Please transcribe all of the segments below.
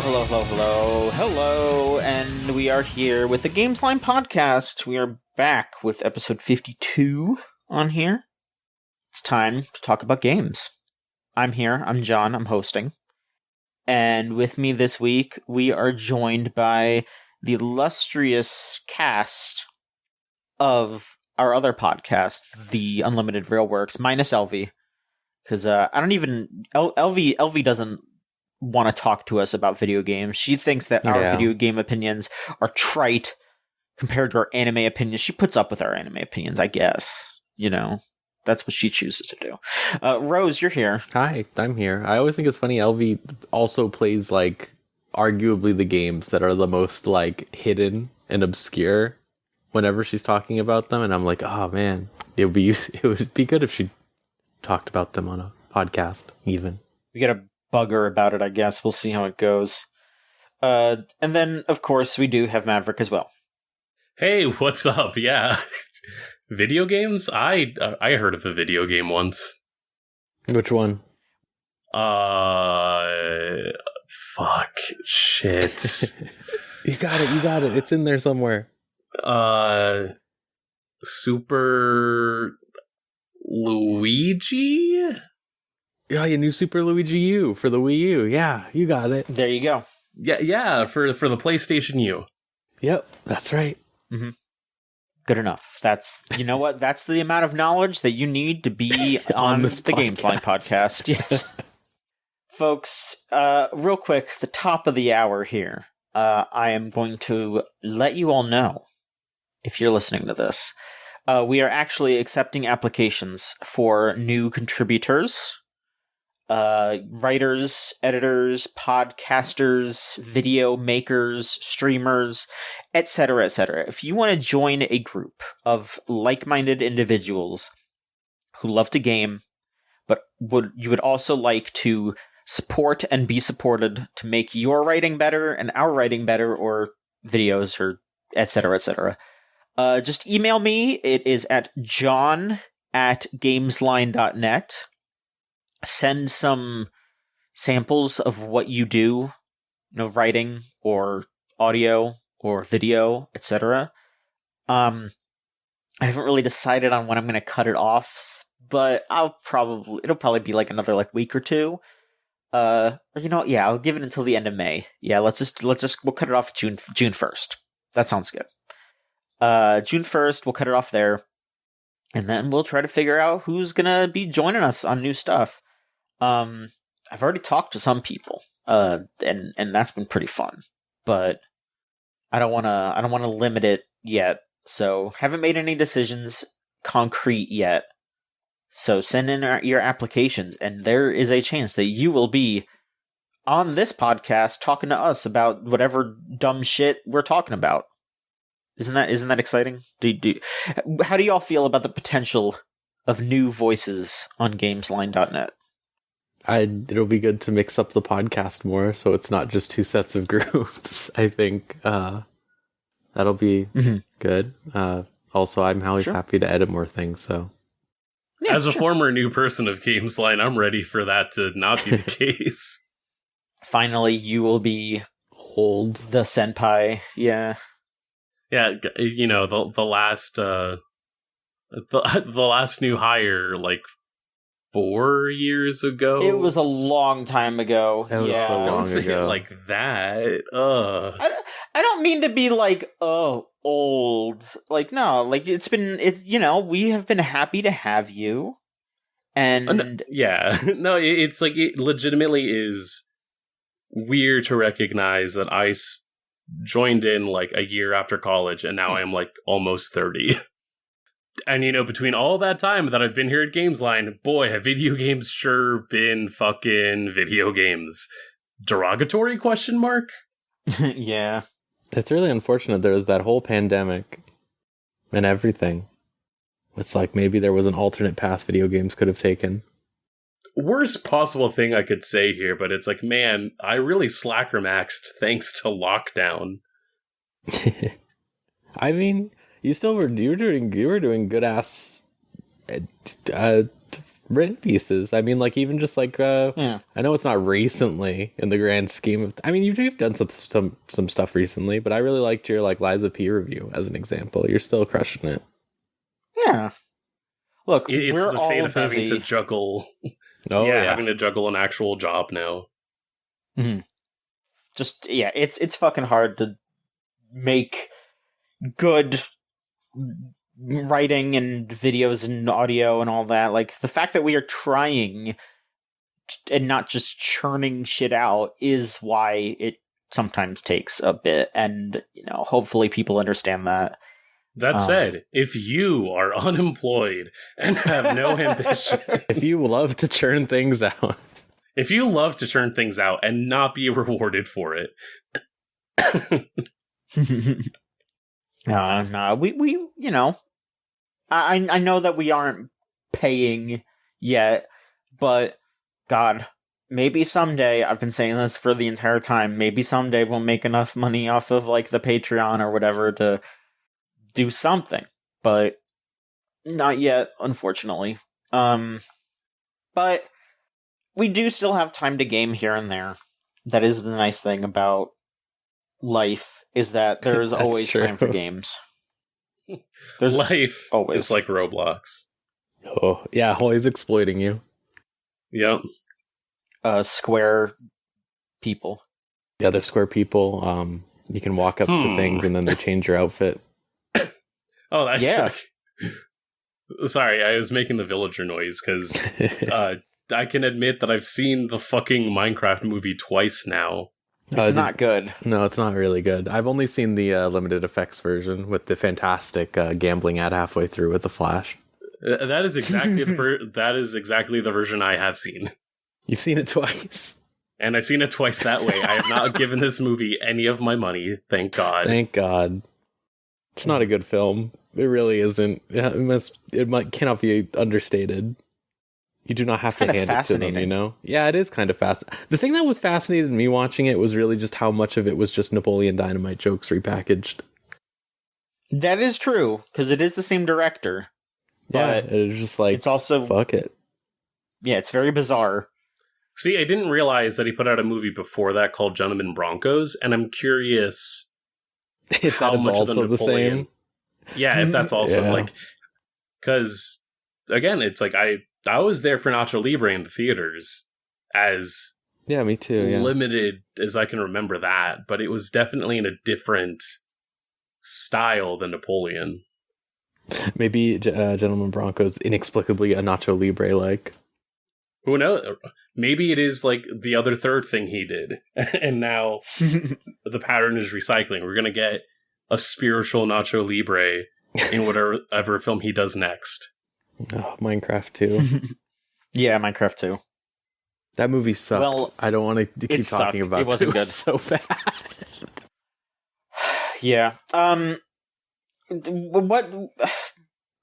Hello, and we are here with the Gamesline Podcast. We are back with episode 52 on here. It's time to talk about games. I'm here, I'm John, I'm hosting. And with me this week, we are joined by the illustrious cast of our other podcast, the Unlimited Railworks, minus LV. Because LV doesn't want to talk to us about video games. She thinks that our video game opinions are trite compared to our anime opinions. She puts up with our anime opinions, I guess. You know, that's what she chooses to do. Rose, you're here. Hi, I'm here. I always think it's funny, LV also plays, like, arguably the games that are the most, like, hidden and obscure whenever she's talking about them, and I'm like, oh man, it would be good if she talked about them on a podcast, even. We gotta bug her about it, I guess. We'll see how it goes. And then, of course, we do have Maverick as well. Hey, what's up? Yeah. Video games? I heard of a video game once. Which one? Fuck. Shit. You got it. It's in there somewhere. Super Luigi? Yeah, you knew Super Luigi U for the Wii U. Yeah, you got it. There you go. Yeah, for the PlayStation U. Yep, that's right. Mm-hmm. Good enough. That's, you know what? That's the amount of knowledge that you need to be on the Gamesline Podcast. Yes. Folks, real quick, the top of the hour here. I am going to let you all know, if you're listening to this, we are actually accepting applications for new contributors. Writers, editors, podcasters, video makers, streamers, etc., etc. If you want to join a group of like-minded individuals who love to game, but you would also like to support and be supported to make your writing better and our writing better, or videos, or etc., etc., just email me. It is at john@gamesline.net. Send some samples of what you do, writing or audio or video, etc. I haven't really decided on when I'm going to cut it off, but it'll probably be like another week or two. I'll give it until the end of May. Yeah, we'll cut it off June 1st. That sounds good. June 1st, we'll cut it off there. And then we'll try to figure out who's gonna be joining us on new stuff. I've already talked to some people, and that's been pretty fun. But I don't wanna limit it yet. So haven't made any decisions concrete yet. So send in your applications, and there is a chance that you will be on this podcast talking to us about whatever dumb shit we're talking about. Isn't that exciting? How do y'all feel about the potential of new voices on Gamesline.net? It'll be good to mix up the podcast more, so it's not just two sets of groups. I think that'll be good. Also, I'm always happy to edit more things. So, yeah, as a former new person of Gamesline, I'm ready for that to not be the case. Finally, you will be old, the senpai. Yeah. Yeah, the last new hire, 4 years ago. It was a long time ago. It was so long Don't say ago. it like that. I don't mean to be old. No, we have been happy to have you. And yeah, no, it's it legitimately is weird to recognize that I joined in a year after college, and now I'm almost 30. And between all that time that I've been here at Gamesline, boy, have video games sure been fucking video games. Derogatory question mark? Yeah. It's really unfortunate there was that whole pandemic and everything. It's maybe there was an alternate path video games could have taken. Worst possible thing I could say here, but it's man, I really slacker maxed thanks to lockdown. I mean, you were doing good ass written pieces. I mean, like, even just like, I know it's not recently in the grand scheme of, I mean, you've done some stuff recently, but I really liked your, like, Liza P review as an example. You're still crushing it. Yeah. Look, It's we're the all fate of busy. having to juggle. Oh, yeah. Having to juggle an actual job now. Mm-hmm. Just, it's fucking hard to make good writing and videos and audio and all that. Like, the fact that we are trying and not just churning shit out is why it sometimes takes a bit, and, hopefully people understand that. That said, if you are unemployed and have no ambition, if you love to churn things out, and not be rewarded for it, no, we I know that we aren't paying yet, but God, maybe someday, I've been saying this for the entire time, maybe someday we'll make enough money off of, like, the Patreon or whatever to do something, but not yet, unfortunately. But we do still have time to game here and there. That is the nice thing about life, is that there's always time for games. There's life always. It's like Roblox. Oh, yeah, always exploiting you. Yep. Square people. Yeah, they're square people. You can walk up to things and then they change your outfit. Oh, that's Sorry, I was making the villager noise because I can admit that I've seen the fucking Minecraft movie twice now. It's not good. No, it's not really good. I've only seen the limited effects version with the fantastic gambling ad halfway through with the flash. That is exactly the version I have seen. You've seen it twice. And I've seen it twice that way. I have not given this movie any of my money, thank God. Thank God. It's not a good film. It really isn't. It cannot be understated. You do not have to hand it to them, Yeah, it is kind of fast. The thing that was fascinating me watching it was really just how much of it was just Napoleon Dynamite jokes repackaged. That is true, because it is the same director. Yeah, it's just like, it's also, fuck it. Yeah, it's very bizarre. See, I didn't realize that he put out a movie before that called Gentlemen Broncos, and I'm curious if that is also the same. Yeah, if that's also because again, it's like I was there for Nacho Libre in the theaters as me too. Limited as I can remember that, but it was definitely in a different style than Napoleon. Maybe Gentlemen Broncos inexplicably a Nacho Libre like. Who knows? Maybe it is like the other third thing he did, and now the pattern is recycling. We're gonna get a spiritual Nacho Libre in whatever film he does next. Oh, Minecraft 2. Yeah, Minecraft 2. That movie sucked. Well, I don't want to keep talking about it. It wasn't good. So bad. Yeah. What,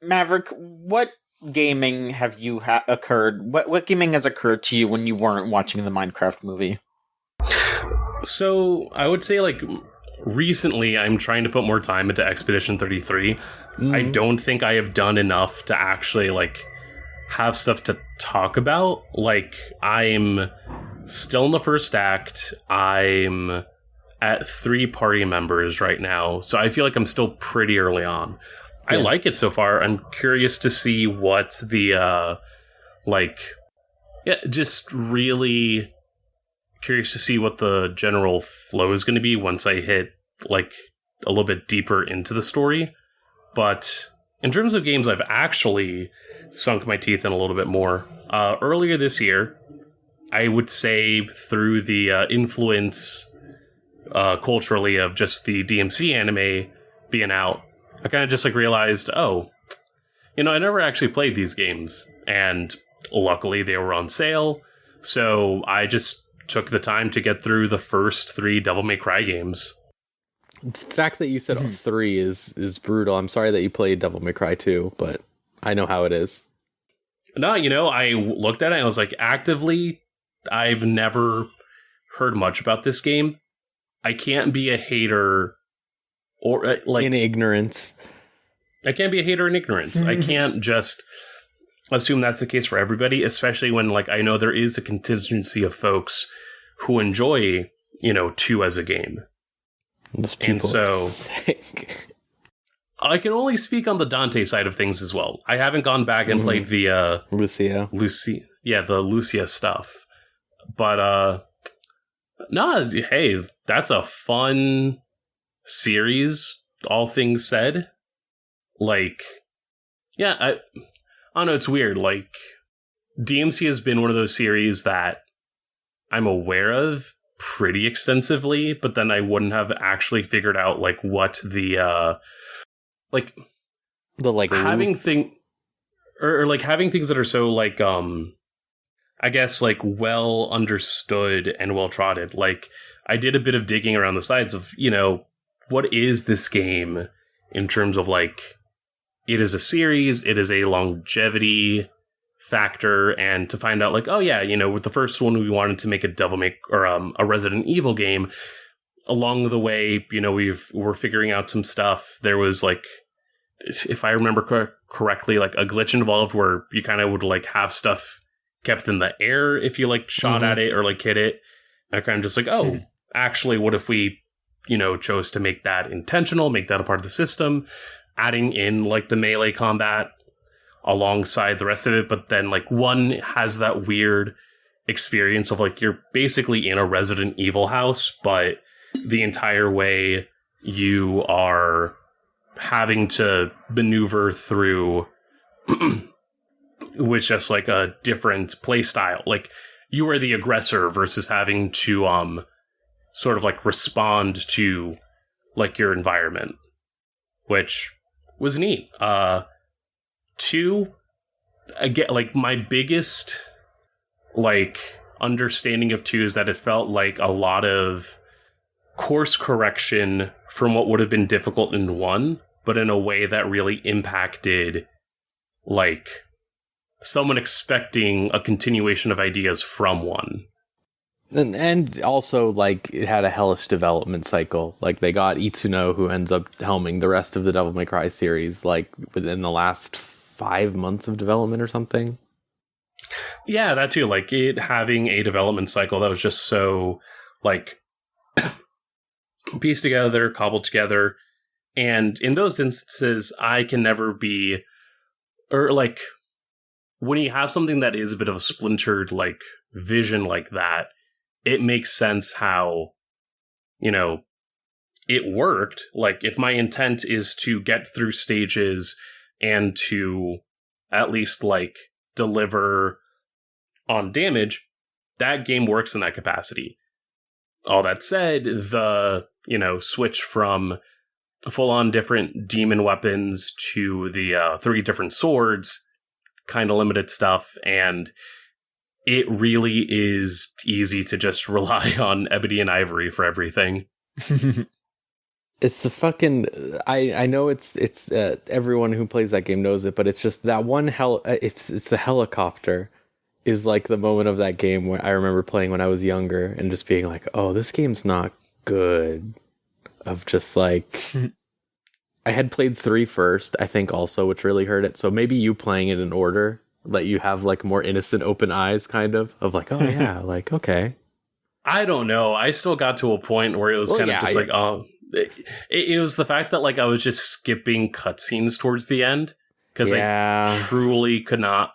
Maverick, what gaming have you occurred? What gaming has occurred to you when you weren't watching the Minecraft movie? So, I would say, like, recently I'm trying to put more time into Expedition 33. Mm-hmm. I don't think I have done enough to actually, like, have stuff to talk about. Like, I'm still in the first act. I'm at 3 party members right now, so I feel like I'm still pretty early on. Yeah. I like it so far. I'm curious to see what the, just really curious to see what the general flow is going to be once I hit, like, a little bit deeper into the story. But in terms of games I've actually sunk my teeth in a little bit more, earlier this year, I would say through the influence culturally of just the DMC anime being out, I kind of just like realized, I never actually played these games, and luckily they were on sale, so I just took the time to get through the first 3 Devil May Cry games. The fact that you said 3 is brutal. I'm sorry that you played Devil May Cry 2, but I know how it is. No, I looked at it and I was like, actively, I've never heard much about this game. I can't be a hater or like in ignorance. I can't be a hater in ignorance. I can't just assume that's the case for everybody, especially when, like, I know there is a contingency of folks who enjoy, 2 as a game. Those people and so are sick. I can only speak on the Dante side of things as well. I haven't gone back and played the Lucia. The Lucia stuff. But hey, that's a fun series, all things said. Like, yeah, I don't know, it's weird. Like, DMC has been one of those series that I'm aware of pretty extensively, but then I wouldn't have actually figured out, like, what the having thing or like having things that are so, like, I guess, like, well understood and well trodden. Like, I did a bit of digging around the sides of, what is this game in terms of, like, it is a series, it is a longevity factor, and to find out, like, oh yeah, with the first one we wanted to make a Resident Evil game. Along the way, we're figuring out some stuff. There was, like, if I remember correctly, like, a glitch involved where you kind of would, like, have stuff kept in the air if you, like, shot at it or, like, hit it. And I kind of just like, oh, actually, what if we, chose to make that intentional, make that a part of the system, adding in, like, the melee combat alongside the rest of it. But then, like, one has that weird experience of, like, you're basically in a Resident Evil house, but the entire way you are having to maneuver through with just, like, a different play style. Like, you are the aggressor versus having to sort of, like, respond to, like, your environment, which was neat. 2, again, like, my biggest, like, understanding of 2 is that it felt like a lot of course correction from what would have been difficult in 1, but in a way that really impacted, like, someone expecting a continuation of ideas from 1. And also, like, it had a hellish development cycle. Like, they got Itsuno, who ends up helming the rest of the Devil May Cry series, like, within the last 5 months of development or something. Yeah, that too. Like, it having a development cycle that was just so, like, pieced together, cobbled together. And in those instances, I can never be, or, like, when you have something that is a bit of a splintered, like, vision like that, it makes sense how, it worked. Like, if my intent is to get through stages and to at least, like, deliver on damage, that game works in that capacity. All that said, the, switch from full-on different demon weapons to the 3 different swords kind of limited stuff, and it really is easy to just rely on Ebony and Ivory for everything. It's the fucking, I know it's everyone who plays that game knows it, but it's just that one it's the helicopter is, like, the moment of that game where I remember playing when I was younger and just being like, oh, this game's not good. Of just, like, I had played 3 first, I think, also, which really hurt it. So maybe you playing it in order let you have, like, more innocent open eyes, kind of like, oh yeah, like, okay. I don't know. I still got to a point where it was it was the fact that, like, I was just skipping cutscenes towards the end because I truly could not.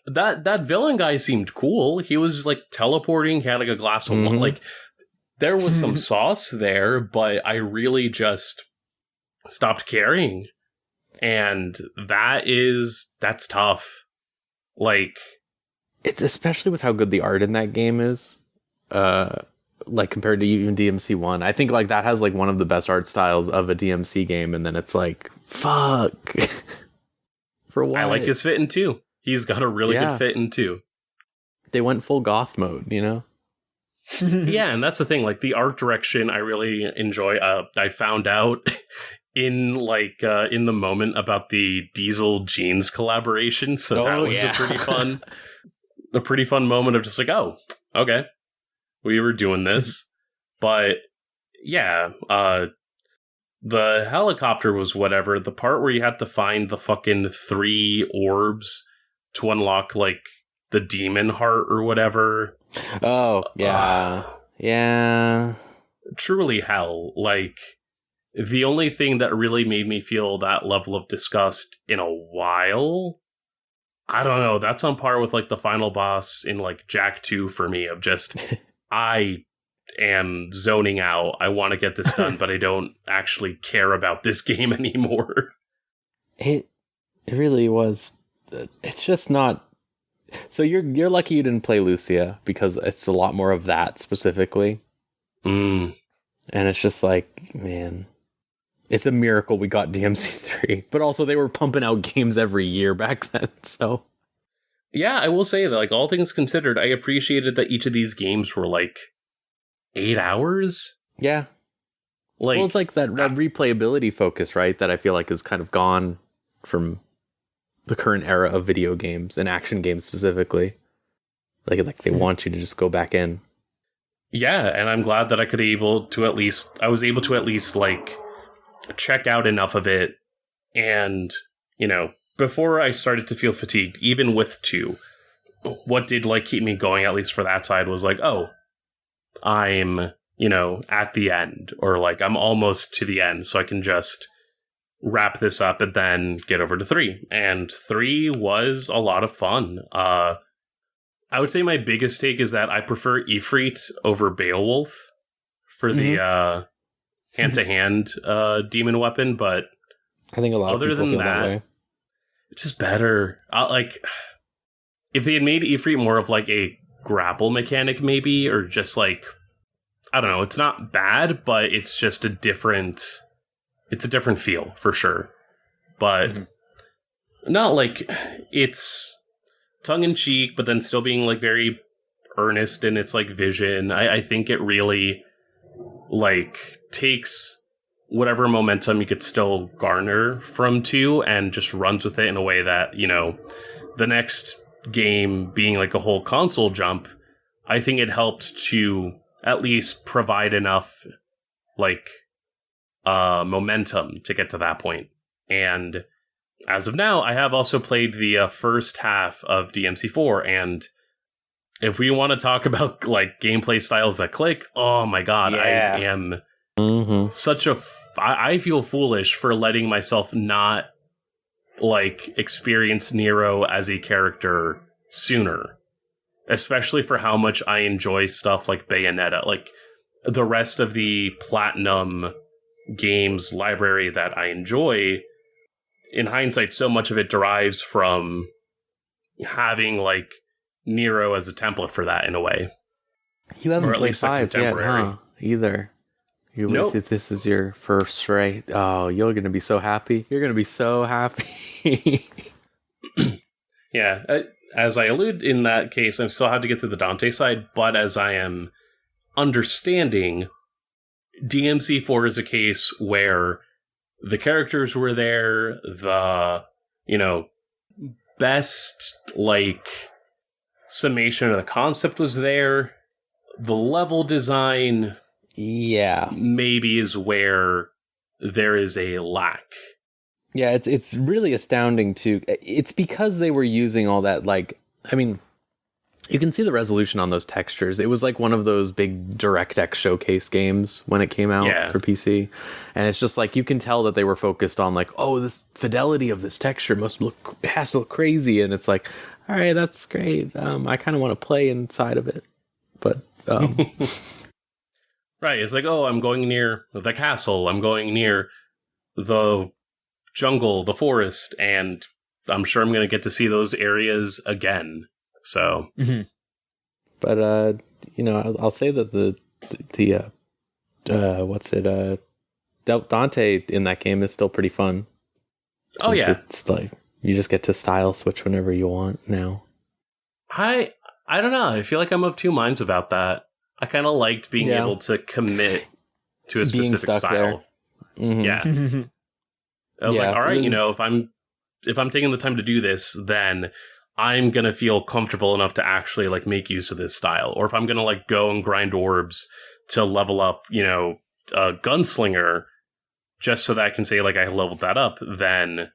That villain guy seemed cool. He was, like, teleporting. He had, like, a glass of wine. Like, there was some sauce there, but I really just stopped caring. And that's tough. Like, it's especially with how good the art in that game is, like, compared to even DMC 1. I think, like, that has, like, one of the best art styles of a DMC game, and then it's like, fuck. For what? I like his fit in 2. He's got a really good fit in 2. They went full goth mode, Yeah, and that's the thing. Like, the art direction I really enjoy. I found out in the moment about the Diesel Jeans collaboration, so that was a pretty fun moment of just like, oh, okay, we were doing this. But yeah, the helicopter was whatever. The part where you had to find the fucking 3 orbs to unlock like the demon heart or whatever. Oh, yeah. Yeah. Truly hell. Like, the only thing that really made me feel that level of disgust in a while, I don't know, that's on par with like the final boss in like Jak 2 for me, of just, I am zoning out. I want to get this done, but I don't actually care about this game anymore. It really was. It's just not. So you're lucky you didn't play Lucia, because it's a lot more of that specifically. And it's just like, man, it's a miracle we got DMC3. But also they were pumping out games every year back then, so. Yeah, I will say that, like, all things considered, I appreciated that each of these games were like 8 hours. Yeah. Like, well, it's like that replayability focus, right? That I feel like is kind of gone from the current era of video games and action games specifically. Like they want you to just go back in. Yeah, and I'm glad that I was able to at least like check out enough of it, and before I started to feel fatigued, even with 2, what did like keep me going, at least for that side, was like, oh, I'm at the end, or like I'm almost to the end, so I can just wrap this up and then get over to 3. And 3 was a lot of fun. I would say my biggest take is that I prefer Ifrit over Beowulf for the hand-to-hand demon weapon, but I think a lot of people feel that way. It's just better. Like, if they had made Ifrit more of like a grapple mechanic, maybe, or just like, I don't know, it's not bad, but it's just a different feel for sure. But not like it's tongue-in-cheek, but then still being like very earnest in its like vision. I think it really like takes whatever momentum you could still garner from 2 and just runs with it in a way that, the next game being like a whole console jump, I think it helped to at least provide enough like momentum to get to that point. And as of now, I have also played the first half of DMC4, and if we want to talk about like gameplay styles that click, oh my god, yeah. I am such a I feel foolish for letting myself not like experience Nero as a character sooner, especially for how much I enjoy stuff like Bayonetta. Like, the rest of the Platinum games library that I enjoy, in hindsight, so much of it derives from having like Nero as a template for that in a way. You haven't played 5 yet, huh? Either. Nope. If this is your first, right? Oh, you're going to be so happy. You're going to be so happy. Yeah. As I allude in that case, I still have to get through the Dante side, but as I am understanding, DMC4 is a case where the characters were there, the, best, like, summation of the concept was there, the level design, yeah, maybe is where there is a lack. Yeah, it's really astounding too. It's because they were using all that, like, I mean, you can see the resolution on those textures. It was like one of those big DirectX showcase games when it came out for PC. And it's just like, you can tell that they were focused on like, oh, this fidelity of this texture has to look crazy. And it's like, all right, that's great. I kind of want to play inside of it. But, right. It's like, oh, I'm going near the castle. I'm going near the jungle, the forest. And I'm sure I'm going to get to see those areas again. So, but I'll say that the Dante in that game is still pretty fun. It's like you just get to style switch whenever you want now. I don't know. I feel like I'm of two minds about that. I kind of liked being able to commit to a specific style. Yeah, I was like, all right, if I'm taking the time to do this, then I'm going to feel comfortable enough to actually like make use of this style. Or if I'm going to like go and grind orbs to level up, a gunslinger just so that I can say like I leveled that up, then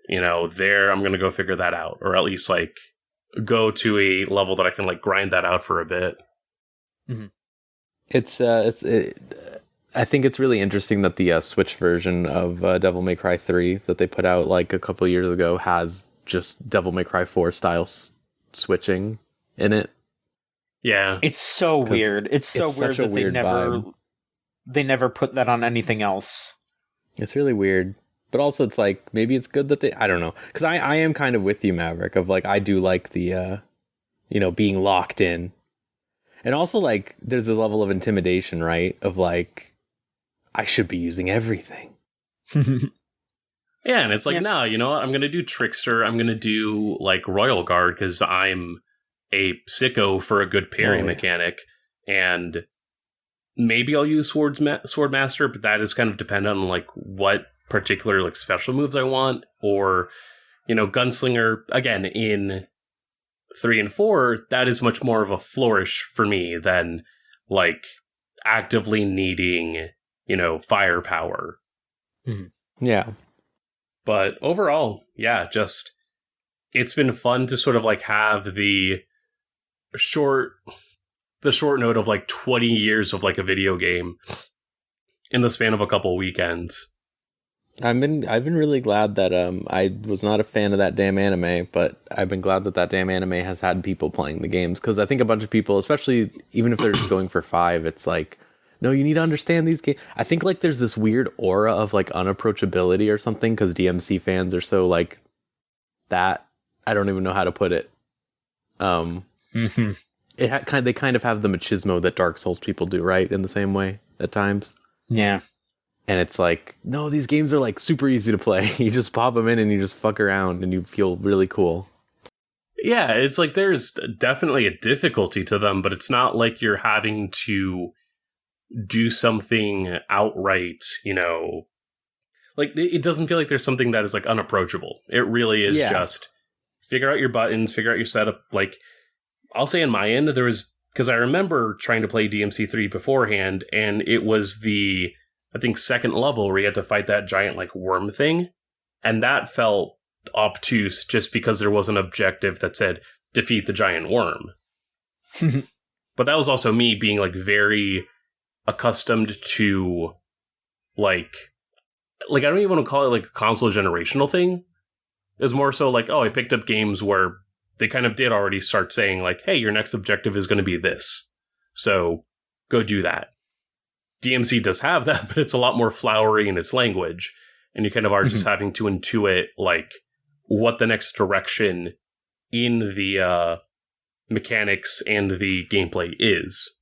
there I'm going to go figure that out, or at least like go to a level that I can like grind that out for a bit. Mm-hmm. I think it's really interesting that the Switch version of Devil May Cry 3 that they put out like a couple years ago has just Devil May Cry 4 style switching in it. Yeah, it's so weird. It's so weird that they never put that on anything else. It's really weird. But also it's like, maybe it's good that they, I don't know. Because I am kind of with you, Maverick, of like, I do like the, being locked in. And also like, there's a level of intimidation, right? Of like, I should be using everything. Yeah, and it's like, no, you know what? I'm going to do Trickster. I'm going to do like Royal Guard because I'm a sicko for a good parry mechanic. And maybe I'll use Swordmaster, but that is kind of dependent on like what particular like special moves I want, or Gunslinger. Again, in 3 and 4, that is much more of a flourish for me than like actively needing firepower. Mm-hmm. Yeah, but overall, yeah, just it's been fun to sort of like have the short note of like 20 years of like a video game in the span of a couple weekends. I've been really glad that I was not a fan of that damn anime, but I've been glad that damn anime has had people playing the games, because I think a bunch of people, especially even if they're just going for 5, it's like, no, you need to understand these games. I think like there's this weird aura of like unapproachability or something because DMC fans are so like that. I don't even know how to put it. Mm-hmm. They kind of have the machismo that Dark Souls people do, right? In the same way at times. Yeah. And it's like, no, these games are like super easy to play. You just pop them in and you just fuck around and you feel really cool. Yeah, it's like there's definitely a difficulty to them, but it's not like you're having to do something outright, like it doesn't feel like there's something that is like unapproachable. It really is just figure out your buttons, figure out your setup. Like I'll say on my end, there was, because I remember trying to play DMC3 beforehand, and it was the, I think, second level where you had to fight that giant like worm thing. And that felt obtuse just because there was an objective that said defeat the giant worm. But that was also me being like very accustomed to like I don't even want to call it like a console generational thing. It was more so like, oh, I picked up games where they kind of did already start saying like, hey, your next objective is going to be this. So go do that. DMC does have that, but it's a lot more flowery in its language. And you kind of are just having to intuit like what the next direction in the mechanics and the gameplay is.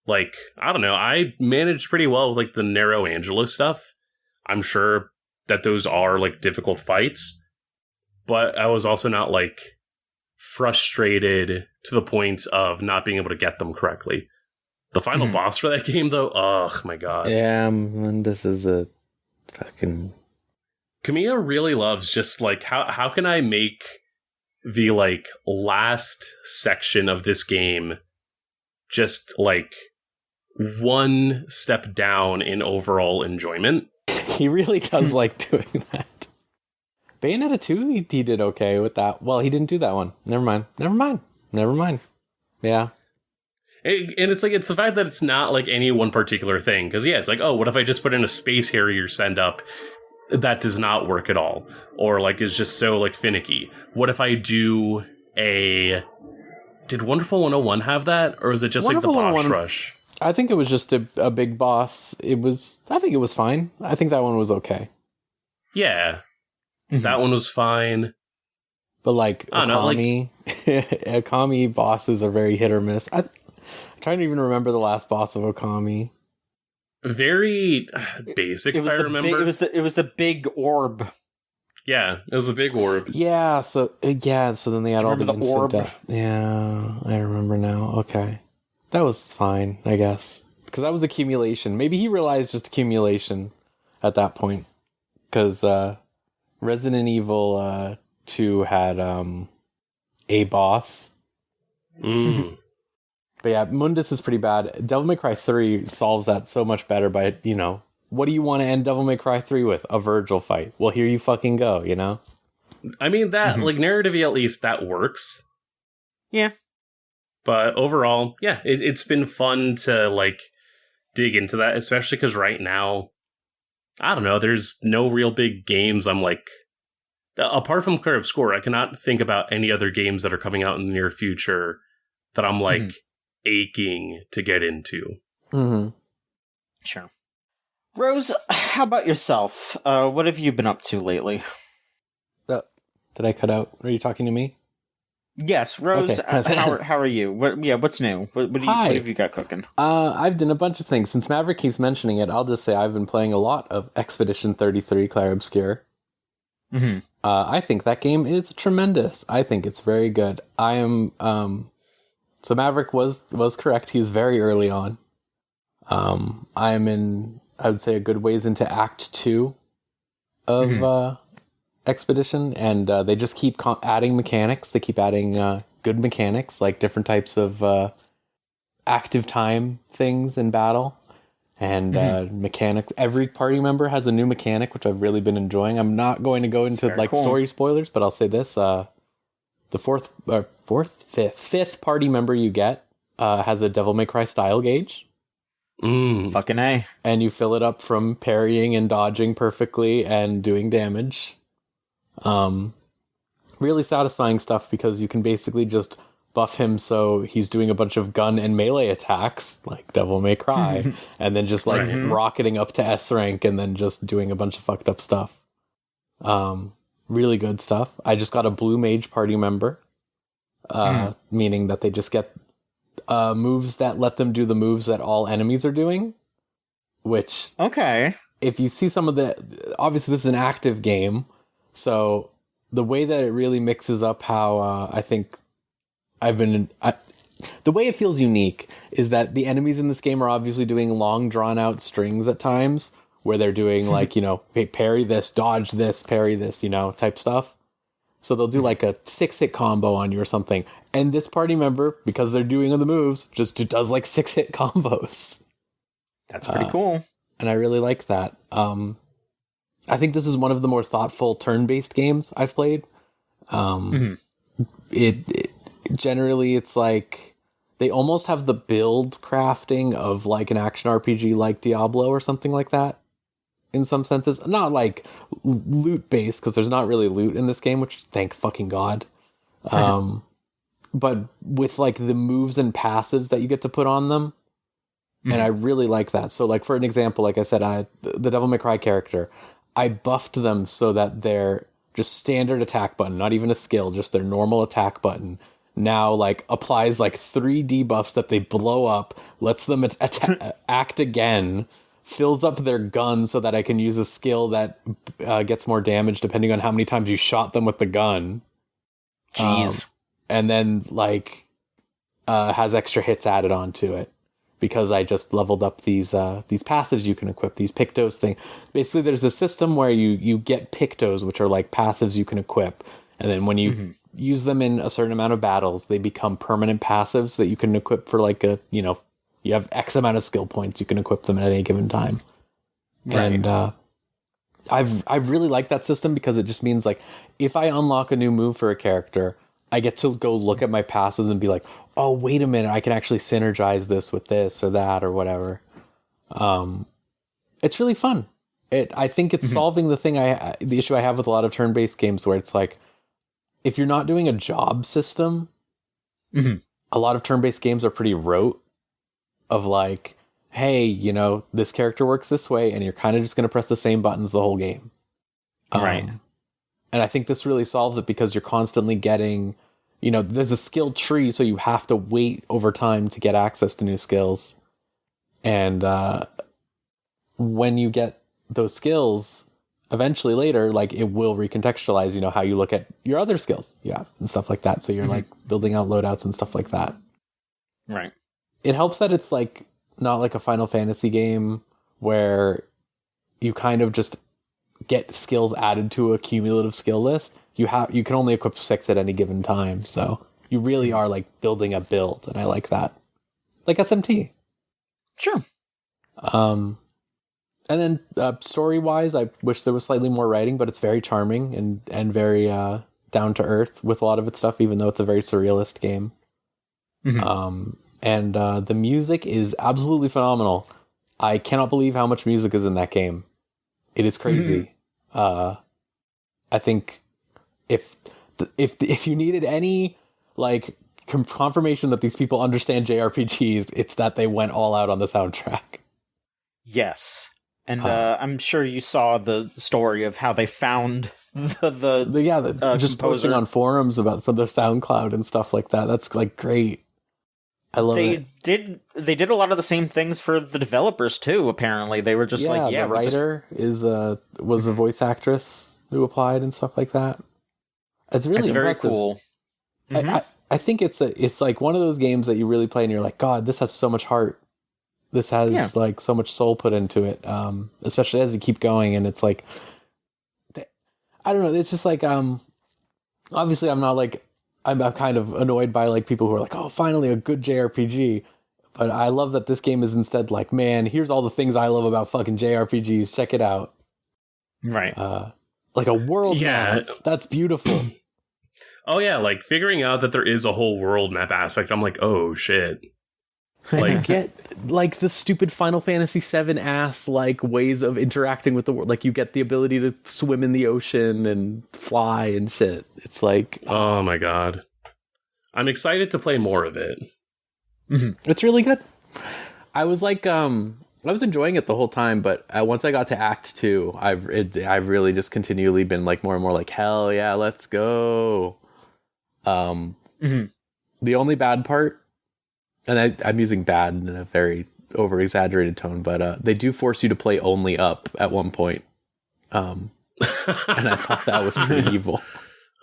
Like, I don't know, I managed pretty well with like the Nero Angelo stuff. I'm sure that those are like difficult fights, but I was also not like frustrated to the point of not being able to get them correctly. The final boss for that game, though, oh my god. Yeah, and this is a fucking... Kamiya really loves just like, how can I make the like last section of this game just like one step down in overall enjoyment? He really does like doing that. Bayonetta 2, he did okay with that. Well, he didn't do that one. Never mind. Yeah. And it's like, it's the fact that it's not like any one particular thing. Because, yeah, it's like, oh, what if I just put in a Space Harrier send up? That does not work at all. Or, like, is just so, like, finicky. What if I do a... Did Wonderful 101 have that? Or was it just, like, the boss rush? I think it was just a big boss. I think it was fine. I think that one was okay. Yeah. That one was fine. But, like, Akami... Akami bosses are very hit or miss. I'm trying to even remember the last boss of Okami. Very basic, if I remember. It was the big orb. Yeah, it was the big orb. Yeah, so then they had all the instant orb? death. Yeah, I remember now. Okay. That was fine, I guess. Because that was accumulation. Maybe he realized just accumulation at that point. Because Resident Evil 2 had a boss. But yeah, Mundus is pretty bad. Devil May Cry 3 solves that so much better by, what do you want to end Devil May Cry 3 with? A Virgil fight. Well, here you fucking go, I mean, that, like, narratively at least, that works. Yeah. But overall, yeah, it's been fun to, like, dig into that, especially because right now, I don't know, there's no real big games I'm like, apart from Clear Obscure, I cannot think about any other games that are coming out in the near future that I'm, like, aching to get into. Sure. Rose, how about yourself? What have you been up to lately? Did I cut out? Are you talking to me? Yes, Rose. Okay. How are you? What's new? What have you got cooking? I've done a bunch of things. Since Maverick keeps mentioning it, I'll just say I've been playing a lot of Expedition 33 Clair Obscur. I think that game is tremendous. I think it's very good. I am. So Maverick was correct. He's very early on. I am in, I would say, a good ways into Act 2 of Expedition, and they just keep adding mechanics. They keep adding good mechanics, like different types of active time things in battle, and mechanics. Every party member has a new mechanic, which I've really been enjoying. I'm not going to go into story spoilers, but I'll say this: the fifth party member you get has a Devil May Cry style gauge. Fucking A. And you fill it up from parrying and dodging perfectly and doing damage. Really satisfying stuff, because you can basically just buff him so he's doing a bunch of gun and melee attacks, like Devil May Cry, and then just like rocketing up to S rank and then just doing a bunch of fucked up stuff. Really good stuff. I just got a blue mage party member, meaning that they just get moves that let them do the moves that all enemies are doing, which, if you see some of obviously this is an active game, so the way that it really mixes up how I think the way it feels unique is that the enemies in this game are obviously doing long drawn out strings at times, where they're doing like, hey, parry this, dodge this, parry this, type stuff. So they'll do like a 6-hit combo on you or something. And this party member, because they're doing the moves, just does like 6-hit combos. That's pretty cool. And I really like that. I think this is one of the more thoughtful turn-based games I've played. It generally, it's like they almost have the build crafting of like an action RPG like Diablo or something like that. In some senses, not like loot based, because there's not really loot in this game, which thank fucking God. But with like the moves and passives that you get to put on them. And I really like that. So like, for an example, like I said, the Devil May Cry character, I buffed them so that their just standard attack button, not even a skill, just their normal attack button, now like applies like 3 debuffs that they blow up, lets them act again, fills up their gun so that I can use a skill that gets more damage depending on how many times you shot them with the gun. Jeez. And then like has extra hits added onto it, because I just leveled up these passives you can equip, these Pictos thing. Basically, there's a system where you get Pictos, which are like passives you can equip, and then when you use them in a certain amount of battles, they become permanent passives that you can equip for like you have X amount of skill points, you can equip them at any given time. Right. And I've really liked that system, because it just means like if I unlock a new move for a character, I get to go look at my passives and be like, oh, wait a minute, I can actually synergize this with this or that or whatever. It's really fun. I think it's solving the issue I have with a lot of turn-based games, where it's like, if you're not doing a job system, a lot of turn-based games are pretty rote, of like, hey, this character works this way, and you're kind of just going to press the same buttons the whole game. Right. And I think this really solves it, because you're constantly getting, there's a skill tree, so you have to wait over time to get access to new skills. And when you get those skills, eventually later, like, it will recontextualize, how you look at your other skills you have and stuff like that. So you're like building out loadouts and stuff like that. Right. It helps that it's like not like a Final Fantasy game where you kind of just get skills added to a cumulative skill list. You can only equip 6 at any given time, so you really are like building a build, and I like that. Like SMT. Sure. And then story-wise, I wish there was slightly more writing, but it's very charming and very down to earth with a lot of its stuff, even though it's a very surrealist game. And the music is absolutely phenomenal. I cannot believe how much music is in that game. It is crazy. I think if you needed any like confirmation that these people understand JRPGs, it's that they went all out on the soundtrack. Yes. And I'm sure you saw the story of how they found the just posting on forums about for the SoundCloud and stuff like that. That's like great. I love it. They did a lot of the same things for the developers too. Apparently, they were just the writer was a voice actress who applied and stuff like that. It's really impressive. Very cool. I think it's like one of those games that you really play and you're like, God, this has so much heart. This has like so much soul put into it, especially as you keep going. And it's like, I don't know. It's just like, obviously I'm not like, I'm kind of annoyed by like people who are like, oh, finally a good JRPG. But I love that this game is instead like, man, here's all the things I love about fucking JRPGs. Check it out. Right. Like a world map. That's beautiful. Oh yeah, like figuring out that there is a whole world map aspect. I'm like, oh shit. Like get like the stupid Final Fantasy VII ass like ways of interacting with the world. Like you get the ability to swim in the ocean and fly and shit. It's like, oh my god, I'm excited to play more of it. It's really good. I was like, I was enjoying it the whole time, but once I got to Act 2, I've really just continually been like more and more like, hell yeah, let's go. The only bad part. And I'm using bad in a very over-exaggerated tone, but they do force you to play only up at one point. And I thought that was pretty evil.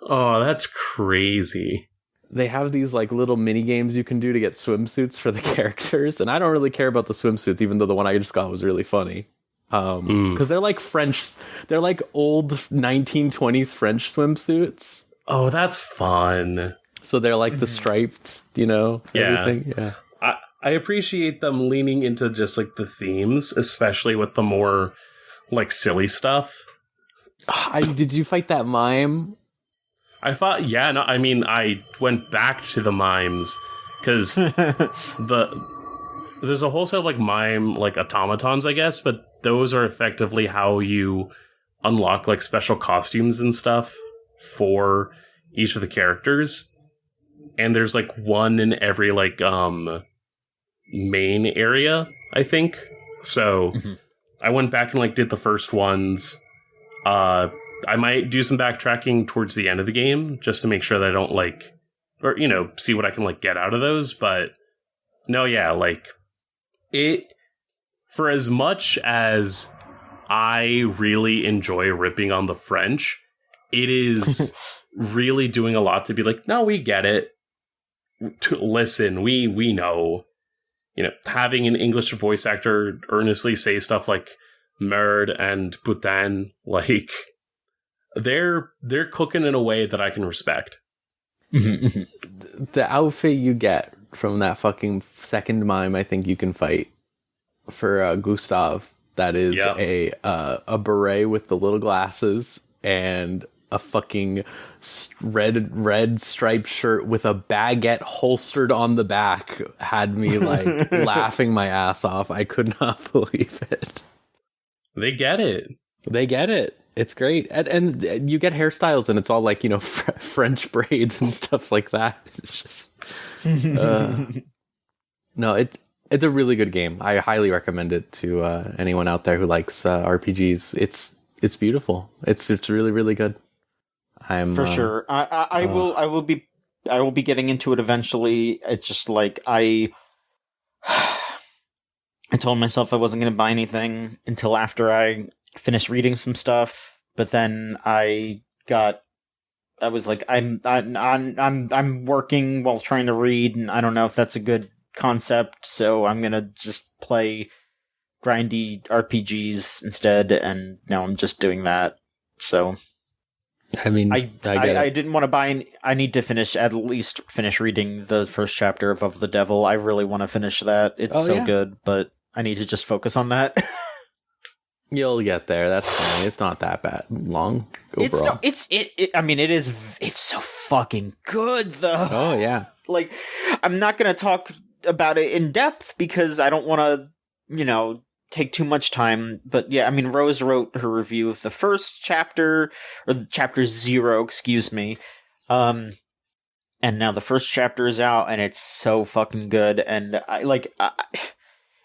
Oh, that's crazy. They have these like little mini games you can do to get swimsuits for the characters, and I don't really care about the swimsuits, even though the one I just got was really funny. Because they're like French, they're like old 1920s French swimsuits. Oh, that's fun. So they're like the striped, everything. Yeah. I appreciate them leaning into just like the themes, especially with the more like silly stuff. Did you fight that mime? I thought, I went back to the mimes because there's a whole set of like mime like automatons, I guess, but those are effectively how you unlock like special costumes and stuff for each of the characters. And there's like one in every like main area, I think. So I went back and like did the first ones. I might do some backtracking towards the end of the game just to make sure that I don't like, or see what I can like get out of those. But no, yeah, like it. For as much as I really enjoy ripping on the French, it is really doing a lot to be like, no, we get it. Listen, we know, having an English voice actor earnestly say stuff like merde and putain, like they're cooking in a way that I can respect. The outfit you get from that fucking second mime, I think you can fight for Gustav. That is a beret with the little glasses and a fucking red striped shirt with a baguette holstered on the back had me like laughing my ass off. I could not believe it. They get it. It's great. And you get hairstyles and it's all like, French braids and stuff like that. It's just, no, it's a really good game. I highly recommend it to anyone out there who likes RPGs. It's beautiful. It's really, really good. For sure. I will be getting into it eventually. It's just like I told myself I wasn't going to buy anything until after I finished reading some stuff, but then I was like, I'm working while trying to read, and I don't know if that's a good concept, so I'm gonna just play grindy RPGs instead, and now I'm just doing that. So I mean, I didn't want to buy. I need to at least finish reading the first chapter of the Devil. I really want to finish that. It's good, but I need to just focus on that. You'll get there. That's fine. It's not that bad long overall. It's so fucking good though. Oh yeah. Like, I'm not gonna talk about it in depth because I don't want to, take too much time. But yeah, I mean, Rose wrote her review of the first chapter, or chapter 0, excuse me. And now the first chapter is out, and it's so fucking good. And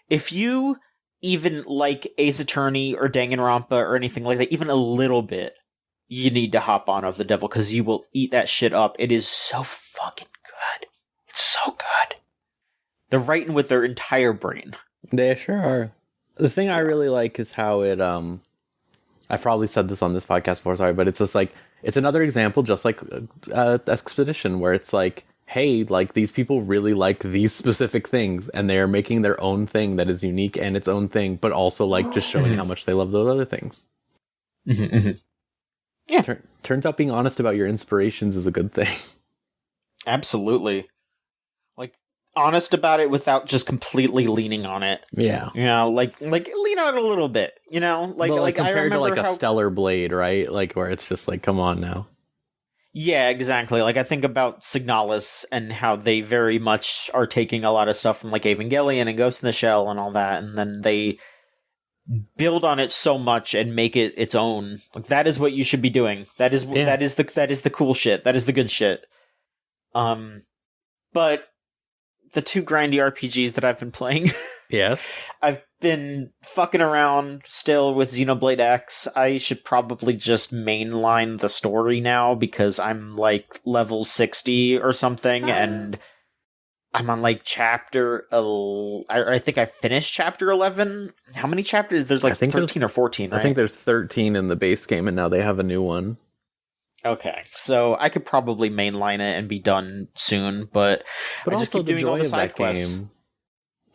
if you even like Ace Attorney or Danganronpa or anything like that, even a little bit, you need to hop on Of the Devil, because you will eat that shit up. It is so fucking good. It's so good. They're writing with their entire brain. They sure are. The thing I really like is how it, I've probably said this on this podcast before, sorry, but it's just like, it's another example, just like Expedition, where it's like, hey, like, these people really like these specific things, and they are making their own thing that is unique and its own thing, but also, like, just showing how much they love those other things. Yeah. Turns out being honest about your inspirations is a good thing. Absolutely. Like, honest about it without just completely leaning on it. Yeah. Like lean on it a little bit, Like compared to, like, a Stellar Blade, right? Like, where it's just like, come on now. Yeah, exactly. Like, I think about Signalis and how they very much are taking a lot of stuff from, like, Evangelion and Ghost in the Shell and all that, and then they build on it so much and make it its own. Like, that is what you should be doing. That is the cool shit. That is the good shit. But the 2 grindy RPGs that I've been playing, yes, I've been fucking around still with Xenoblade X. I should probably just mainline the story now, because I'm like level 60 or something, and I'm on like chapter. I think I finished chapter 11. How many chapters? There's like 13 or 14. Right? I think there's 13 in the base game, and now they have a new one. Okay, so I could probably mainline it and be done soon, but I just keep doing all the side quests. Game,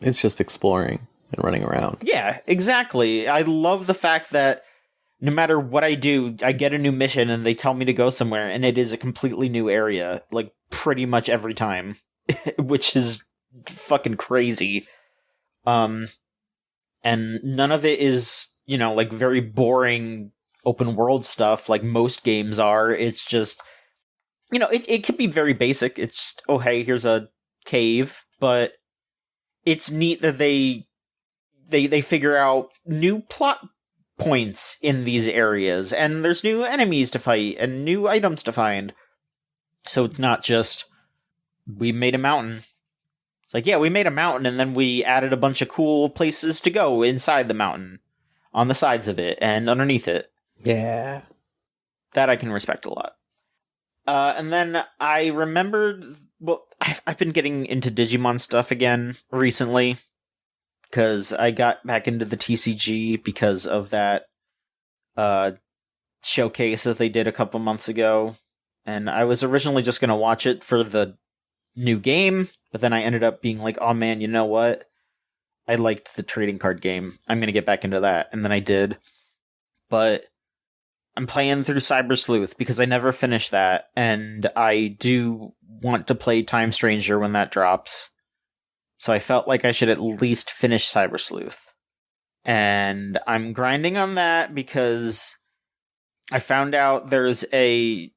it's just exploring and running around. Yeah, exactly. I love the fact that no matter what I do, I get a new mission and they tell me to go somewhere, and it is a completely new area, like, pretty much every time, which is fucking crazy. And none of it is, like, very boring open world stuff like most games are. It's just, it can be very basic. It's just, oh, hey, here's a cave, but it's neat that they figure out new plot points in these areas, and there's new enemies to fight and new items to find. So it's not just, we made a mountain. It's like, yeah, we made a mountain, and then we added a bunch of cool places to go inside the mountain, on the sides of it, and underneath it. Yeah. That I can respect a lot. And then I remembered, I've been getting into Digimon stuff again recently, because I got back into the TCG because of that showcase that they did a couple months ago. And I was originally just going to watch it for the new game, but then I ended up being like, oh man, you know what? I liked the trading card game. I'm going to get back into that. And then I did. But I'm playing through Cyber Sleuth because I never finished that, and I do want to play Time Stranger when that drops. So I felt like I should at least finish Cyber Sleuth. And I'm grinding on that because I found out there's a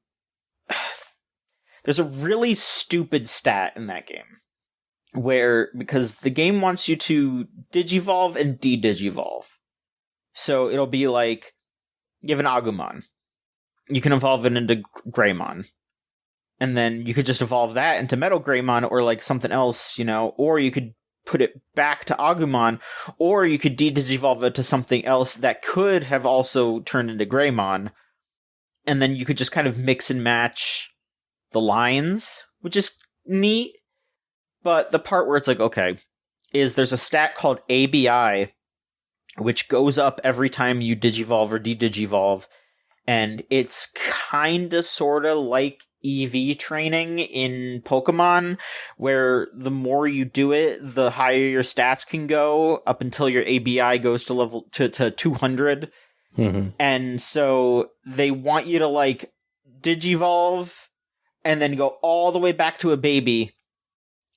really stupid stat in that game. Because the game wants you to digivolve and de-digivolve. So it'll be like, you have an Agumon. You can evolve it into Greymon. And then you could just evolve that into Metal Greymon or like something else, or you could put it back to Agumon, or you could de-digivolve it to something else that could have also turned into Greymon. And then you could just kind of mix and match the lines, which is neat. But the part where it's like, okay, is there's a stat called ABI, which goes up every time you digivolve or de-digivolve, and it's kinda sorta like EV training in Pokemon, where the more you do it, the higher your stats can go, up until your ABI goes to level to 200. Mm-hmm. And so they want you to like digivolve and then go all the way back to a baby,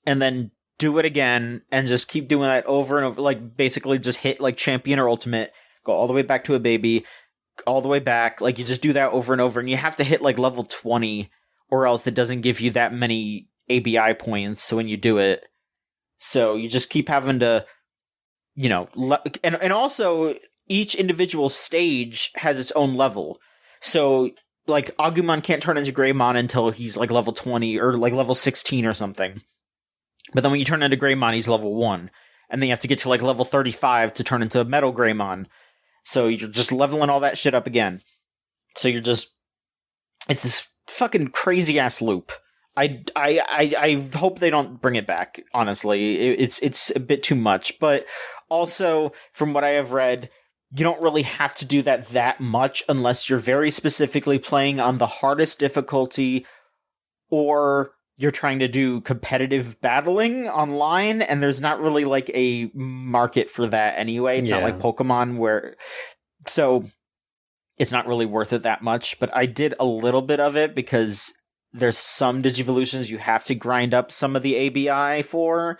and then do it again, and just keep doing that over and over, like basically just hit like champion or ultimate, go all the way back to a baby, all the way back. Like, you just do that over and over, and you have to hit, like, level 20, or else it doesn't give you that many ABI points when you do it. So you just keep having to, you know, and also each individual stage has its own level. So, like, Agumon can't turn into Greymon until he's, like, level 20 or, like, level 16 or something. But then when you turn into Greymon, he's level 1. And then you have to get to, like, level 35 to turn into Metal Greymon. So you're just leveling all that shit up again. So you're just... It's this fucking crazy-ass loop. I hope they don't bring it back, honestly. It's a bit too much. But also, from what I have read, you don't really have to do that much unless you're very specifically playing on the hardest difficulty, or you're trying to do competitive battling online, and there's not really, like, a market for that anyway. It's not like Pokemon where... So, it's not really worth it that much, but I did a little bit of it because there's some Digivolutions you have to grind up some of the ABI for,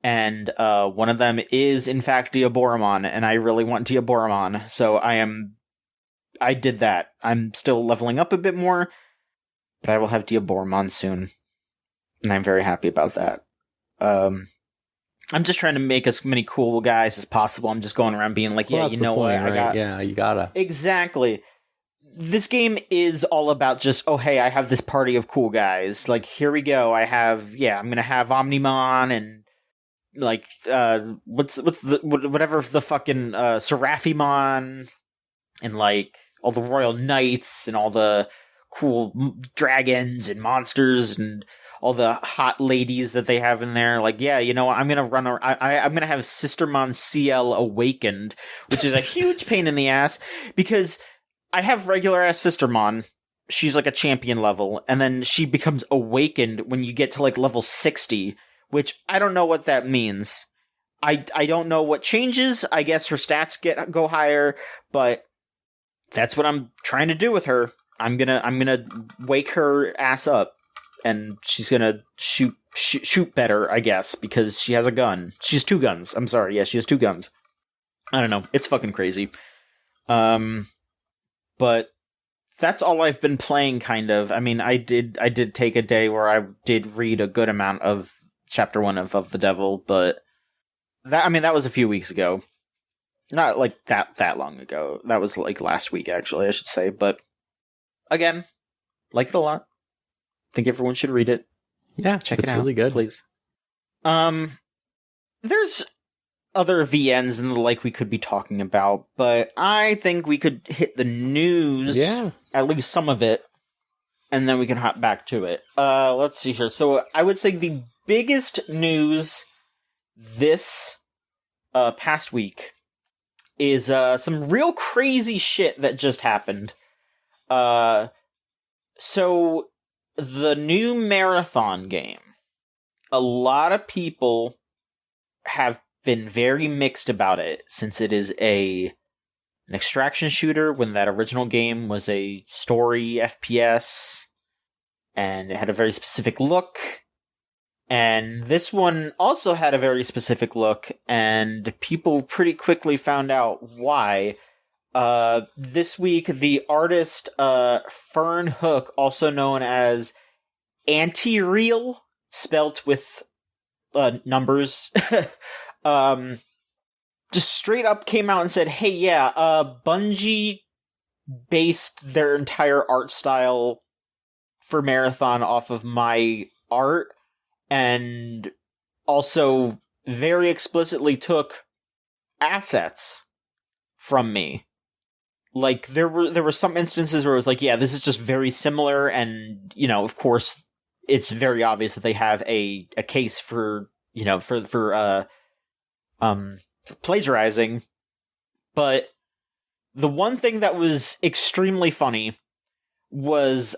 and one of them is, in fact, Diaboromon, and I really want Diaboromon, so I did that. I'm still leveling up a bit more, but I will have Diaboromon soon. And I'm very happy about that. I'm just trying to make as many cool guys as possible. I'm just going around being like, well, yeah, you know what? Right? I got... Yeah, you gotta. Exactly. This game is all about just, oh, hey, I have this party of cool guys. Like, here we go. I'm gonna have Omnimon and, like, whatever the fucking, Seraphimon, and, like, all the Royal Knights, and all the cool dragons and monsters, and all the hot ladies that they have in there. Like, yeah, you know what? I'm gonna I'm gonna have Sistermon CL Awakened, which is a huge pain in the ass, because I have regular ass Sistermon. She's like a champion level, and then she becomes awakened when you get to, like, level 60, which I don't know what that means. I don't know what changes. I guess her stats go higher, but that's what I'm trying to do with her. I'm gonna wake her ass up, and she's gonna shoot better, I guess, because she has a gun. She has 2 guns. I'm sorry, yeah, she has 2 guns. I don't know. It's fucking crazy. But that's all I've been playing, kind of. I mean, I did take a day where I did read a good amount of Chapter 1 of the Devil, but that was a few weeks ago. Not, like, that long ago. That was, like, last week, actually, I should say, but again, like it a lot. Think everyone should read it. Yeah, check it out. It's really good, please. There's other VNs and the like we could be talking about, but I think we could hit the news. Yeah, at least some of it, and then we can hop back to it. Let's see here. So I would say the biggest news this past week is some real crazy shit that just happened. So the new Marathon game, a lot of people have been very mixed about it, since it is an extraction shooter when that original game was a story FPS, and it had a very specific look. And this one also had a very specific look, and people pretty quickly found out why. This week, the artist Fern Hook, also known as Anti-Real, spelt with numbers, just straight up came out and said, hey, yeah, Bungie based their entire art style for Marathon off of my art, and also very explicitly took assets from me. Like, there were some instances where it was like, yeah, this is just very similar, and, you know, of course, it's very obvious that they have a case for, you know, for plagiarizing. But the one thing that was extremely funny was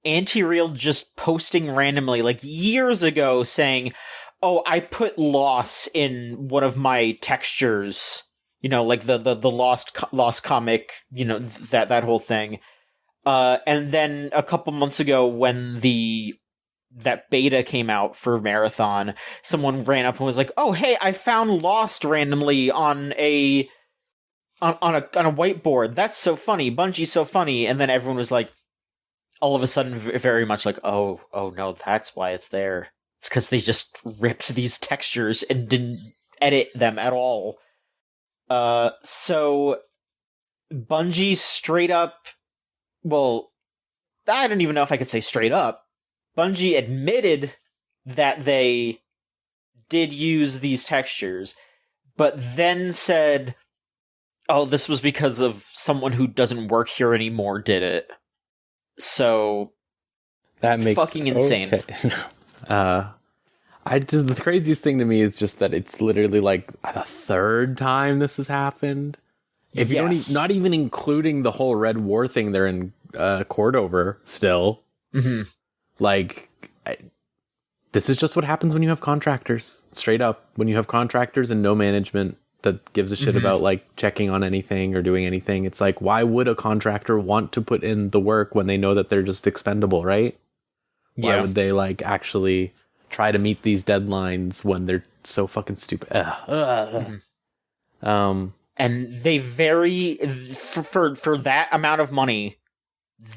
Anti-Real just posting randomly, like years ago, saying, oh, I put loss in one of my textures, you know, like the lost comic, you know, that whole thing. And then a couple months ago, when that beta came out for Marathon, someone ran up and was like, oh, hey, I found Lost randomly on a on a whiteboard. That's so funny. Bungie's so funny. And then everyone was like, all of a sudden, very much like, oh no, that's why it's there. It's because they just ripped these textures and didn't edit them at all. So Bungie straight up, well, I don't even know if I could say straight up. Bungie admitted that they did use these textures, but then said, oh, this was because of someone who doesn't work here anymore did it. So that makes fucking insane. Okay. The craziest thing to me is just that it's literally like the third time this has happened. If you don't, not even including the whole Red War thing, they're in court over still. Mm-hmm. Like, this is just what happens when you have contractors. Straight up, when you have contractors and no management that gives a shit about like checking on anything or doing anything. It's like, why would a contractor want to put in the work when they know that they're just expendable, right? Why would they like actually try to meet these deadlines when they're so fucking stupid? And they for that amount of money,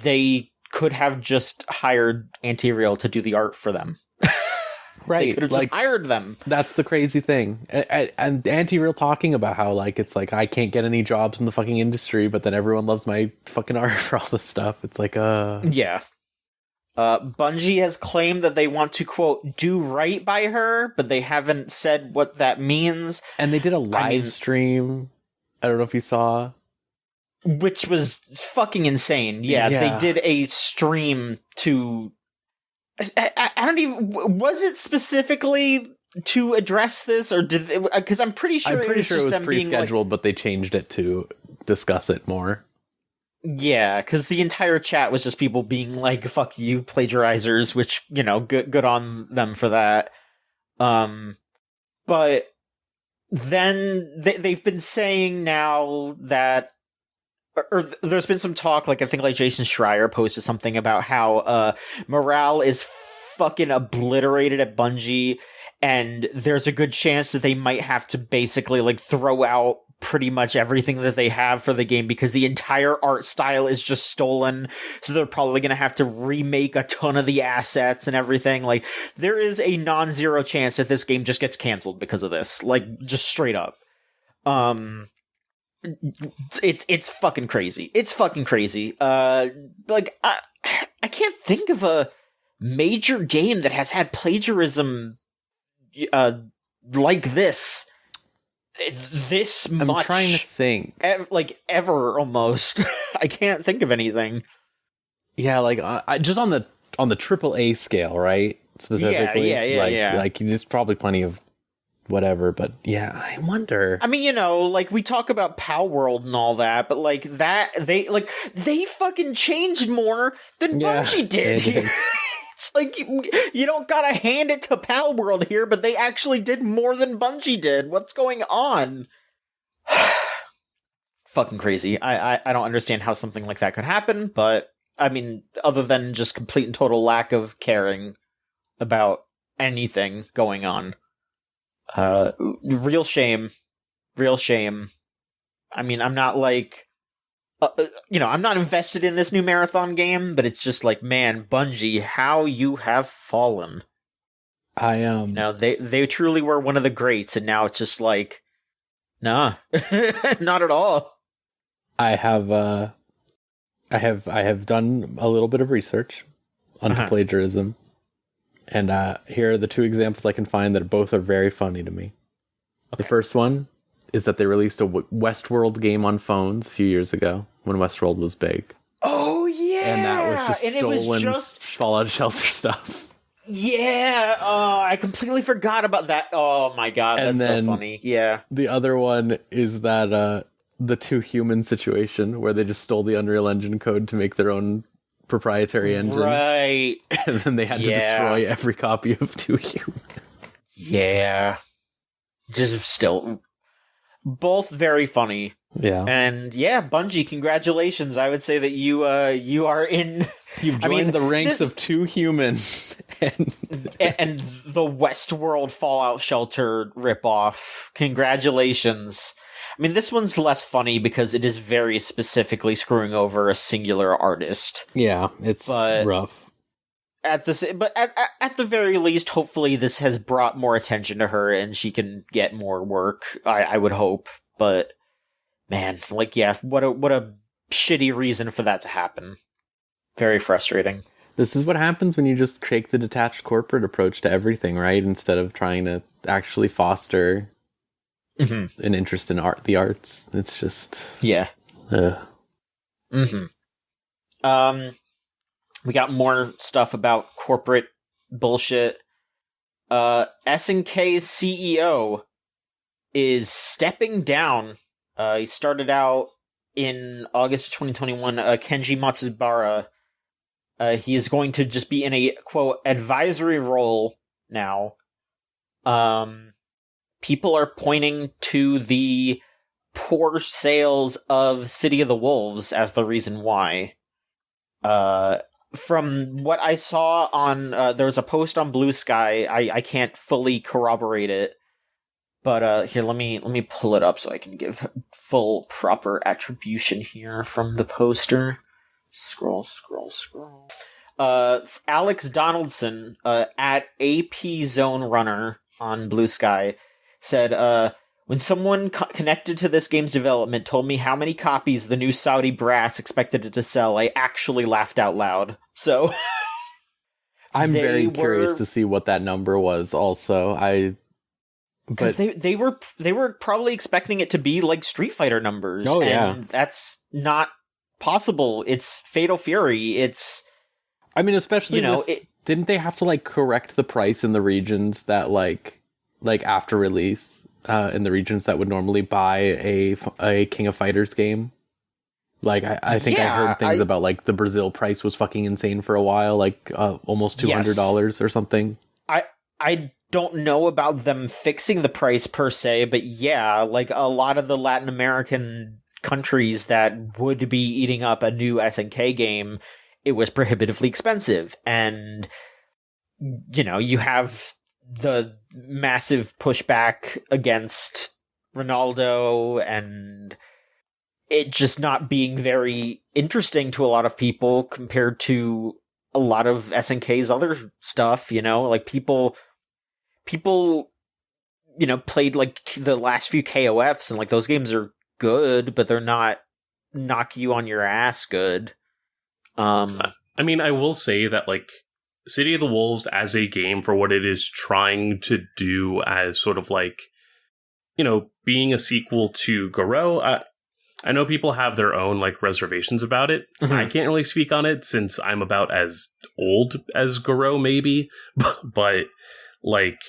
they could have just hired Anti-Real to do the art for them. Right. They could have just hired them. That's the crazy thing. And Anti-Real talking about how like it's like I can't get any jobs in the fucking industry, but then everyone loves my fucking art for all this stuff. It's like yeah. Bungie has claimed that they want to, quote, do right by her, but they haven't said what that means. And they did a live stream. I don't know if you saw. Which was fucking insane. Yeah, they did a stream to... I don't even... Was it specifically to address this, or did... Because I'm pretty sure it was pre-scheduled, but they changed it to discuss it more. Yeah, because the entire chat was just people being like, fuck you, plagiarizers, which, you know, good on them for that. But then they've been saying now that, or there's been some talk, like I think like Jason Schreier posted something about how morale is fucking obliterated at Bungie, and there's a good chance that they might have to basically like throw out pretty much everything that they have for the game because the entire art style is just stolen. So they're probably going to have to remake a ton of the assets and everything. Like, there is a non-zero chance that this game just gets canceled because of this. Like, just straight up. It's fucking crazy. It's fucking crazy. Like, I can't think of a major game that has had plagiarism like this much. I'm trying to think. Like, ever, almost. I can't think of anything. Yeah, like, just on the AAA scale, right? Specifically. Yeah. Like, there's probably plenty of whatever, but yeah, I wonder. I mean, you know, like, we talk about Pow World and all that, but, like, they fucking changed more than Bungie did. It's like, you don't gotta hand it to Pal World here, but they actually did more than Bungie did. What's going on? Fucking crazy. I don't understand how something like that could happen, but, I mean, other than just complete and total lack of caring about anything going on. Real shame. Real shame. I mean, I'm not like... you know, I'm not invested in this new marathon game, but it's just like, man, Bungie, how you have fallen. Now they truly were one of the greats, and now it's just like, nah, not at all. I have done a little bit of research onto plagiarism, and here are the two examples I can find that both are very funny to me. Okay. The first one is that they released a Westworld game on phones a few years ago when Westworld was big. Oh, yeah! And that was just stolen Fallout Shelter stuff. Yeah! Oh, I completely forgot about that. Oh my god, that's so funny. Yeah. The other one is that the Two Human situation, where they just stole the Unreal Engine code to make their own proprietary engine. Right. And then they had to destroy every copy of Two Human. Yeah. Just still... Both very funny. Yeah. And yeah, Bungie, congratulations. I would say that you are in... You've joined the ranks of Two Human. and the Westworld Fallout Shelter ripoff. Congratulations. I mean, this one's less funny because it is very specifically screwing over a singular artist. Yeah, it's rough. At the very least, hopefully this has brought more attention to her and she can get more work. I would hope, but man, like, yeah, what a shitty reason for that to happen. Very frustrating. This is what happens when you just take the detached corporate approach to everything, right? Instead of trying to actually foster an interest in the arts. It's just... Yeah. We got more stuff about corporate bullshit. SNK's CEO is stepping down. He started out in August of 2021. Kenji Matsubara. He is going to just be in a, quote, advisory role now. People are pointing to the poor sales of City of the Wolves as the reason why. From what I saw on, there was a post on Blue Sky. I can't fully corroborate it, but here, let me pull it up so I can give full proper attribution here from the poster. Scroll. Alex Donaldson at AP Zone Runner on Blue Sky said, when someone connected to this game's development told me how many copies the new Saudi brass expected it to sell, I actually laughed out loud. So I'm very curious to see what that number was also. Because they were probably expecting it to be like Street Fighter numbers. Oh, yeah. And that's not possible. It's Fatal Fury. It's... I mean, especially didn't they have to like correct the price in the regions that like after release in the regions that would normally buy a King of Fighters game? Like I think I heard things about like the Brazil price was fucking insane for a while, like almost $200 or something. I don't know about them fixing the price per se, but yeah, like a lot of the Latin American countries that would be eating up a new SNK game, it was prohibitively expensive. And, you know, you have the massive pushback against Ronaldo and it just not being very interesting to a lot of people compared to a lot of SNK's other stuff, you know? Like, people, you know, played, like, the last few KOFs, and, like, those games are good, but they're not knock you on your ass good. I mean, I will say that, like, City of the Wolves as a game for what it is trying to do as sort of, like, you know, being a sequel to Garou, I know people have their own, like, reservations about it. Mm-hmm. I can't really speak on it since I'm about as old as Garou, maybe. But, like,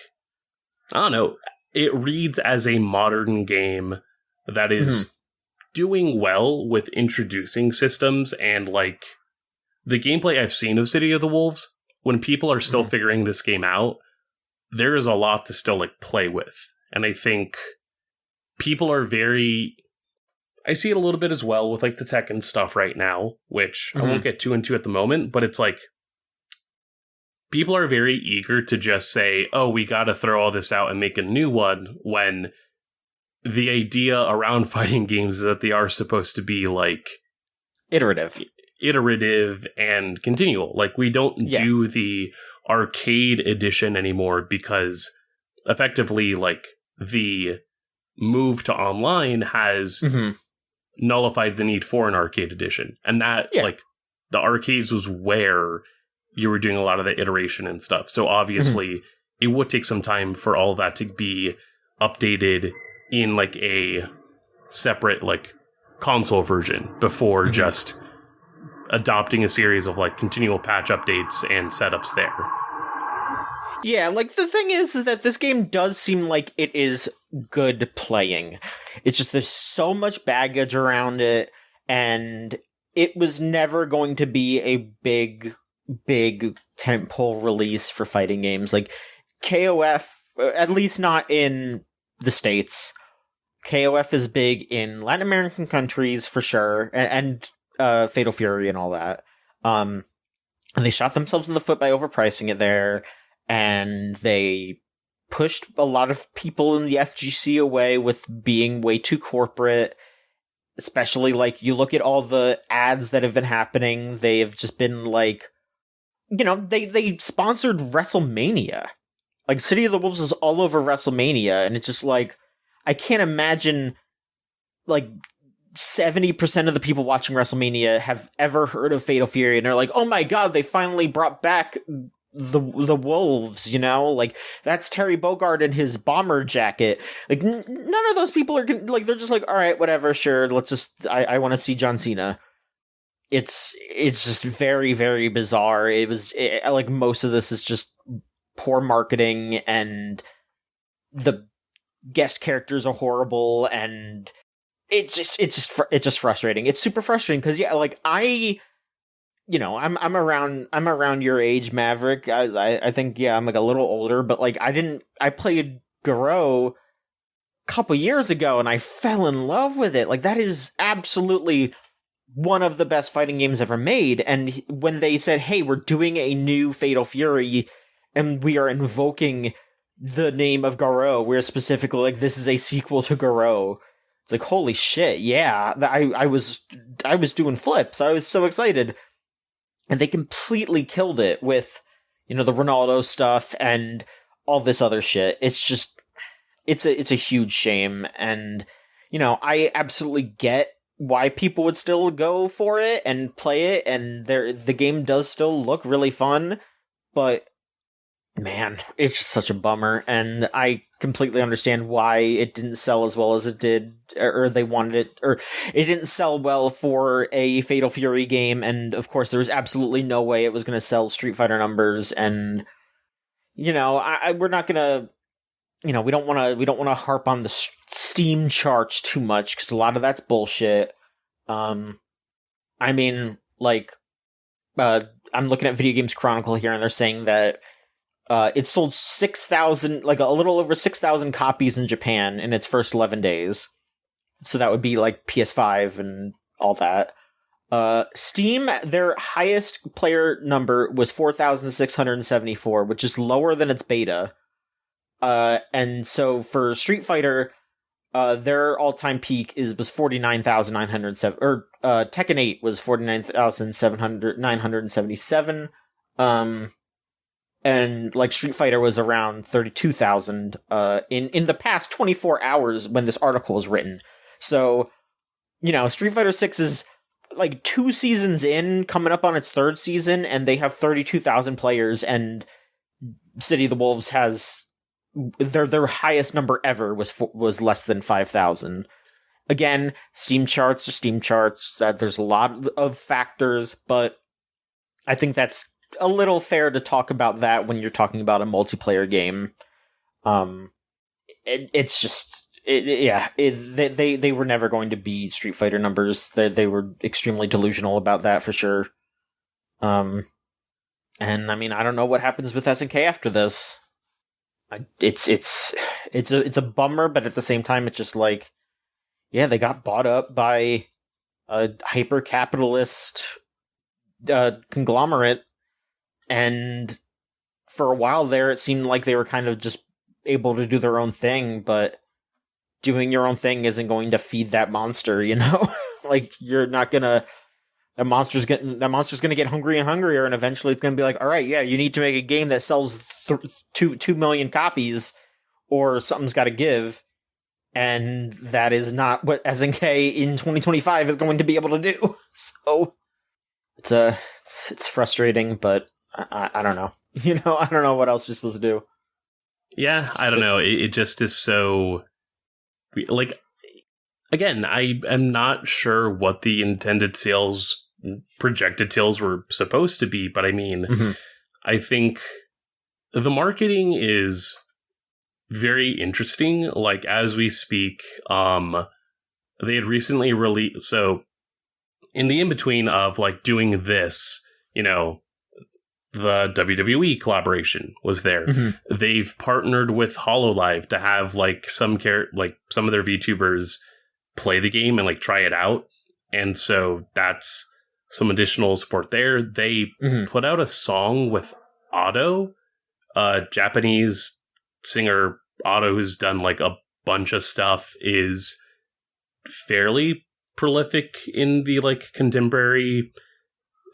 I don't know. It reads as a modern game that is doing well with introducing systems and, like, the gameplay I've seen of City of the Wolves, when people are still figuring this game out, there is a lot to still, like, play with. And I think people are very... I see it a little bit as well with, like, the Tekken stuff right now, which I won't get too into at the moment, but it's like, people are very eager to just say, oh, we gotta throw all this out and make a new one, when the idea around fighting games is that they are supposed to be, like... iterative and continual. Like, we don't do the arcade edition anymore because effectively, like, the move to online has nullified the need for an arcade edition. And that, like, the arcades was where you were doing a lot of the iteration and stuff. So obviously, it would take some time for all of that to be updated in, like, a separate, like, console version before just adopting a series of, like, continual patch updates and setups there. Yeah, like, the thing is that this game does seem like it is good playing. It's just there's so much baggage around it, and it was never going to be a big tentpole release for fighting games. Like, KOF, at least not in the States. KOF is big in Latin American countries, for sure, and Fatal Fury and all that. And they shot themselves in the foot by overpricing it there, and they pushed a lot of people in the FGC away with being way too corporate. Especially, like, you look at all the ads that have been happening, they have just been, like, you know, they sponsored WrestleMania. Like, City of the Wolves is all over WrestleMania, and it's just, like, I can't imagine, like, 70% of the people watching WrestleMania have ever heard of Fatal Fury, and they're like, oh my god, they finally brought back the Wolves, you know? Like, that's Terry Bogard in his bomber jacket. Like, none of those people are like, they're just like, all right, whatever, sure, let's just, I want to see John Cena. It's just very, very bizarre. Like, most of this is just poor marketing, and the guest characters are horrible, and it's just frustrating. It's super frustrating, because, yeah, like, I'm around your age, Maverick. I think, yeah, I'm like a little older, but like I played Garou a couple years ago and I fell in love with it. Like, that is absolutely one of the best fighting games ever made. And when they said, hey, we're doing a new Fatal Fury and we are invoking the name of Garou, we're specifically like, this is a sequel to Garou. It's like, holy shit, yeah. I was doing flips. I was so excited. And they completely killed it with, you know, the Ronaldo stuff and all this other shit. It's just, it's a huge shame. And, you know, I absolutely get why people would still go for it and play it. And the game does still look really fun. But, man, it's just such a bummer. And I completely understand why it didn't sell as well as it did, or they wanted it, or it didn't sell well for a Fatal Fury game, and of course there was absolutely no way it was going to sell Street Fighter numbers, and, you know, we're not going to, you know, we don't want to harp on the Steam charts too much, because a lot of that's bullshit. I mean, like, I'm looking at Video Games Chronicle here, and they're saying that it sold 6,000, like a little over 6,000 copies in Japan in its first 11 days. So that would be like PS5 and all that. Steam, their highest player number was 4,674, which is lower than its beta. And so for Street Fighter, their all-time peak was 49,907, or Tekken 8 was 49,977. And like Street Fighter was around 32,000 in the past 24 hours when this article was written. So, you know, Street Fighter 6 is like 2 seasons in, coming up on its 3rd season, and they have 32,000 players, and City of the Wolves has their highest number ever was less than 5,000. Again, Steam charts are Steam charts. There's a lot of factors, but I think that's a little fair to talk about that when you're talking about a multiplayer game. It's just, they were never going to be Street Fighter numbers. They were extremely delusional about that for sure. And I mean, I don't know what happens with SNK after this. It's a bummer, but at the same time, it's just like, yeah, they got bought up by a hyper capitalist conglomerate. And for a while there, it seemed like they were kind of just able to do their own thing, but doing your own thing isn't going to feed that monster, you know? Like, you're not gonna... That monster's gonna get hungry and hungrier, and eventually it's gonna be like, alright, yeah, you need to make a game that sells 2 million copies, or something's gotta give, and that is not what SNK in 2025 is going to be able to do. So, it's frustrating, but I don't know. You know, I don't know what else you're supposed to do. Yeah, I don't know. It just is so... Like, again, I am not sure what the intended sales, projected sales were supposed to be, but I mean, I think the marketing is very interesting. Like, as we speak, they had recently released... So, in the in-between of, like, doing this, you know, the WWE collaboration was there. They've partnered with HoloLive to have like some of their VTubers play the game and like try it out. And so that's some additional support there. They put out a song with Otto, a Japanese singer Otto, who's done like a bunch of stuff, is fairly prolific in the like contemporary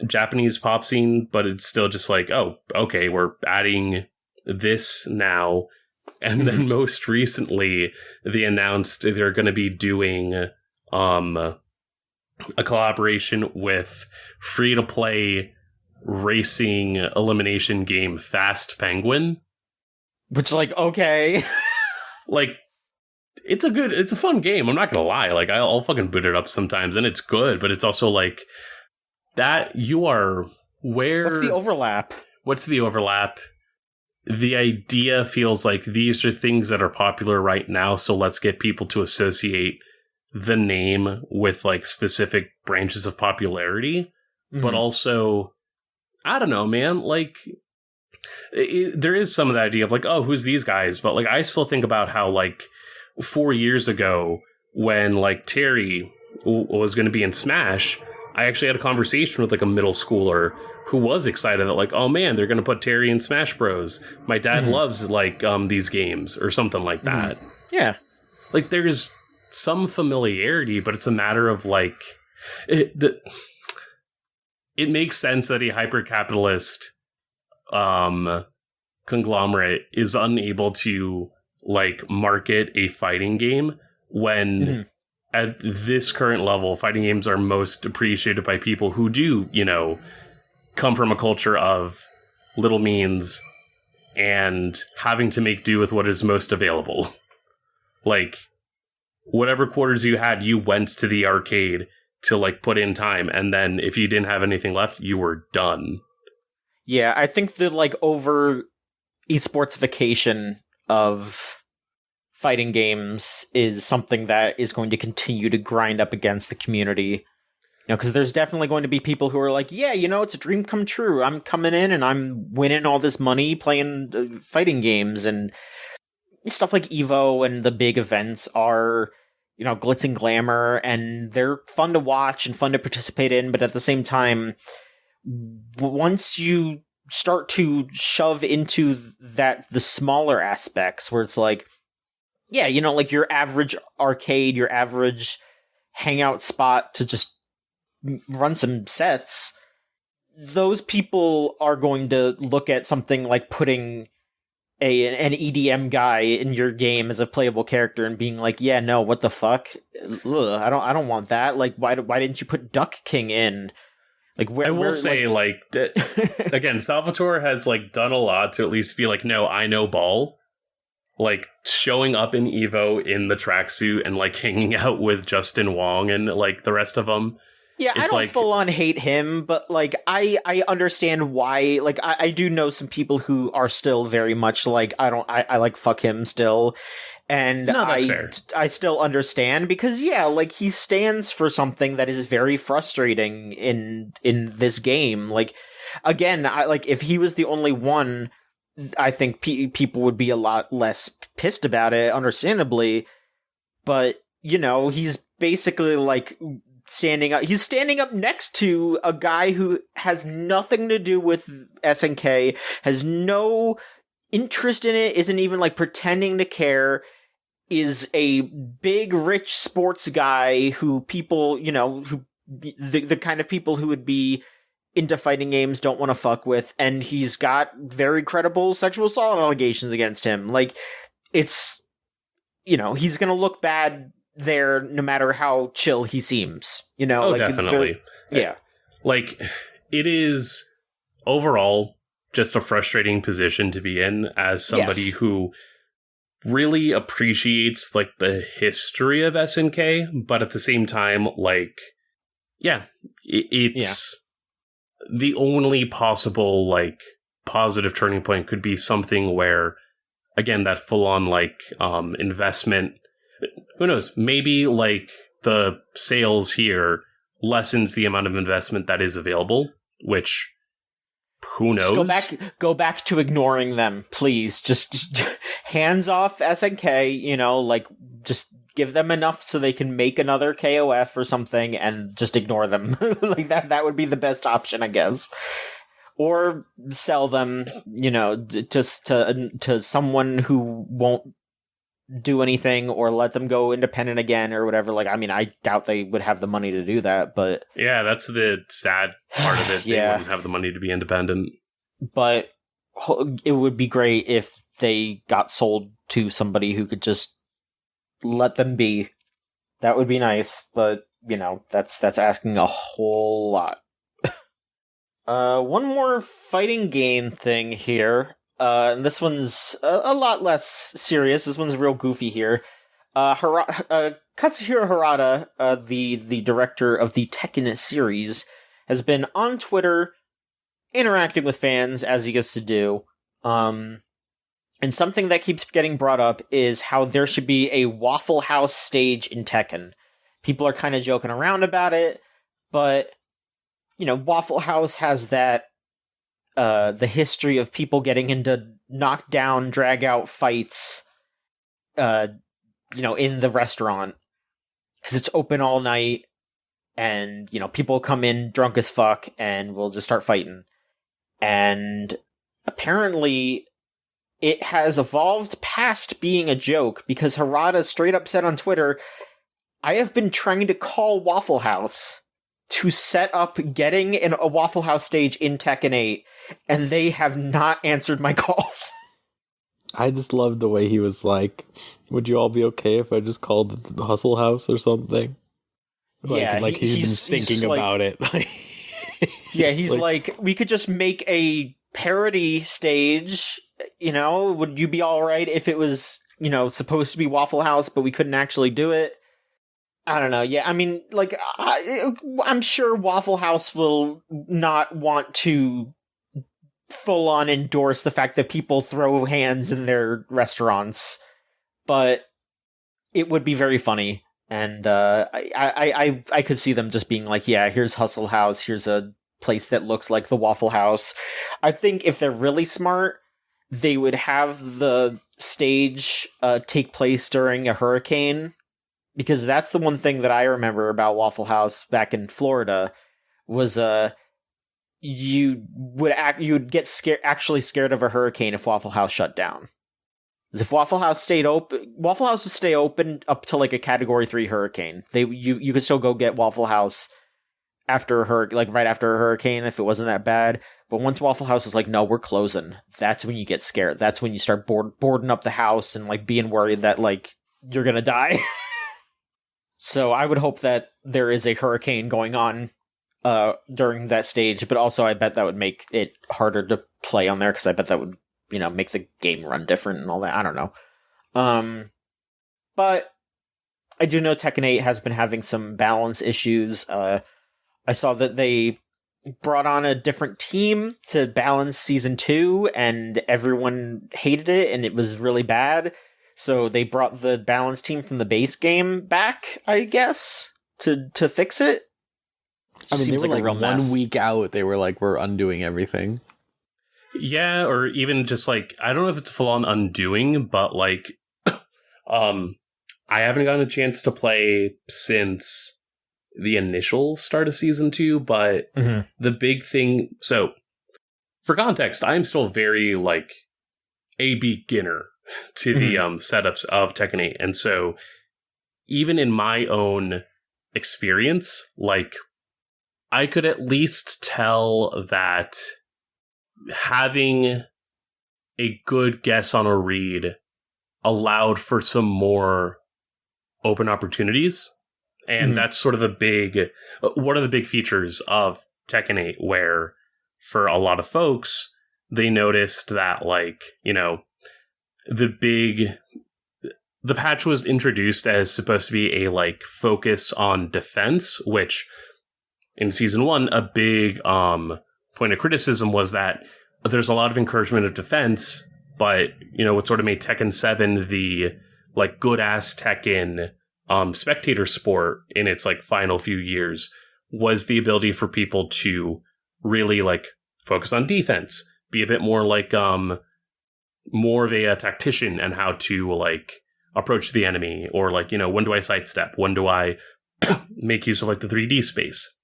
Japanese pop scene, but it's still just like, oh, okay, we're adding this now. And then most recently, they announced they're going to be doing a collaboration with free-to-play racing elimination game Fast Penguin. Which, like, okay. Like, it's a fun game, I'm not going to lie. Like, I'll fucking boot it up sometimes, and it's good, but it's also like, that you are where... What's the overlap? What's the overlap? The idea feels like these are things that are popular right now, so let's get people to associate the name with like specific branches of popularity. But also, I don't know, man, like there is some of the idea of like, oh, who's these guys? But like, I still think about how like 4 years ago when like Terry was going to be in Smash, I actually had a conversation with like a middle schooler who was excited that like, oh man, they're going to put Terry in Smash Bros. My dad loves like these games or something like that. Yeah. Like there's some familiarity, but it's a matter of like, it makes sense that a hyper-capitalist conglomerate is unable to like market a fighting game when at this current level, fighting games are most appreciated by people who do, you know, come from a culture of little means and having to make do with what is most available. Like, whatever quarters you had, you went to the arcade to, like, put in time, and then if you didn't have anything left, you were done. Yeah, I think the, like, over esportsification of fighting games is something that is going to continue to grind up against the community. You know, because there's definitely going to be people who are like, yeah, you know, it's a dream come true. I'm coming in and I'm winning all this money playing fighting games, and stuff like Evo and the big events are, you know, glitz and glamour, and they're fun to watch and fun to participate in. But at the same time, once you start to shove into that, the smaller aspects where it's like, yeah, you know, like your average arcade, your average hangout spot to just run some sets, those people are going to look at something like putting an EDM guy in your game as a playable character and being like, yeah, no, what the fuck? Ugh, I don't want that. Like, why didn't you put Duck King in? Like, I will say, like again, Salvatore has like done a lot to at least be like, no, I know ball. Like showing up in Evo in the tracksuit and like hanging out with Justin Wong and like the rest of them. Yeah, I don't like, full on hate him, but like I understand why. Like I do know some people who are still very much like I like fuck him still, and no, that's fair. I still understand because yeah, like he stands for something that is very frustrating in this game. Like again, like if he was the only one, I think people would be a lot less pissed about it, understandably. But you know, he's basically like he's standing up next to a guy who has nothing to do with SNK, has no interest in it, isn't even like pretending to care, is a big rich sports guy who people, you know, who the kind of people who would be into fighting games don't want to fuck with, and he's got very credible sexual assault allegations against him. Like, it's, you know, he's gonna look bad there no matter how chill he seems, you know. Oh, like, definitely. Yeah, like it is overall just a frustrating position to be in as somebody who really appreciates like the history of SNK, but at the same time, like, yeah, it's the only possible like positive turning point could be something where, again, that full on like investment. Who knows? Maybe like the sales here lessens the amount of investment that is available, which who knows? Go back to ignoring them, please. Just hands off SNK, you know, like just give them enough so they can make another KOF or something and just ignore them. Like that would be the best option, I guess. or sell them, just to someone who won't do anything, or let them go independent again or whatever. Like, I mean, I doubt they would have the money to do that, but yeah, that's the sad part of it. They Yeah. wouldn't have the money to be independent. But it would be great if they got sold to somebody who could just let them be. That would be nice, but that's asking a whole lot. One more fighting game thing here. And this one's a lot less serious. This one's real goofy here. Katsuhiro Harada, the director of the Tekken series, has been on Twitter interacting with fans, as he gets to do. And something that keeps getting brought up is how there should be a Waffle House stage in Tekken. People are kind of joking around about it, but, Waffle House has that the history of people getting into knockdown, drag-out fights, in the restaurant. Because it's open all night, and, people come in drunk as fuck, and will just start fighting. And apparently, it has evolved past being a joke, because Harada straight up said on Twitter, I have been trying to call Waffle House to set up getting a Waffle House stage in Tekken 8, and they have not answered my calls. I just loved the way he was like, would you all be okay if I just called it the Hustle House or something? He's been thinking about it. Yeah, he's like, we could just make a parody stage, would you be alright if it was, supposed to be Waffle House, but we couldn't actually do it? I don't know. Yeah, I mean, like, I'm sure Waffle House will not want to full-on endorse the fact that people throw hands in their restaurants, but it would be very funny, and I could see them just being like, yeah, here's Hustle House, here's a place that looks like the Waffle House. I think if they're really smart, they would have the stage take place during a hurricane, because that's the one thing that I remember about Waffle House back in Florida was you would get actually scared of a hurricane if Waffle House shut down. Because if Waffle House stayed open, Waffle House would stay open up to like a Category 3 hurricane. You could still go get Waffle House after right after a hurricane if it wasn't that bad. But once Waffle House is like, no, we're closing, that's when you get scared. That's when you start boarding up the house and like being worried that like you're gonna die. So I would hope that there is a hurricane going on during that stage, but also I bet that would make it harder to play on there, because I bet that would, make the game run different and all that. I don't know. But I do know Tekken 8 has been having some balance issues. I saw that they brought on a different team to balance Season 2, and everyone hated it, and it was really bad. So they brought the balance team from the base game back, I guess, to fix it. I mean, they were like 1 mess. week out. They were like, we're undoing everything. Yeah, or even just like, I don't know if it's full on undoing, but like, I haven't gotten a chance to play since the initial start of Season 2, but the big thing, so for context, I'm still very like a beginner to the setups of Tekken 8. And so even in my own experience, like, I could at least tell that having a good guess on a read allowed for some more open opportunities. And that's sort of one of the big features of Tekken 8, where for a lot of folks, they noticed that, like, the patch was introduced as supposed to be a like focus on defense, which in Season 1, a big point of criticism was that there's a lot of encouragement of defense, but what sort of made Tekken 7 the like good ass Tekken spectator sport in its like final few years was the ability for people to really like focus on defense, be a bit more like more of a tactician, and how to like approach the enemy, or like, when do I sidestep? When do I make use of like the 3D space?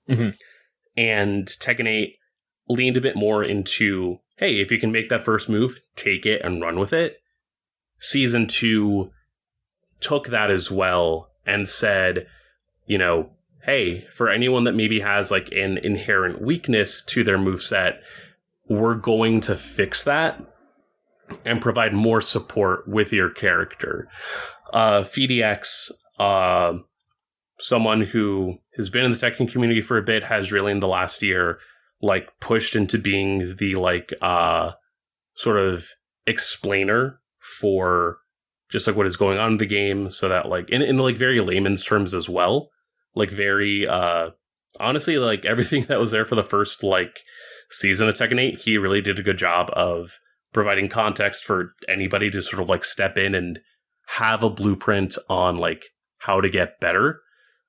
And Tekken 8 leaned a bit more into, hey, if you can make that first move, take it and run with it. Season 2 took that as well and said, hey, for anyone that maybe has like an inherent weakness to their moveset, we're going to fix that and provide more support with your character. FDX, someone who has been in the Tekken community for a bit, has really in the last year like pushed into being the like sort of explainer for just like what is going on in the game, so that like in like very layman's terms as well, like very honestly, like everything that was there for the first like season of Tekken 8, he really did a good job of providing context for anybody to sort of like step in and have a blueprint on like how to get better.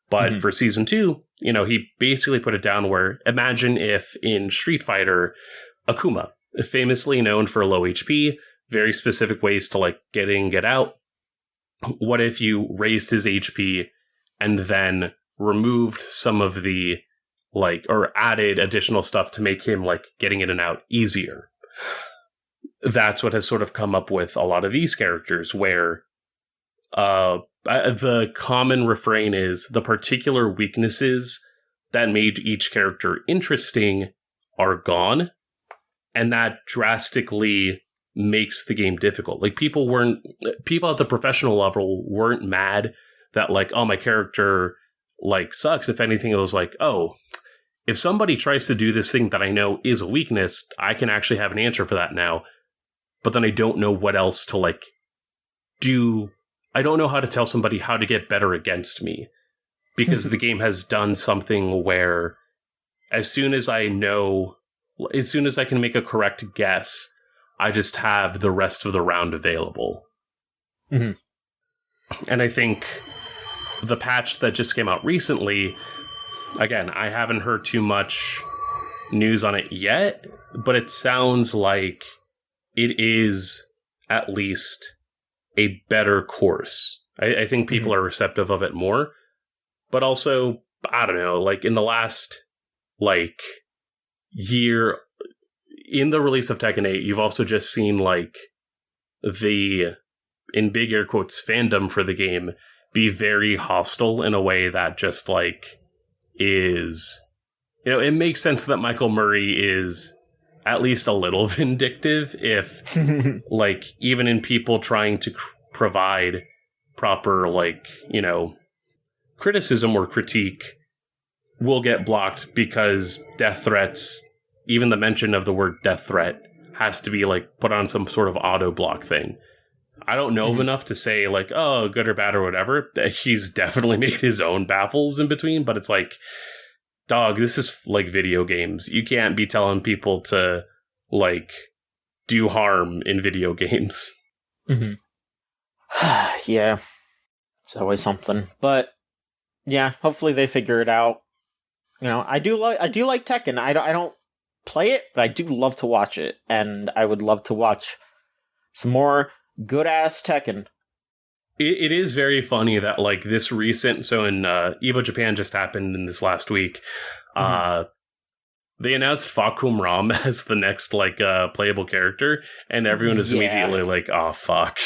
But for season 2, he basically put it down where, imagine if in Street Fighter, Akuma, famously known for low HP, very specific ways to like get in, get out. What if you raised his HP and then removed some of the like, or added additional stuff to make him like getting in and out easier? That's what has sort of come up with a lot of these characters, where the common refrain is the particular weaknesses that made each character interesting are gone, and that drastically makes the game difficult. Like people at the professional level weren't mad that like, oh, my character like sucks. If anything, it was like, oh, if somebody tries to do this thing that I know is a weakness, I can actually have an answer for that now. But then I don't know what else to like do. I don't know how to tell somebody how to get better against me, because the game has done something where as soon as I can make a correct guess, I just have the rest of the round available. And I think the patch that just came out recently, again, I haven't heard too much news on it yet, but it sounds like it is at least a better course. I think people are receptive of it more, but also, I don't know, like in the last like year, in the release of Tekken 8, you've also just seen like the, in big air quotes, fandom for the game be very hostile in a way that just like is, it makes sense that Michael Murray is at least a little vindictive, if like even in people trying to provide proper like, criticism or critique will get blocked because death threats, even the mention of the word death threat, has to be like put on some sort of auto block thing. I don't know him enough to say like, oh, good or bad or whatever. He's definitely made his own baffles in between, but it's like, dog, this is like video games. You can't be telling people to like do harm in video games. Yeah, it's always something. But yeah, hopefully they figure it out. I do like Tekken. I don't play it, but I do love to watch it, and I would love to watch some more good ass Tekken. It is very funny that like this recent, so in Evo Japan just happened in this last week, they announced Fakum Ram as the next like playable character, and everyone is immediately like, oh fuck.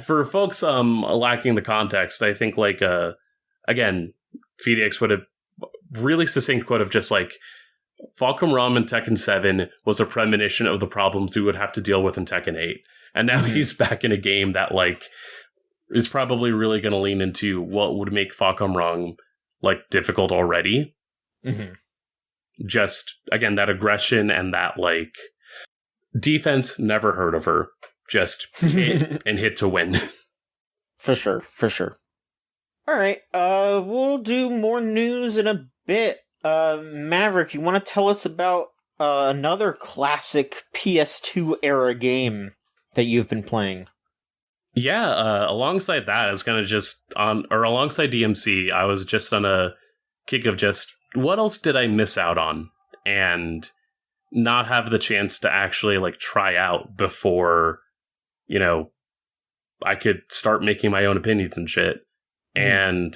For folks lacking the context, I think like again, FDX would have really succinct quote of just like, Fakum Ram in Tekken 7 was a premonition of the problems we would have to deal with in Tekken 8. And now he's back in a game that, like, is probably really going to lean into what would make Fakum Ram, like, difficult already. Just, again, that aggression and that, like, defense, never heard of her. Just hit and hit to win. For sure. All right, we'll do more news in a bit. Maverick, you want to tell us about another classic PS2 era game that you've been playing? Yeah, alongside that, it's kind of just alongside DMC, I was just on a kick of just, what else did I miss out on? And not have the chance to actually, like, try out before, I could start making my own opinions and shit. And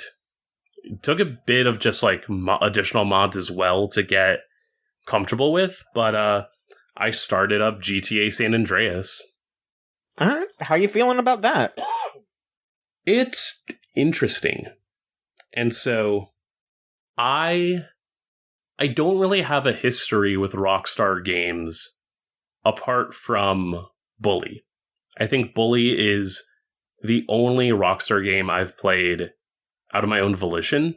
took a bit of just, like, additional mods as well to get comfortable with, but I started up GTA San Andreas. How you feeling about that? It's interesting. And so I don't really have a history with Rockstar games apart from Bully. I think Bully is the only Rockstar game I've played out of my own volition.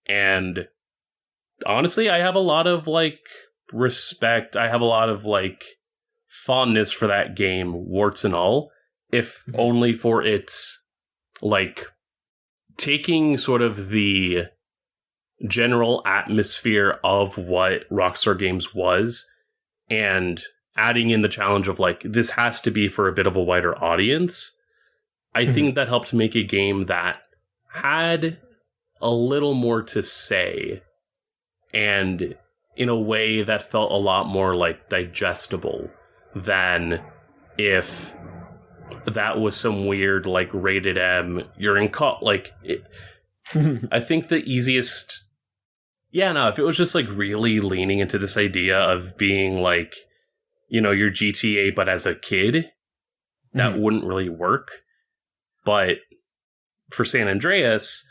And honestly, I have a lot of, like, respect. I have a lot of, like, fondness for that game, warts and all, if only for its, like, taking sort of the general atmosphere of what Rockstar Games was and adding in the challenge of, like, this has to be for a bit of a wider audience. I think that helped make a game that had a little more to say, and in a way that felt a lot more, like, digestible than if that was some weird, like, rated M, you're in like, I think the easiest, if it was just, like, really leaning into this idea of being, like, you know, your GTA, but as a kid, that wouldn't really work. But for San Andreas,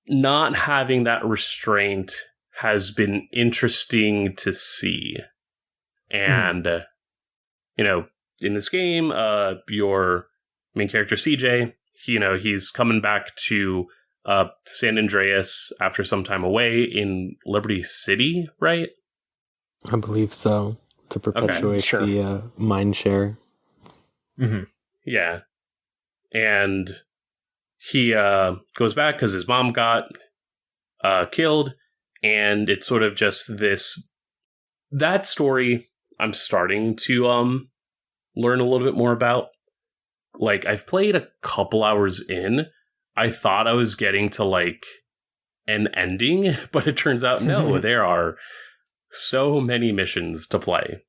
not having that restraint has been interesting to see. And, you know, in this game, your main character, CJ, he's coming back to San Andreas after some time away in Liberty City, right? I believe so. To perpetuate the mind share. Yeah. And he goes back because his mom got killed, and it's sort of just that story I'm starting to learn a little bit more about. Like, I've played a couple hours in. I thought I was getting to, like, an ending, but it turns out no, there are so many missions to play.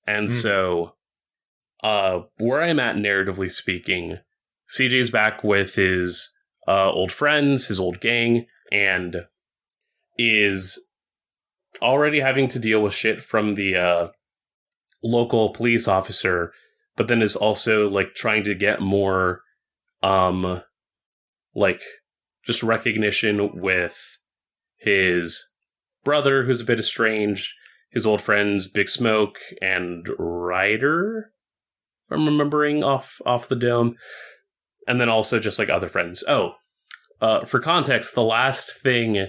And so where I'm at, narratively speaking, CJ's back with his old friends, his old gang, and is already having to deal with shit from the local police officer, but then is also, like, trying to get more like, just recognition with his brother, who's a bit estranged, his old friends Big Smoke and Ryder, if I'm remembering off the dome, and then also just, like, other friends. For context, the last thing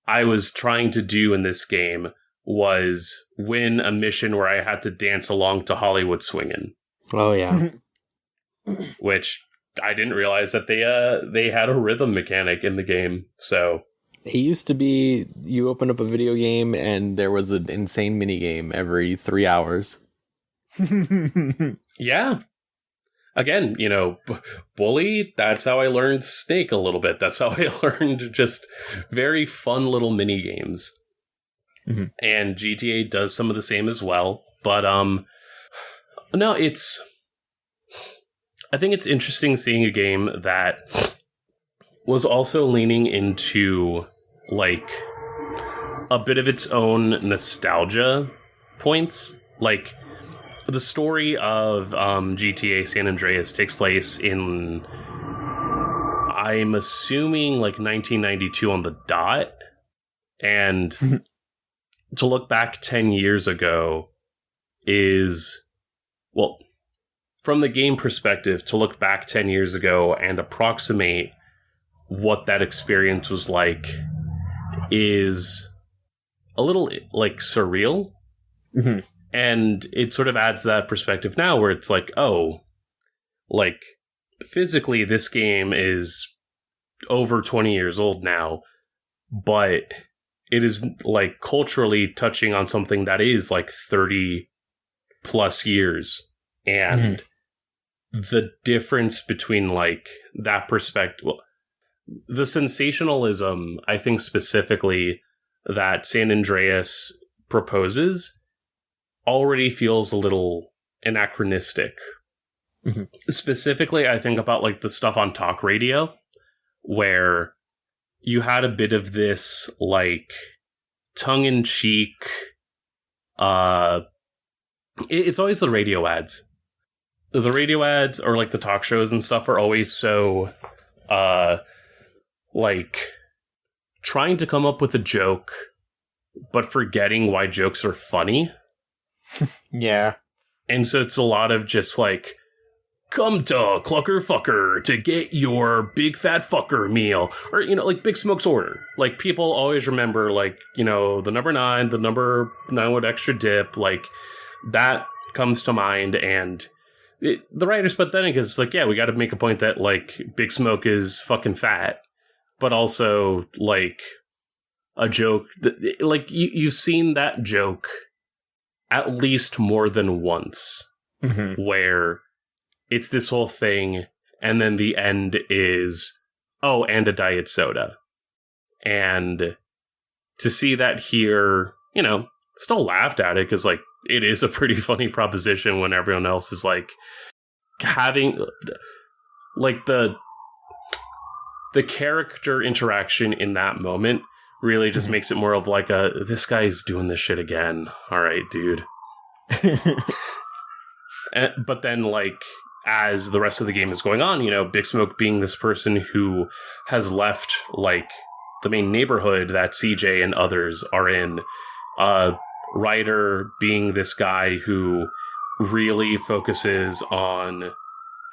I was trying to do in this game was win a mission where I had to dance along to Hollywood Swingin'. Oh, yeah. Which I didn't realize that they had a rhythm mechanic in the game, so... It used to be you open up a video game and there was an insane mini game every 3 hours. Yeah. Again, you know, Bully, that's how I learned Snake a little bit. That's how I learned just very fun little mini games. And GTA does some of the same as well. But, no, I think it's interesting seeing a game that was also leaning into, like, a bit of its own nostalgia points. Like, the story of GTA San Andreas takes place in, I'm assuming, like, 1992 on the dot. And to look back 10 years ago is, well, from the game perspective, to look back 10 years ago and approximate what that experience was like is a little, like, surreal. And it sort of adds that perspective now where it's like, oh, like, physically this game is over 20 years old now, but it is, like, culturally touching on something that is, like, 30 plus years. And the difference between, like, that perspective, well, the sensationalism, I think specifically, that San Andreas proposes already feels a little anachronistic. Specifically, I think about, like, the stuff on talk radio, where you had a bit of this, like, tongue-in-cheek. It's always the radio ads. The radio ads or like the talk shows and stuff are always so like trying to come up with a joke but forgetting why jokes are funny. Yeah. And so it's a lot of just like, come to Clucker Fucker to get your big fat fucker meal. Or, you know, like Big Smoke's order. Like, people always remember, like, you know, the number 9 with extra dip. Like, that comes to mind. And the writers put that in because it's like, yeah, we got to make a point that, like, Big Smoke is fucking fat. But also, like, a joke. Like, you've seen that joke at least more than once. Mm-hmm. Where it's this whole thing, and then the end is, oh, and a diet soda. And to see that here, you know, still laughed at it, because, like, it is a pretty funny proposition when everyone else is, like, having, like, the character interaction in that moment really just makes it more of, like, this guy's doing this shit again. All right, dude. But then, like, as the rest of the game is going on, you know, Big Smoke being this person who has left, like, the main neighborhood that CJ and others are in. Ryder being this guy who really focuses on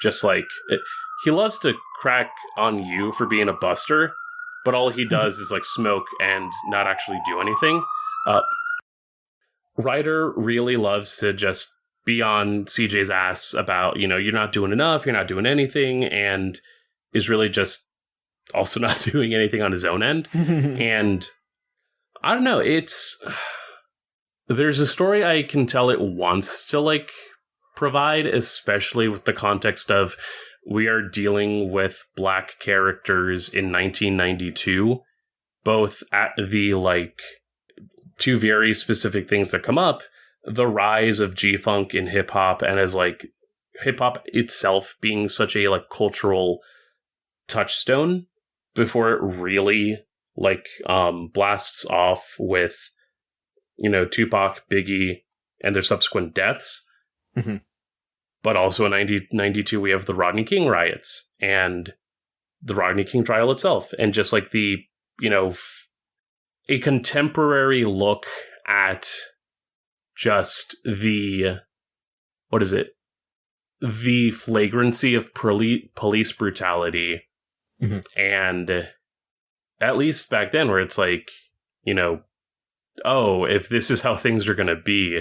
just, like, he loves to crack on you for being a buster, but all he does is, like, smoke and not actually do anything. Ryder really loves to just be on CJ's ass about, you know, you're not doing enough, you're not doing anything, and is really just also not doing anything on his own end. And I don't know, there's a story I can tell it wants to, like, provide, especially with the context of we are dealing with Black characters in 1992, both at the, like, two very specific things that come up. The rise of G-Funk in hip-hop, and as, like, hip-hop itself being such a, like, cultural touchstone before it really, like, blasts off with, you know, Tupac, Biggie, and their subsequent deaths. Mm-hmm. But also in 1992, we have the Rodney King riots and the Rodney King trial itself, and just, like, the, you know, a contemporary look at just the, what is it? The flagrancy of police brutality. Mm-hmm. And at least back then, where it's like, you know, oh, if this is how things are going to be,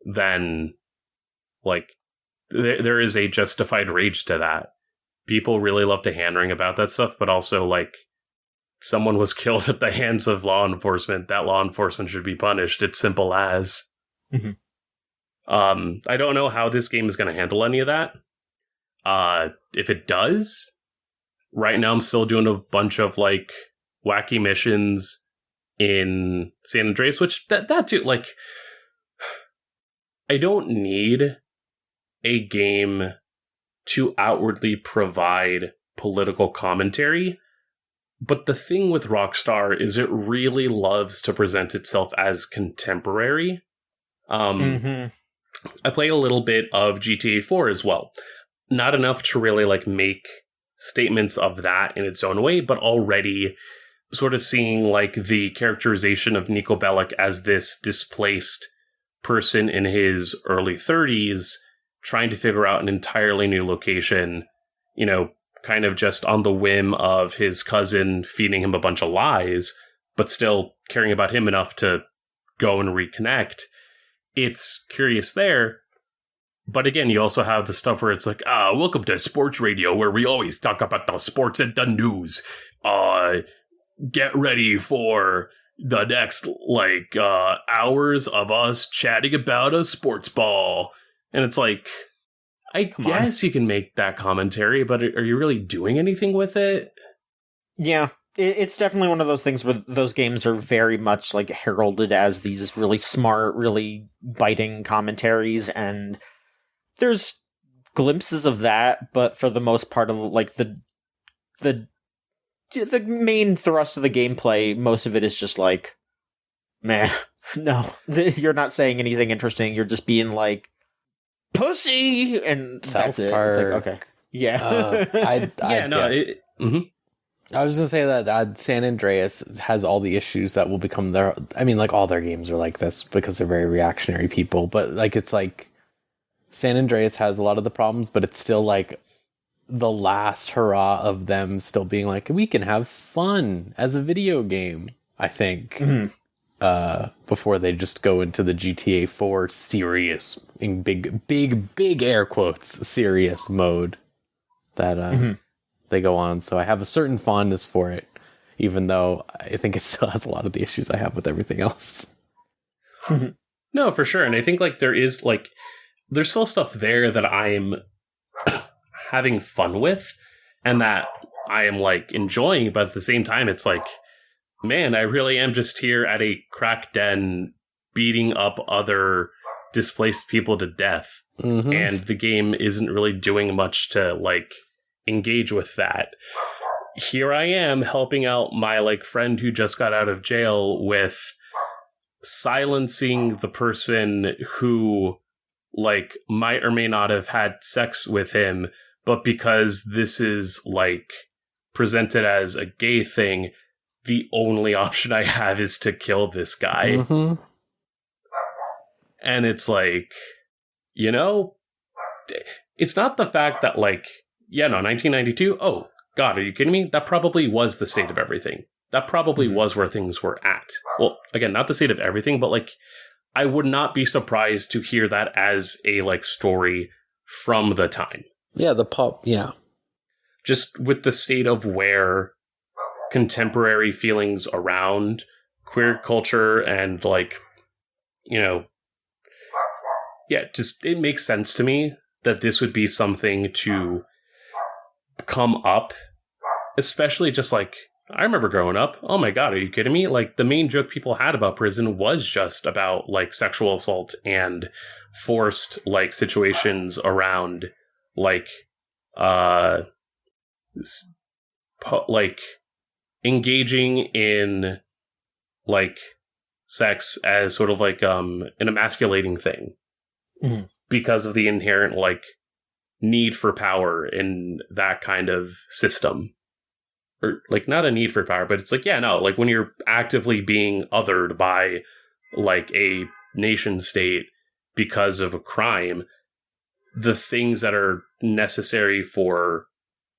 then, like, there is a justified rage to that. People really love to hand-wring about that stuff, but also, like, someone was killed at the hands of law enforcement. That law enforcement should be punished. It's simple as. Mm-hmm. I don't know how this game is going to handle any of that. If it does, right now I'm still doing a bunch of, like, wacky missions in San Andreas, which that too, like, I don't need a game to outwardly provide political commentary. But the thing with Rockstar is it really loves to present itself as contemporary. I played a little bit of GTA 4 as well. Not enough to really, like, make statements of that in its own way, but already sort of seeing, like, the characterization of Niko Bellic as this displaced person in his early 30s trying to figure out an entirely new location, you know, kind of just on the whim of his cousin feeding him a bunch of lies, but still caring about him enough to go and reconnect. It's curious there. But again, you also have the stuff where it's like, welcome to sports radio, where we always talk about the sports and the news. Get ready for the next, like, hours of us chatting about a sports ball. And it's like, I guess you can make that commentary, but are you really doing anything with it? Yeah, it's definitely one of those things where those games are very much, like, heralded as these really smart, really biting commentaries, and there's glimpses of that, but for the most part of, like, the main thrust of the gameplay, most of it is just, like, Man, no, you're not saying anything interesting. You're just being like, pussy, and South that's it. Park. It's like, okay. Yeah. I was gonna say that San Andreas has all the issues that will become their. I mean, like all their games are like this because they're very reactionary people. But like, it's like San Andreas has a lot of the problems, but it's still like the last hurrah of them still being like, we can have fun as a video game. I think before they just go into the GTA 4 serious, in big air quotes, serious mode that they go on. So I have a certain fondness for it, even though I think it still has a lot of the issues I have with everything else. No, for sure. And I think like there's still stuff there that I'm having fun with and that I am like enjoying, but at the same time it's like, man, I really am just here at a crack den beating up other displaced people to death. And the game isn't really doing much to like engage with that. Here I am helping out my like friend who just got out of jail with silencing the person who like might or may not have had sex with him, but because this is like presented as a gay thing, the only option I have is to kill this guy. And it's like, you know, it's not the fact that like, 1992, oh God, are you kidding me? That probably was the state of everything. That probably was where things were at. Well, again, not the state of everything, but like, I would not be surprised to hear that as a like story from the time. Yeah, the pop, yeah. Just with the state of where contemporary feelings around queer culture and like, just it makes sense to me that this would be something to come up, especially just like, I remember growing up, oh my God, are you kidding me? Like the main joke people had about prison was just about like sexual assault and forced like situations around like, like engaging in like sex as sort of like an emasculating thing because of the inherent like need for power in that kind of system. Or like not a need for power, but it's like, like when you're actively being othered by like a nation state because of a crime, the things that are necessary for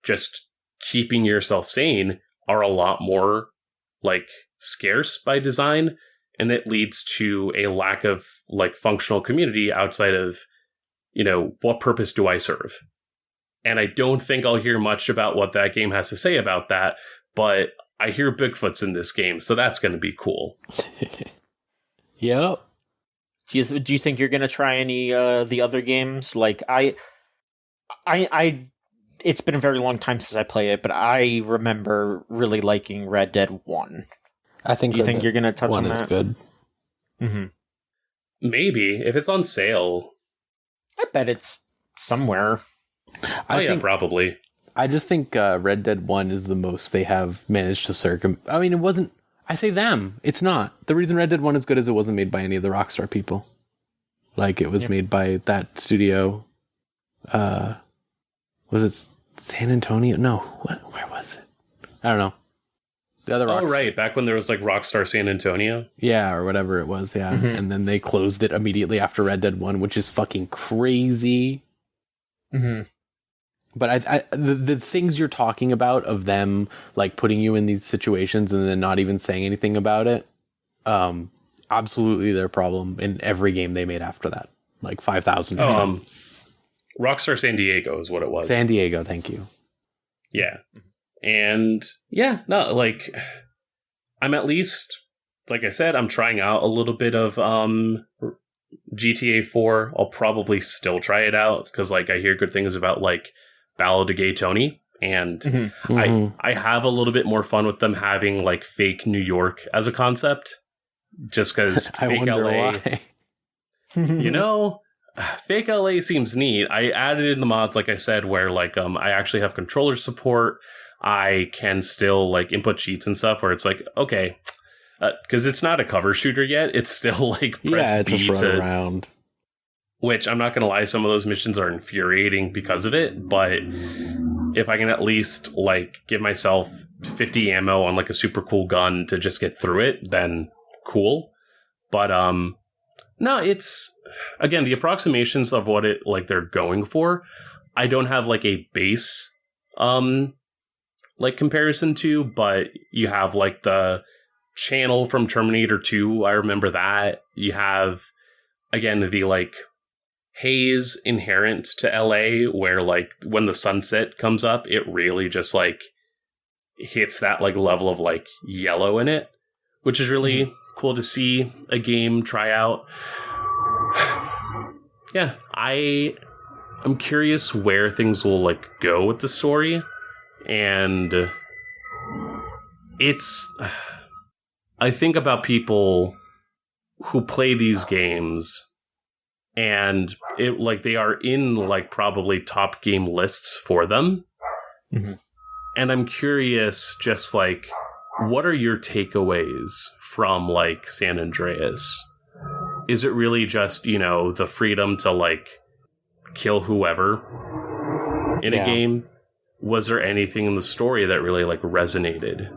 just keeping yourself sane are a lot more like scarce by design. And that leads to a lack of like functional community outside of, what purpose do I serve? And I don't think I'll hear much about what that game has to say about that, but I hear Bigfoots in this game, so that's going to be cool. Yep. Do you think you're going to try any the other games? Like I it's been a very long time since I played it, but I remember really liking Red Dead 1. I think. Do you think you're going to touch on that? 1 is good. Maybe if it's on sale. I bet it's somewhere. I think probably. I just think Red Dead 1 is the most they have managed to I mean, it wasn't. I say them. It's not. The reason Red Dead 1 is good is it wasn't made by any of the Rockstar people. Like, it was made by that studio. Was it San Antonio? No. Where was it? I don't know. The other Rockstar. Oh, right. Back when there was, like, Rockstar San Antonio? Yeah, or whatever it was, yeah. And then they closed it immediately after Red Dead 1, which is fucking crazy. But the things you're talking about of them like putting you in these situations and then not even saying anything about it, absolutely their problem in every game they made after that. Like 5,000%. Rockstar San Diego is what it was. San Diego, thank you. Yeah. And like I'm at least, like I said, I'm trying out a little bit of GTA 4. I'll probably still try it out because like I hear good things about like Ballad of Gay Tony, and I have a little bit more fun with them having like fake New York as a concept, just because fake LA. Why. Fake LA seems neat. I added in the mods, like I said, where like I actually have controller support. I can still like input cheats and stuff where it's like, okay, because it's not a cover shooter yet. It's still like press B just run to around. Which I'm not going to lie, some of those missions are infuriating because of it. But if I can at least like give myself 50 ammo on like a super cool gun to just get through it, then cool. But no, it's again the approximations of what it like they're going for. I don't have like a base like comparison to, but you have like the channel from Terminator 2. I remember that. You have again the like haze inherent to LA where like when the sunset comes up, it really just like hits that like level of like yellow in it, which is really cool to see a game try out. Yeah, I'm curious where things will like go with the story, and I think about people who play these games and it like they are in like probably top game lists for them. Mm-hmm. And I'm curious just like what are your takeaways from like San Andreas? Is it really just, you know, the freedom to like kill whoever in a game? Was there anything in the story that really like resonated?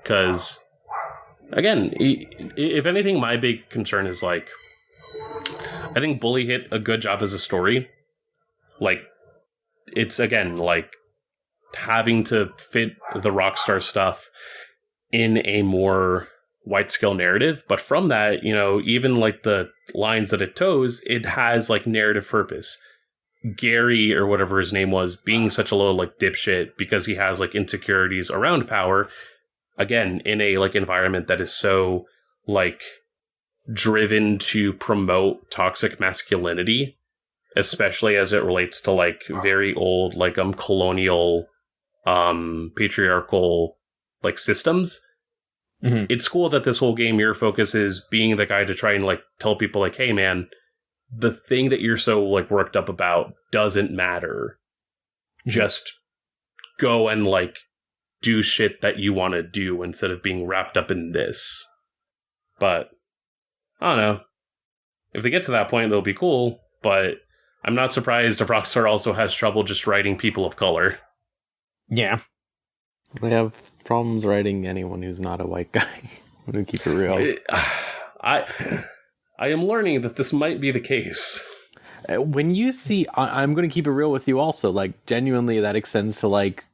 Because again, if anything, my big concern is like I think Bully hit a good job as a story. Like, it's, again, like, having to fit the Rockstar stuff in a more wide-scale narrative. But from that, you know, even, like, the lines that it toes, it has, like, narrative purpose. Gary, or whatever his name was, being such a little, like, dipshit because he has, like, insecurities around power. Again, in a, like, environment that is so, like, driven to promote toxic masculinity, especially as it relates to like very old like colonial patriarchal like systems. Mm-hmm. It's cool that this whole game your focus is being the guy to try and like tell people like, hey man, the thing that you're so like worked up about doesn't matter. Mm-hmm. Just go and like do shit that you want to do instead of being wrapped up in this. But I don't know. If they get to that point, they'll be cool, but I'm not surprised if Rockstar also has trouble just writing people of color. Yeah. They have problems writing anyone who's not a white guy. I'm going to keep it real. I am learning that this might be the case. When you see... I'm going to keep it real with you also. Like, genuinely, that extends to, like,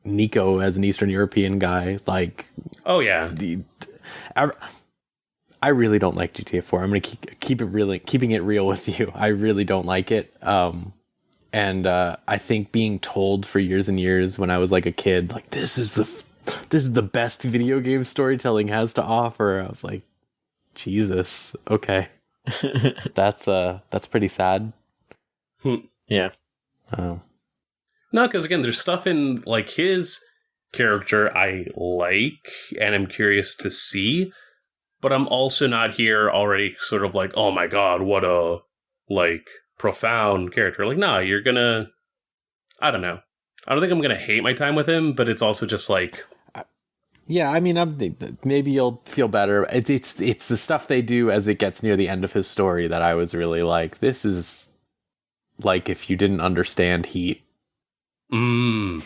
Nico as an Eastern European guy. Like... Oh, yeah. I really don't like GTA 4. I'm going to keeping it real with you. I really don't like it. And I think being told for years and years when I was like a kid, like this is the best video game storytelling has to offer. I was like, Jesus, okay, that's pretty sad. Yeah. Oh. No, because again, there's stuff in like his character I like and I'm curious to see. But I'm also not here already sort of like, oh my god, what a, like, profound character. Like, nah, you're gonna... I don't know. I don't think I'm gonna hate my time with him, but it's also just like... Yeah, I mean, maybe you'll feel better. It's the stuff they do as it gets near the end of his story that I was really like, this is like if you didn't understand Heat. Ooh.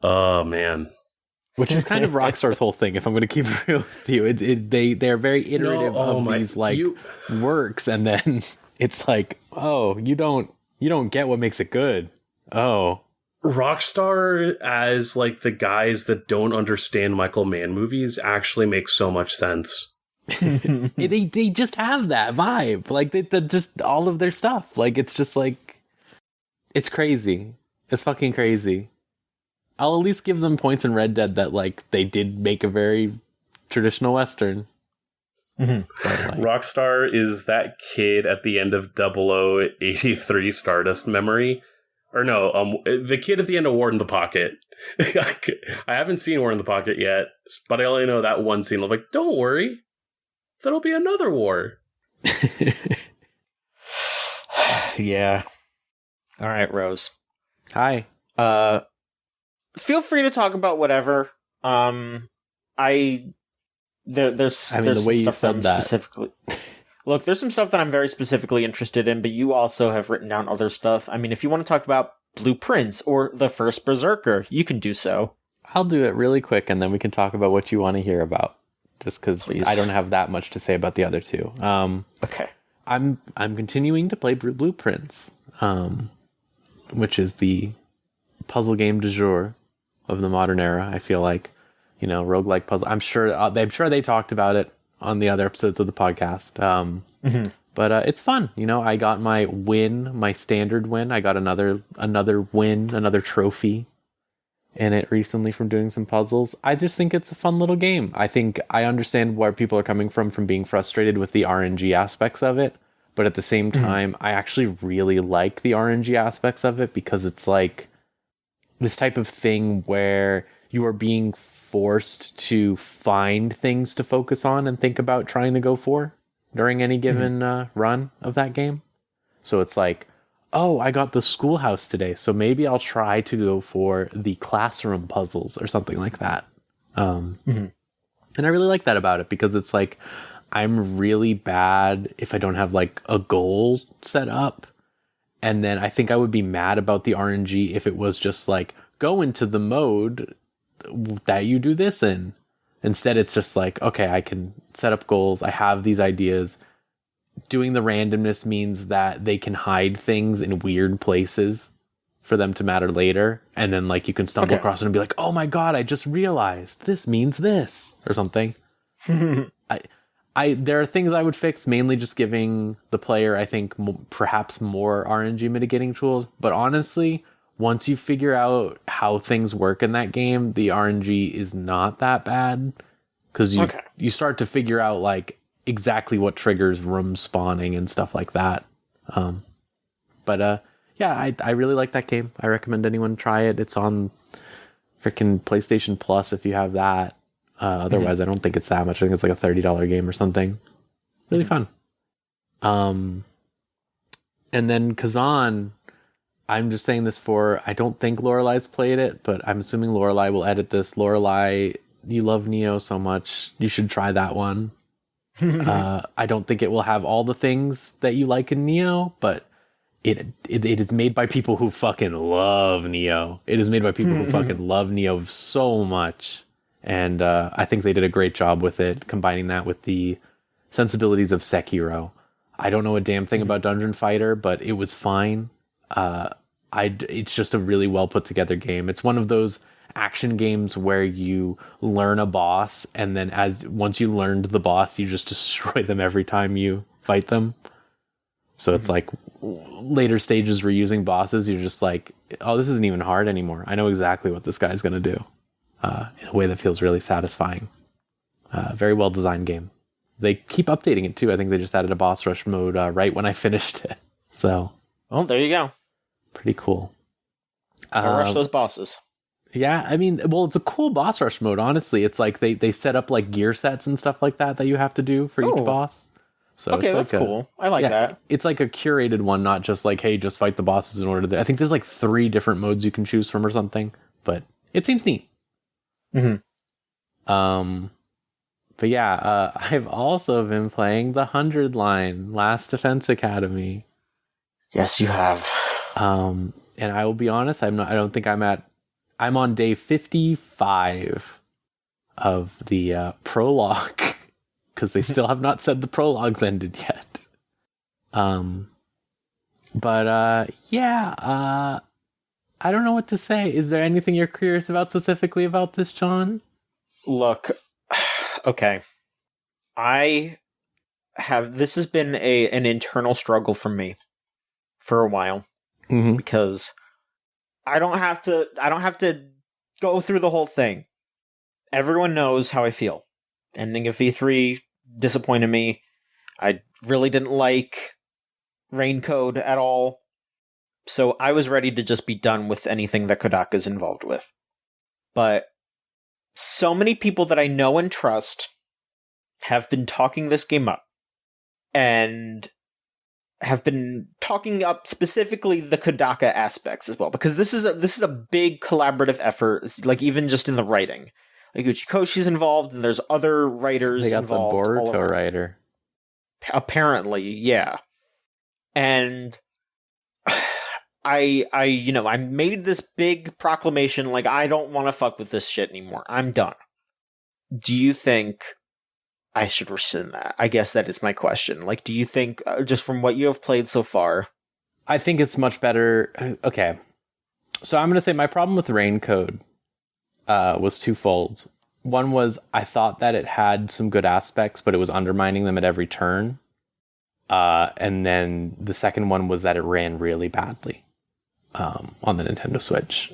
Oh, man. Which is kind of Rockstar's whole thing, if I'm going to keep it real with you. They're very iterative of these like works, and then it's like, oh, you don't get what makes it good. Oh. Rockstar as like the guys that don't understand Michael Mann movies actually makes so much sense. they just have that vibe. Like they just all of their stuff. Like it's just like it's crazy. It's fucking crazy. I'll at least give them points in Red Dead that, like, they did make a very traditional Western. Mm-hmm. But, like, Rockstar is that kid at the end of 0083 Stardust Memory. Or no, the kid at the end of War in the Pocket. I haven't seen War in the Pocket yet, but I only know that one scene. I'm like, don't worry. There'll be another war. Yeah. All right, Rose. Hi. feel free to talk about whatever. There's the way you said that. Specifically. Look, there's some stuff that I'm very specifically interested in, but you also have written down other stuff. I mean, if you want to talk about Blueprints or the first Berserker, you can do so. I'll do it really quick, and then we can talk about what you want to hear about. Just because I don't have that much to say about the other two. Okay. I'm continuing to play Blueprints, which is the puzzle game du jour of the modern era. I feel like, roguelike puzzle. I'm sure they talked about it on the other episodes of the podcast. But it's fun. I got my standard win. I got another win, another trophy in it recently from doing some puzzles. I just think it's a fun little game. I think I understand where people are coming from being frustrated with the RNG aspects of it. But at the same time, I actually really like the RNG aspects of it because it's like this type of thing where you are being forced to find things to focus on and think about trying to go for during any given run of that game. So it's like, oh, I got the schoolhouse today, so maybe I'll try to go for the classroom puzzles or something like that. And I really like that about it because it's like, I'm really bad if I don't have like a goal set up. And then I think I would be mad about the RNG if it was just like, go into the mode that you do this in. Instead, it's just like, okay, I can set up goals. I have these ideas. Doing the randomness means that they can hide things in weird places for them to matter later. And then like you can stumble across it and be like, oh my God, I just realized this means this or something. There are things I would fix, mainly just giving the player, I think, perhaps more RNG mitigating tools. But honestly, once you figure out how things work in that game, the RNG is not that bad. Because you start to figure out like exactly what triggers room spawning and stuff like that. I really like that game. I recommend anyone try it. It's on freaking PlayStation Plus if you have that. Otherwise, I don't think it's that much. I think it's like a $30 game or something. Really fun. And then Kazan, I'm just saying this I don't think Lorelai's played it, but I'm assuming Lorelai will edit this. Lorelai, you love Nioh so much. You should try that one. I don't think it will have all the things that you like in Nioh, but it is made by people who fucking love Nioh. It is made by people who fucking love Nioh so much. And I think they did a great job with it, combining that with the sensibilities of Sekiro. I don't know a damn thing about Dungeon Fighter, but it was fine. It's just a really well put together game. It's one of those action games where you learn a boss, and then once you learned the boss, you just destroy them every time you fight them. So it's like later stages reusing bosses, you're just like, oh, this isn't even hard anymore. I know exactly what this guy's going to do. In a way that feels really satisfying. Very well designed game. They keep updating it too. I think they just added a boss rush mode right when I finished it. So, well, there you go. Pretty cool. Rush those bosses. Yeah, I mean, well, it's a cool boss rush mode. Honestly, it's like they set up like gear sets and stuff like that you have to do for each boss. So okay, it's that's like cool. I like that. It's like a curated one, not just like, hey, just fight the bosses in order to. I think there's like 3 different modes you can choose from or something. But it seems neat. But yeah, I've also been playing the 100 line Last Defense Academy. Yes, you have. And I will be honest, I'm on day 55 of the prologue because they still have not said the prologue's ended yet. I don't know what to say. Is there anything you're curious about specifically about this, John? Look, okay. This has been an internal struggle for me for a while because I don't have to go through the whole thing. Everyone knows how I feel. Ending of V3 disappointed me. I really didn't like Rain Code at all. So I was ready to just be done with anything that Kodaka's involved with. But so many people that I know and trust have been talking this game up and have been talking up specifically the Kodaka aspects as well, because this is a big collaborative effort, like even just in the writing. Like Uchikoshi's involved, and there's other writers They got involved. the Boruto writer. Apparently, yeah. And I made this big proclamation, like, I don't want to fuck with this shit anymore. I'm done. Do you think I should rescind that? I guess that is my question. Like, do you think, just from what you have played so far? I think it's much better. Okay. So I'm going to say my problem with Rain Code was twofold. One was I thought that it had some good aspects, but it was undermining them at every turn. And then the second one was that it ran really badly on the Nintendo Switch.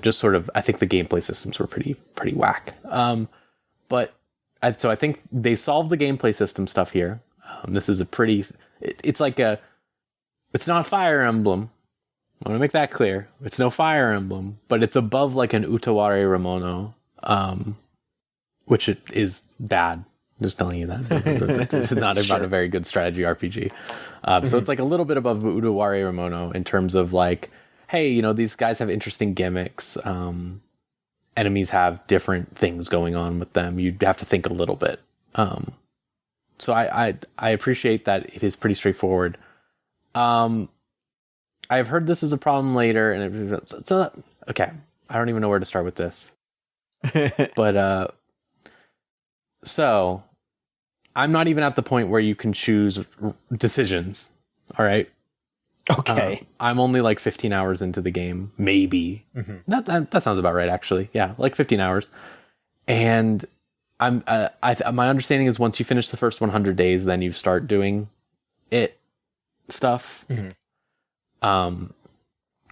Just sort of, I think the gameplay systems were pretty whack. But so I think they solved the gameplay system stuff here. This is a pretty, it's not Fire Emblem. I want to make that clear. It's no Fire Emblem, but it's above like an Utawari Ramono, which it is bad. I'm just telling you that. It's not about a very good strategy RPG. So it's like a little bit above Utawari Ramono in terms of like, hey, these guys have interesting gimmicks. Enemies have different things going on with them. You have to think a little bit. So I appreciate that it is pretty straightforward. I've heard this is a problem later, and it's okay. I don't even know where to start with this. But so I'm not even at the point where you can choose decisions. All right. Okay. I'm only like 15 hours into the game, maybe. Mm-hmm. That sounds about right, actually. Yeah, like 15 hours. And my understanding is once you finish the first 100 days, then you start doing it stuff. Mm-hmm.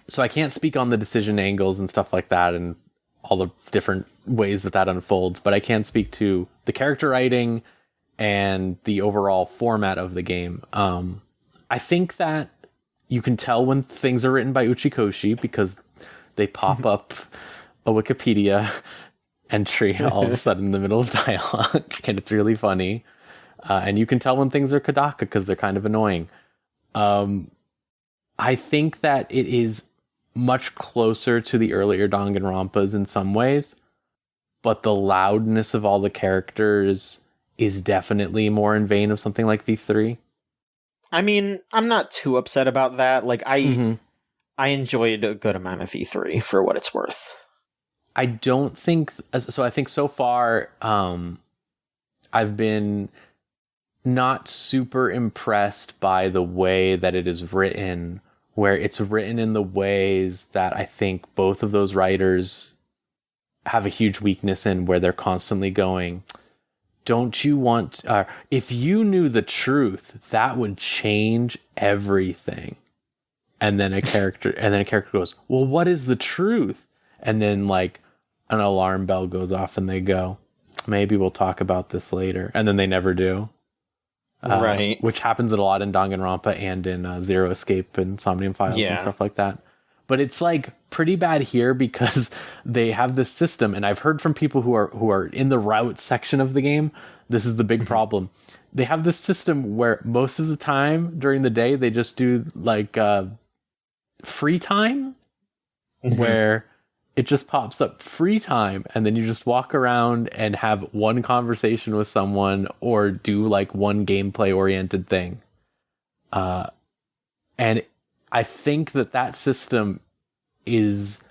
So I can't speak on the decision angles and stuff like that and all the different ways that unfolds, but I can speak to the character writing and the overall format of the game. I think that you can tell when things are written by Uchikoshi because they pop up a Wikipedia entry all of a sudden in the middle of dialogue, and it's really funny. And you can tell when things are Kodaka because they're kind of annoying. I think that it is much closer to the earlier Danganronpas in some ways, but the loudness of all the characters is definitely more in vein of something like V3. I mean, I'm not too upset about that. Like, I enjoyed a good amount of V3 for what it's worth. I don't think so. I think so far, I've been not super impressed by the way that it is written, where it's written in the ways that I think both of those writers have a huge weakness in, where they're constantly going, don't you want, if you knew the truth, that would change everything. And then a character goes, well, what is the truth? And then like an alarm bell goes off and they go, maybe we'll talk about this later. And then they never do. Right. Which happens a lot in Danganronpa and in Zero Escape and Somnium Files and stuff like that. But it's like pretty bad here because they have this system, and I've heard from people who are in the route section of the game, this is the big problem. They have this system where most of the time during the day they just do like free time, where it just pops up free time, and then you just walk around and have one conversation with someone or do like one gameplay oriented thing. And I think that system is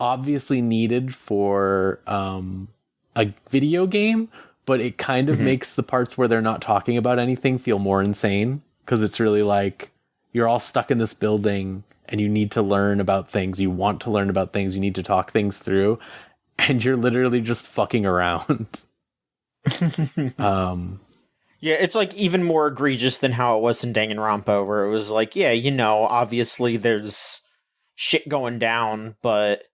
obviously needed for a video game, but it kind of makes the parts where they're not talking about anything feel more insane, because it's really like you're all stuck in this building and you need to learn about things. You want to learn about things. You need to talk things through, and you're literally just fucking around. Yeah, it's like even more egregious than how it was in Danganronpa, where it was like, yeah, obviously there's shit going down, but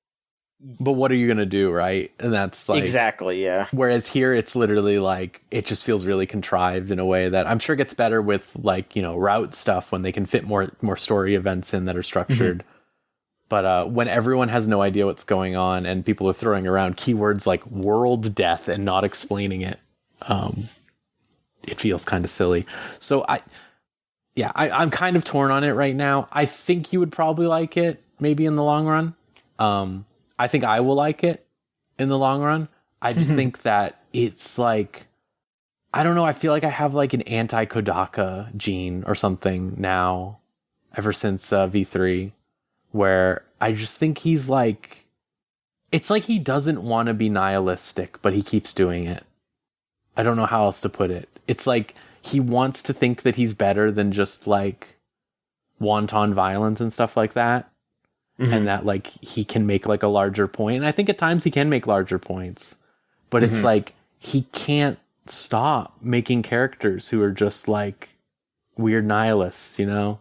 what are you going to do, right? And that's like... Exactly, yeah. Whereas here, it's literally like, it just feels really contrived in a way that I'm sure gets better with like, route stuff when they can fit more story events in that are structured. But when everyone has no idea what's going on and people are throwing around keywords like world death and not explaining it, it feels kind of silly. So yeah, I'm kind of torn on it right now. I think you would probably like it, maybe in the long run. I think I will like it in the long run. I just think that it's like, I don't know, I feel like I have like an anti-Kodaka gene or something now, ever since V3, where I just think he's like, it's like he doesn't want to be nihilistic, but he keeps doing it. I don't know how else to put it. It's like he wants to think that he's better than just like wanton violence and stuff like that. And that like he can make like a larger point. And I think at times he can make larger points, but it's like he can't stop making characters who are just like weird nihilists, you know?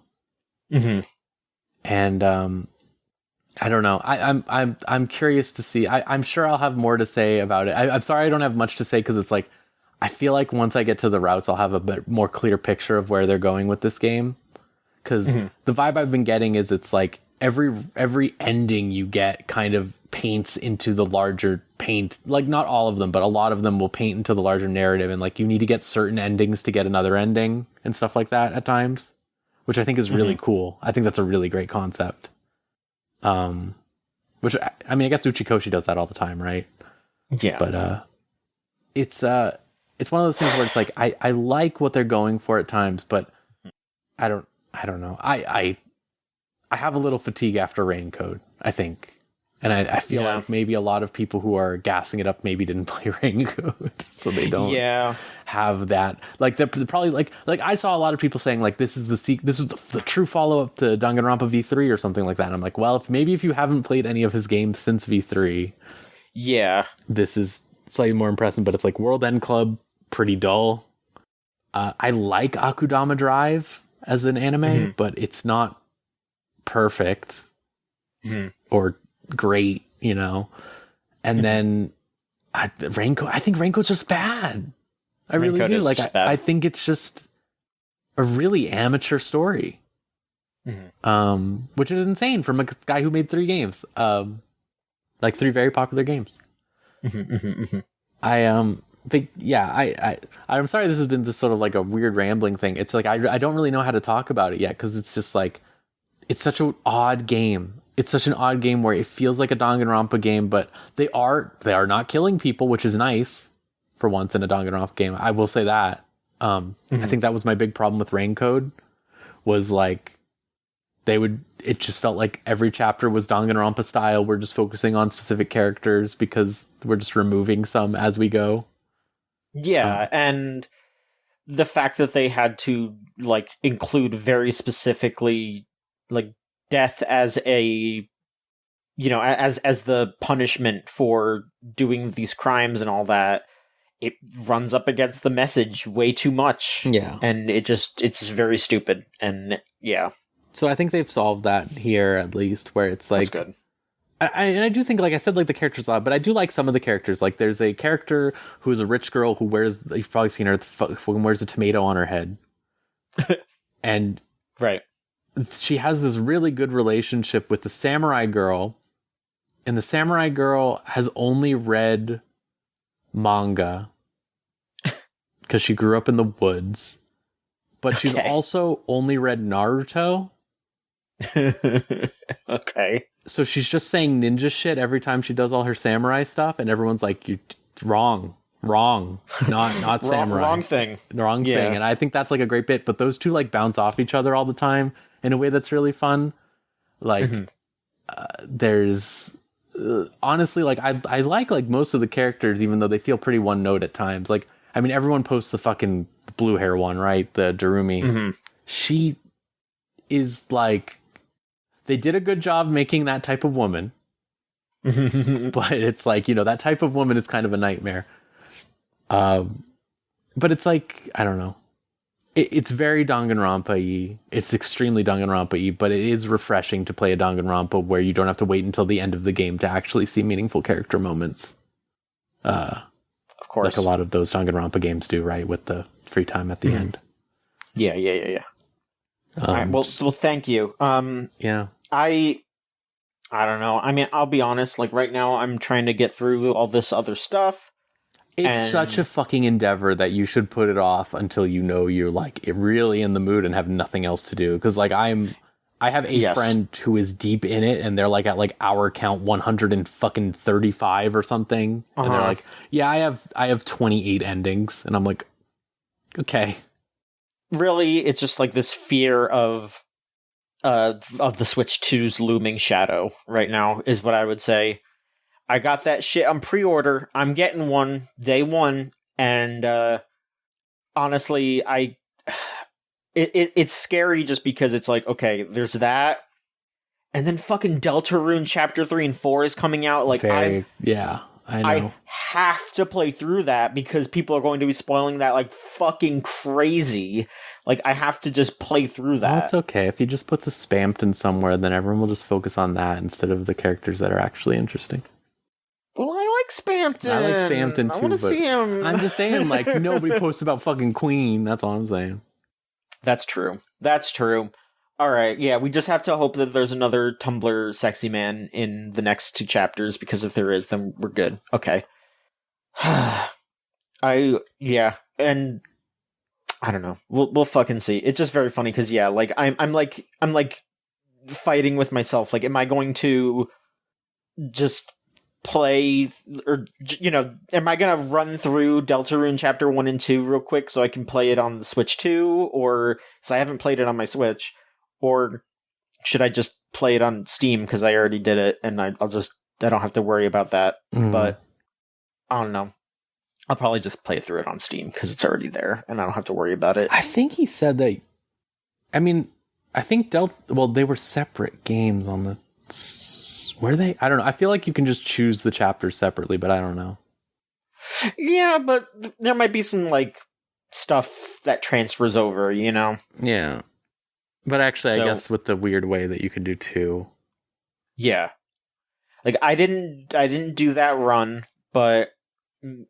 And I don't know. I'm curious to see. I'm sure I'll have more to say about it. I'm sorry I don't have much to say because it's like I feel like once I get to the routes, I'll have a bit more clear picture of where they're going with this game. Because the vibe I've been getting is it's like every ending you get kind of paints into the larger paint. Like not all of them, but a lot of them will paint into the larger narrative. And like you need to get certain endings to get another ending and stuff like that at times, which I think is really cool. I think that's a really great concept. Which I mean, I guess Uchikoshi does that all the time, right? Yeah. But it's one of those things where it's like I like what they're going for at times, but I don't know. I have a little fatigue after Raincode, I think. And I feel like maybe a lot of people who are gassing it up maybe didn't play Raincode, so they don't have that. Like they're probably like I saw a lot of people saying like this is the true follow up to Danganronpa V3 or something like that. And I'm like, well, if you haven't played any of his games since V3, this is slightly more impressive. But it's like World End Club, pretty dull. I like Akudama Drive as an anime, but it's not perfect or great, you know. And then Raincode, I think Raincode's just bad. I really do. Like I think it's just a really amateur story. Which is insane from a guy who made 3 games. Like 3 very popular games. But yeah, I'm sorry this has been just sort of like a weird rambling thing. It's like I don't really know how to talk about it yet because it's just like it's such an odd game. It's such an odd game where it feels like a Danganronpa game, but they are not killing people, which is nice for once in a Danganronpa game. I will say that. I think that was my big problem with Raincode was like it just felt like every chapter was Danganronpa style. We're just focusing on specific characters because we're just removing some as we go. Yeah, and the fact that they had to like include very specifically like death as a as the punishment for doing these crimes and all that, it runs up against the message way too much. Yeah. And it's very stupid. And yeah. So I think they've solved that here at least, where it's like that's good. I do think, like I said, like the characters a lot, but I do like some of the characters. Like there's a character who's a rich girl who you've probably seen her, wears a tomato on her head. And right. She has this really good relationship with the samurai girl, and the samurai girl has only read manga because she grew up in the woods, but she's also only read Naruto. Okay. So she's just saying ninja shit every time she does all her samurai stuff, and everyone's like, "You wrong, not samurai, wrong thing." And I think that's like a great bit. But those two like bounce off each other all the time in a way that's really fun. Like, there's honestly like I like most of the characters, even though they feel pretty one note at times. Like, I mean, everyone posts the fucking blue hair one, right? The Darumi. She is like. They did a good job making that type of woman. But it's like, that type of woman is kind of a nightmare. But it's like, I don't know. It's very Danganronpa-y. It's extremely Danganronpa-y, but it is refreshing to play a Danganronpa where you don't have to wait until the end of the game to actually see meaningful character moments. Of course. Like a lot of those Danganronpa games do, right? With the free time at the end. Yeah. All right, well, thank you. Yeah. I don't know. I mean, I'll be honest, like right now I'm trying to get through all this other stuff. It's such a fucking endeavor that you should put it off until you know you're like really in the mood and have nothing else to do. Because like I have a friend who is deep in it, and they're like at like hour count 135 or something, and they're like, yeah, I have 28 endings, and I'm like, okay. Really, it's just like this fear of the Switch 2's looming shadow right now is what I would say. I got that shit on pre-order. I'm getting one day one, and honestly, it's scary just because it's like, okay, there's that, and then fucking Deltarune Chapter 3 and 4 is coming out. Like, I know. I have to play through that because people are going to be spoiling that like fucking crazy. Like, I have to just play through that. Well, it's okay. If he just puts a Spamton somewhere, then everyone will just focus on that instead of the characters that are actually interesting. Well, I like Spamton. I like Spamton too, I want to see him. I'm just saying, like, nobody posts about fucking Queen. That's all I'm saying. That's true. All right, yeah, we just have to hope that there's another Tumblr sexy man in the next 2 chapters, because if there is, then we're good. Okay. And I don't know. We'll fucking see. It's just very funny because like I'm like fighting with myself. Like, am I going to just play, or am I gonna run through Deltarune Chapter 1 and 2 real quick so I can play it on the Switch 2, or because I haven't played it on my Switch, or should I just play it on Steam because I already did it and I don't have to worry about that. But I don't know. I'll probably just play through it on Steam because it's already there and I don't have to worry about it. I think he said that. I mean, I think they were separate games on the. Were they? I don't know. I feel like you can just choose the chapters separately, but I don't know. Yeah, but there might be some like stuff that transfers over, Yeah. But actually, I guess with the weird way that you can do 2. Yeah. Like, I didn't do that run, but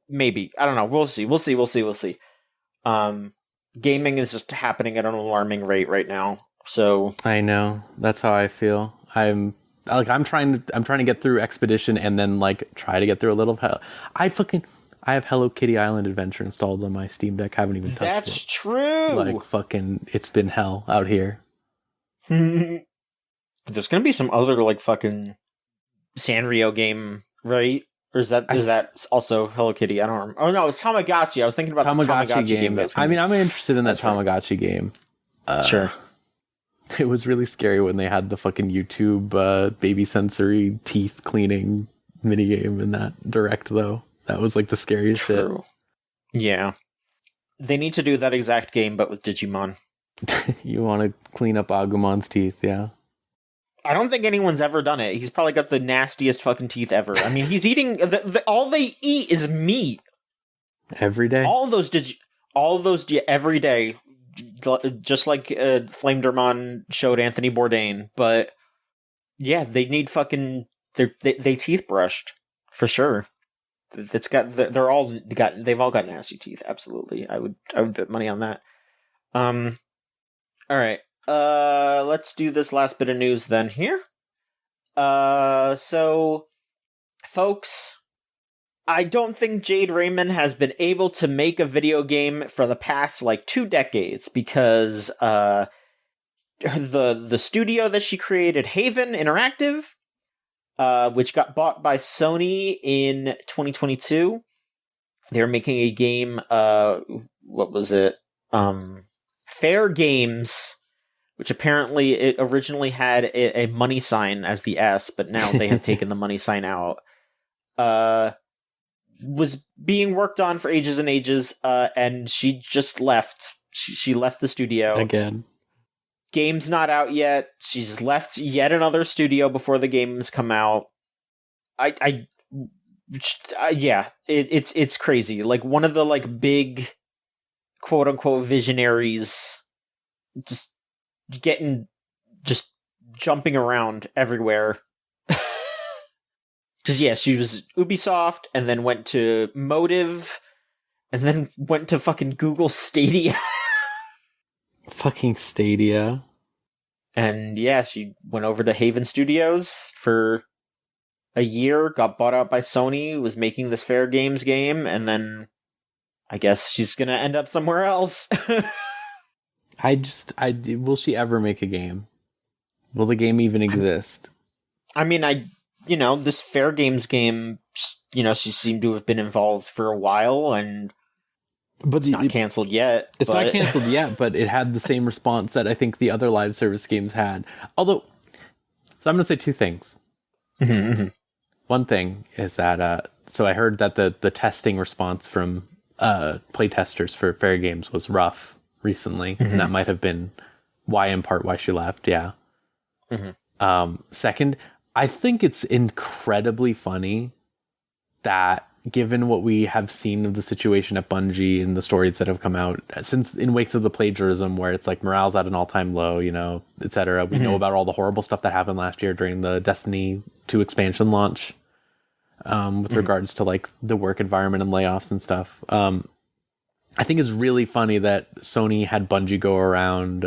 maybe. I don't know. We'll see. Gaming is just happening at an alarming rate right now. So I know. That's how I feel. I'm trying to get through Expedition and then like try to get through a little I have Hello Kitty Island Adventure installed on my Steam Deck. Haven't even touched it. That's true. Like, fucking, it's been hell out here. There's gonna be some other like fucking Sanrio game, right? Or is that also Hello Kitty? I don't remember. Oh no, it's Tamagotchi. I was thinking about the Tamagotchi game. I mean, I'm interested in that Tamagotchi game. Sure. It was really scary when they had the fucking YouTube baby sensory teeth cleaning minigame in that direct, though. That was like the scariest shit. Yeah. They need to do that exact game, but with Digimon. You want to clean up Agumon's teeth, yeah? I don't think anyone's ever done it. He's probably got the nastiest fucking teeth ever. I mean, he's eating... all they eat is meat. Every day? All those every day. Just like Flamedermon showed Anthony Bourdain. But yeah, they need fucking... They teeth brushed. For sure. They've all got nasty teeth. Absolutely. I would bet money on that. All right. Let's do this last bit of news then here. So, folks, I don't think Jade Raymond has been able to make a video game for the past, 2 decades, because, the studio that she created, Haven Interactive, which got bought by Sony in 2022, they're making a game, what was it? Fair Games, which apparently it originally had a money sign as the S, but now they have taken the money sign out. Was being worked on for ages and ages, and she just left. She left the studio. Again. Game's not out yet. She's left yet another studio before the games come out. Yeah, it's crazy. Like, one of the, big... quote-unquote visionaries just jumping around everywhere. Because, yeah, she was Ubisoft, and then went to Motive, and then went to fucking Google Stadia. Fucking Stadia. And, yeah, she went over to Haven Studios for a year, got bought out by Sony, was making this Fair Games game, and then I guess she's gonna end up somewhere else. Will she ever make a game? Will the game even exist? I mean, this Fair Games game, she seemed to have been involved for a while, and it's not canceled yet. It's not canceled yet, but it had the same response that I think the other live service games had. Although, so I'm going to say two things. Mm-hmm. One thing is that, so I heard that the testing response from playtesters for Fair Games was rough recently, and that might have been in part why she left, yeah. Mm-hmm. Second, I think it's incredibly funny that given what we have seen of the situation at Bungie and the stories that have come out since in wakes of the plagiarism, where it's like morale's at an all-time low, etc. We know about all the horrible stuff that happened last year during the Destiny 2 expansion launch, with regards to like the work environment and layoffs and stuff. I think it's really funny that Sony had Bungie go around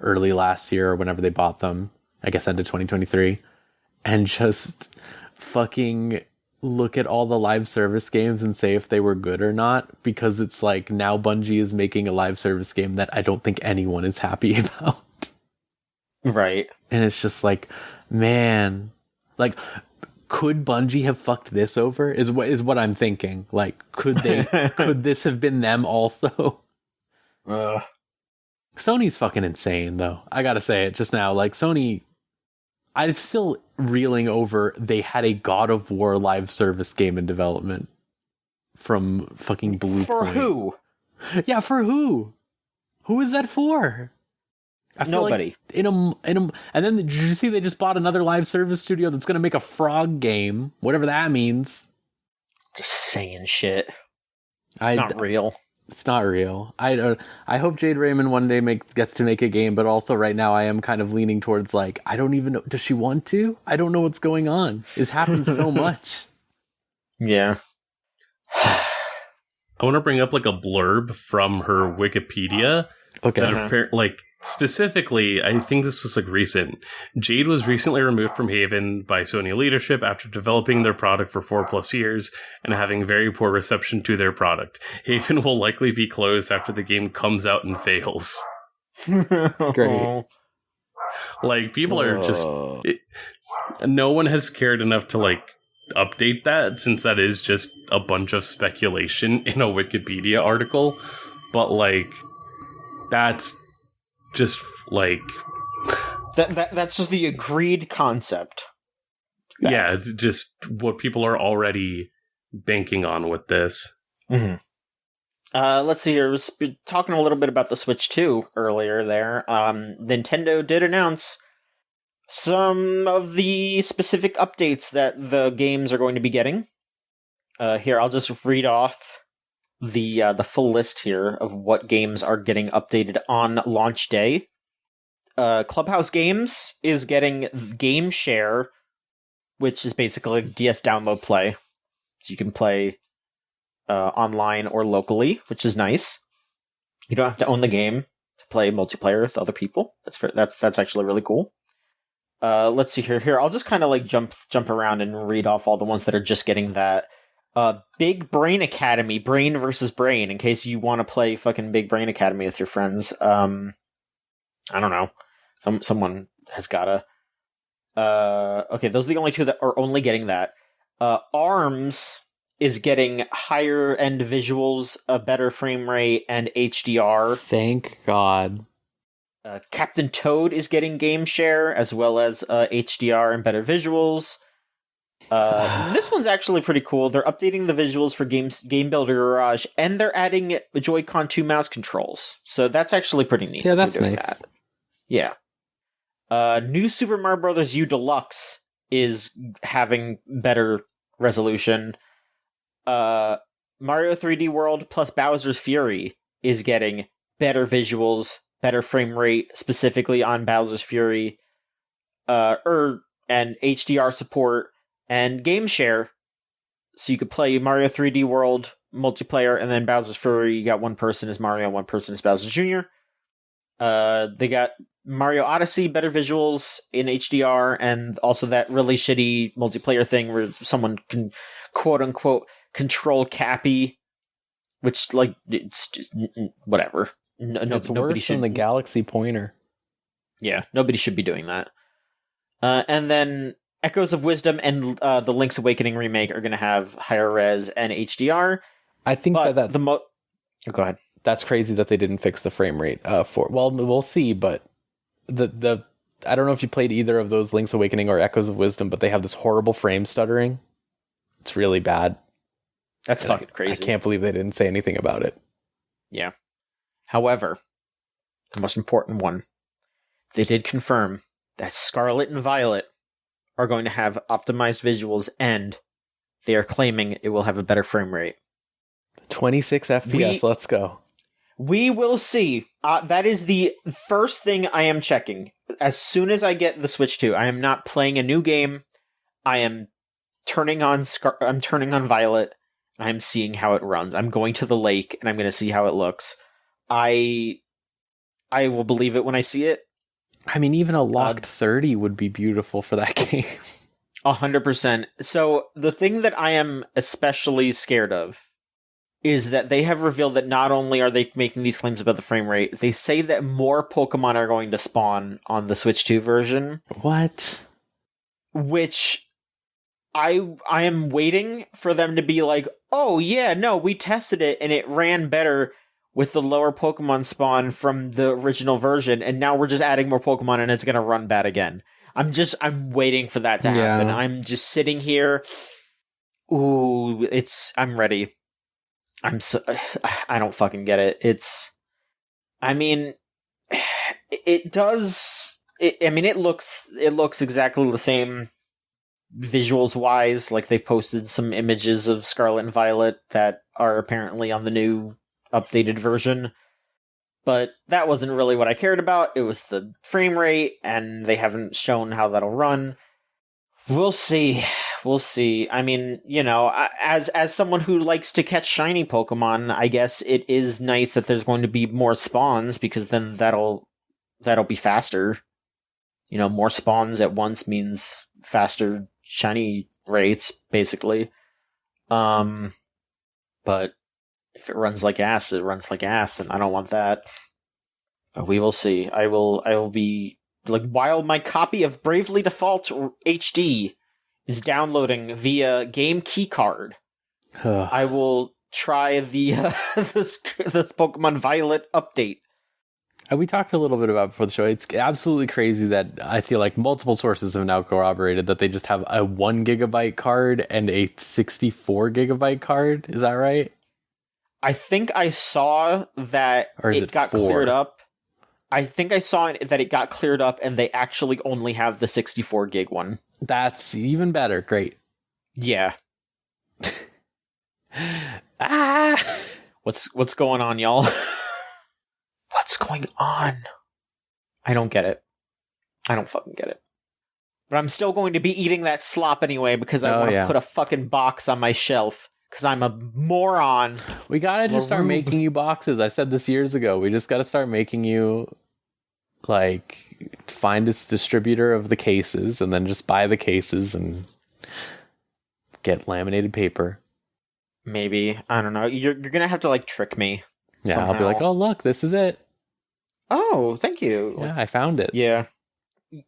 early last year or whenever they bought them, I guess end of 2023, and just fucking look at all the live service games and say if they were good or not, because it's like now Bungie is making a live service game that I don't think anyone is happy about. Right. And it's just like, man, like, could Bungie have fucked this over is what I'm thinking. Like, could this have been them also? Sony's fucking insane though. I gotta say it just now. Like, Sony, I'm still reeling over they had a God of War live service game in development from fucking Bluepoint. For who? Yeah, for who? Who is that for? I feel Nobody. Like and then did you see they just bought another live service studio that's going to make a frog game, whatever that means. Just saying shit. Not real. It's not real. I hope Jade Raymond one day gets to make a game, but also right now I am kind of leaning towards like, I don't even know. Does she want to? I don't know what's going on. It's happened so much. Yeah. I want to bring up like a blurb from her Wikipedia. Okay. That like specifically, I think this was like recent. Jade was recently removed from Haven by Sony leadership after developing their product for 4+ years and having very poor reception to their product. Haven will likely be closed after the game comes out and fails. Great. Like, people are just... no one has cared enough to, like, update that, since that is just a bunch of speculation in a Wikipedia article. But, like, that's just, like... That's just the agreed concept. Yeah, it's just what people are already banking on with this. Mm-hmm. Let's see here. I was talking a little bit about the Switch 2 earlier there. Nintendo did announce some of the specific updates that the games are going to be getting. Here, I'll just read off the full list here of what games are getting updated on launch day. Clubhouse Games is getting Game Share, which is basically DS download play. So you can play online or locally, which is nice. You don't have to own the game to play multiplayer with other people. That's actually really cool. Let's see here. Here, I'll just kind of like jump around and read off all the ones that are just getting that. Big Brain Academy, Brain versus Brain, in case you want to play fucking Big Brain Academy with your friends. I don't know. Someone has gotta. Okay, those are the only two that are only getting that. ARMS is getting higher end visuals, a better frame rate, and HDR. Thank God. Captain Toad is getting Game Share, as well as HDR and better visuals. This one's actually pretty cool. They're updating the visuals for Game Builder Garage, and they're adding Joy-Con 2 mouse controls. So that's actually pretty neat. Yeah, that's nice. Yeah. New Super Mario Bros. U Deluxe is having better resolution. Mario 3D World plus Bowser's Fury is getting better visuals, better frame rate, specifically on Bowser's Fury, and HDR support, and Game Share. So you could play Mario 3D World multiplayer, and then Bowser's Fury, you got one person as Mario and one person as Bowser Jr. They got Mario Odyssey, better visuals in HDR, and also that really shitty multiplayer thing where someone can quote-unquote control Cappy, which, like, it's just, whatever. It's worse than the Galaxy Pointer. Yeah, nobody should be doing that. And then Echoes of Wisdom and the Link's Awakening remake are going to have higher res and HDR. I think but that go ahead. That's crazy that they didn't fix the frame rate well, we'll see, but the I don't know if you played either of those, Link's Awakening or Echoes of Wisdom, but they have this horrible frame stuttering. It's really bad. That's fucking crazy. I can't believe they didn't say anything about it. Yeah. However, the most important one, they did confirm that Scarlet and Violet are going to have optimized visuals, and they are claiming it will have a better frame rate. 26 FPS, let's go. We will see. That is the first thing I am checking. As soon as I get the Switch 2, I am not playing a new game. I am turning on Violet. I am seeing how it runs. I'm going to the lake, and I'm going to see how it looks. I will believe it when I see it. I mean, even a locked 30 would be beautiful for that game. 100%. So the thing that I am especially scared of is that they have revealed that not only are they making these claims about the frame rate, they say that more Pokemon are going to spawn on the Switch 2 version. What? Which I am waiting for them to be like, oh yeah, no, we tested it and it ran better with the lower Pokemon spawn from the original version, and now we're just adding more Pokemon and it's gonna run bad again. I'm waiting for that to happen. Yeah. I'm just sitting here. Ooh, I'm ready. I don't fucking get it. It looks exactly the same visuals wise. Like, they posted some images of Scarlet and Violet that are apparently on the new updated version, but that wasn't really what I cared about. It was the frame rate, and they haven't shown how that'll run. We'll see. I mean, as someone who likes to catch shiny Pokemon, I guess it is nice that there's going to be more spawns, because then that'll be faster. More spawns at once means faster shiny rates, basically. But if it runs like ass, it runs like ass, and I don't want that. But we will see. I will be, like, while my copy of Bravely Default HD is downloading via game keycard, I will try the this Pokemon Violet update. We talked a little bit about before the show. It's absolutely crazy that I feel like multiple sources have now corroborated that they just have a 1 gigabyte card and a 64 gigabyte card. Is that right? I think I saw that it got 4? cleared up. I think I saw that it got cleared up, and they actually only have the 64 gig one. That's even better. Great. Yeah. What's going on, y'all? What's going on? I don't get it. I don't fucking get it. But I'm still going to be eating that slop anyway, because I want to put a fucking box on my shelf, because I'm a moron. We gotta just start making you boxes. I said this years ago. We just gotta start making you, like, find this distributor of the cases, and then just buy the cases and get laminated paper. Maybe. I don't know. You're gonna have to, like, trick me. Yeah, somehow. I'll be like, oh, look, this is it. Oh, thank you. Yeah, I found it. Yeah.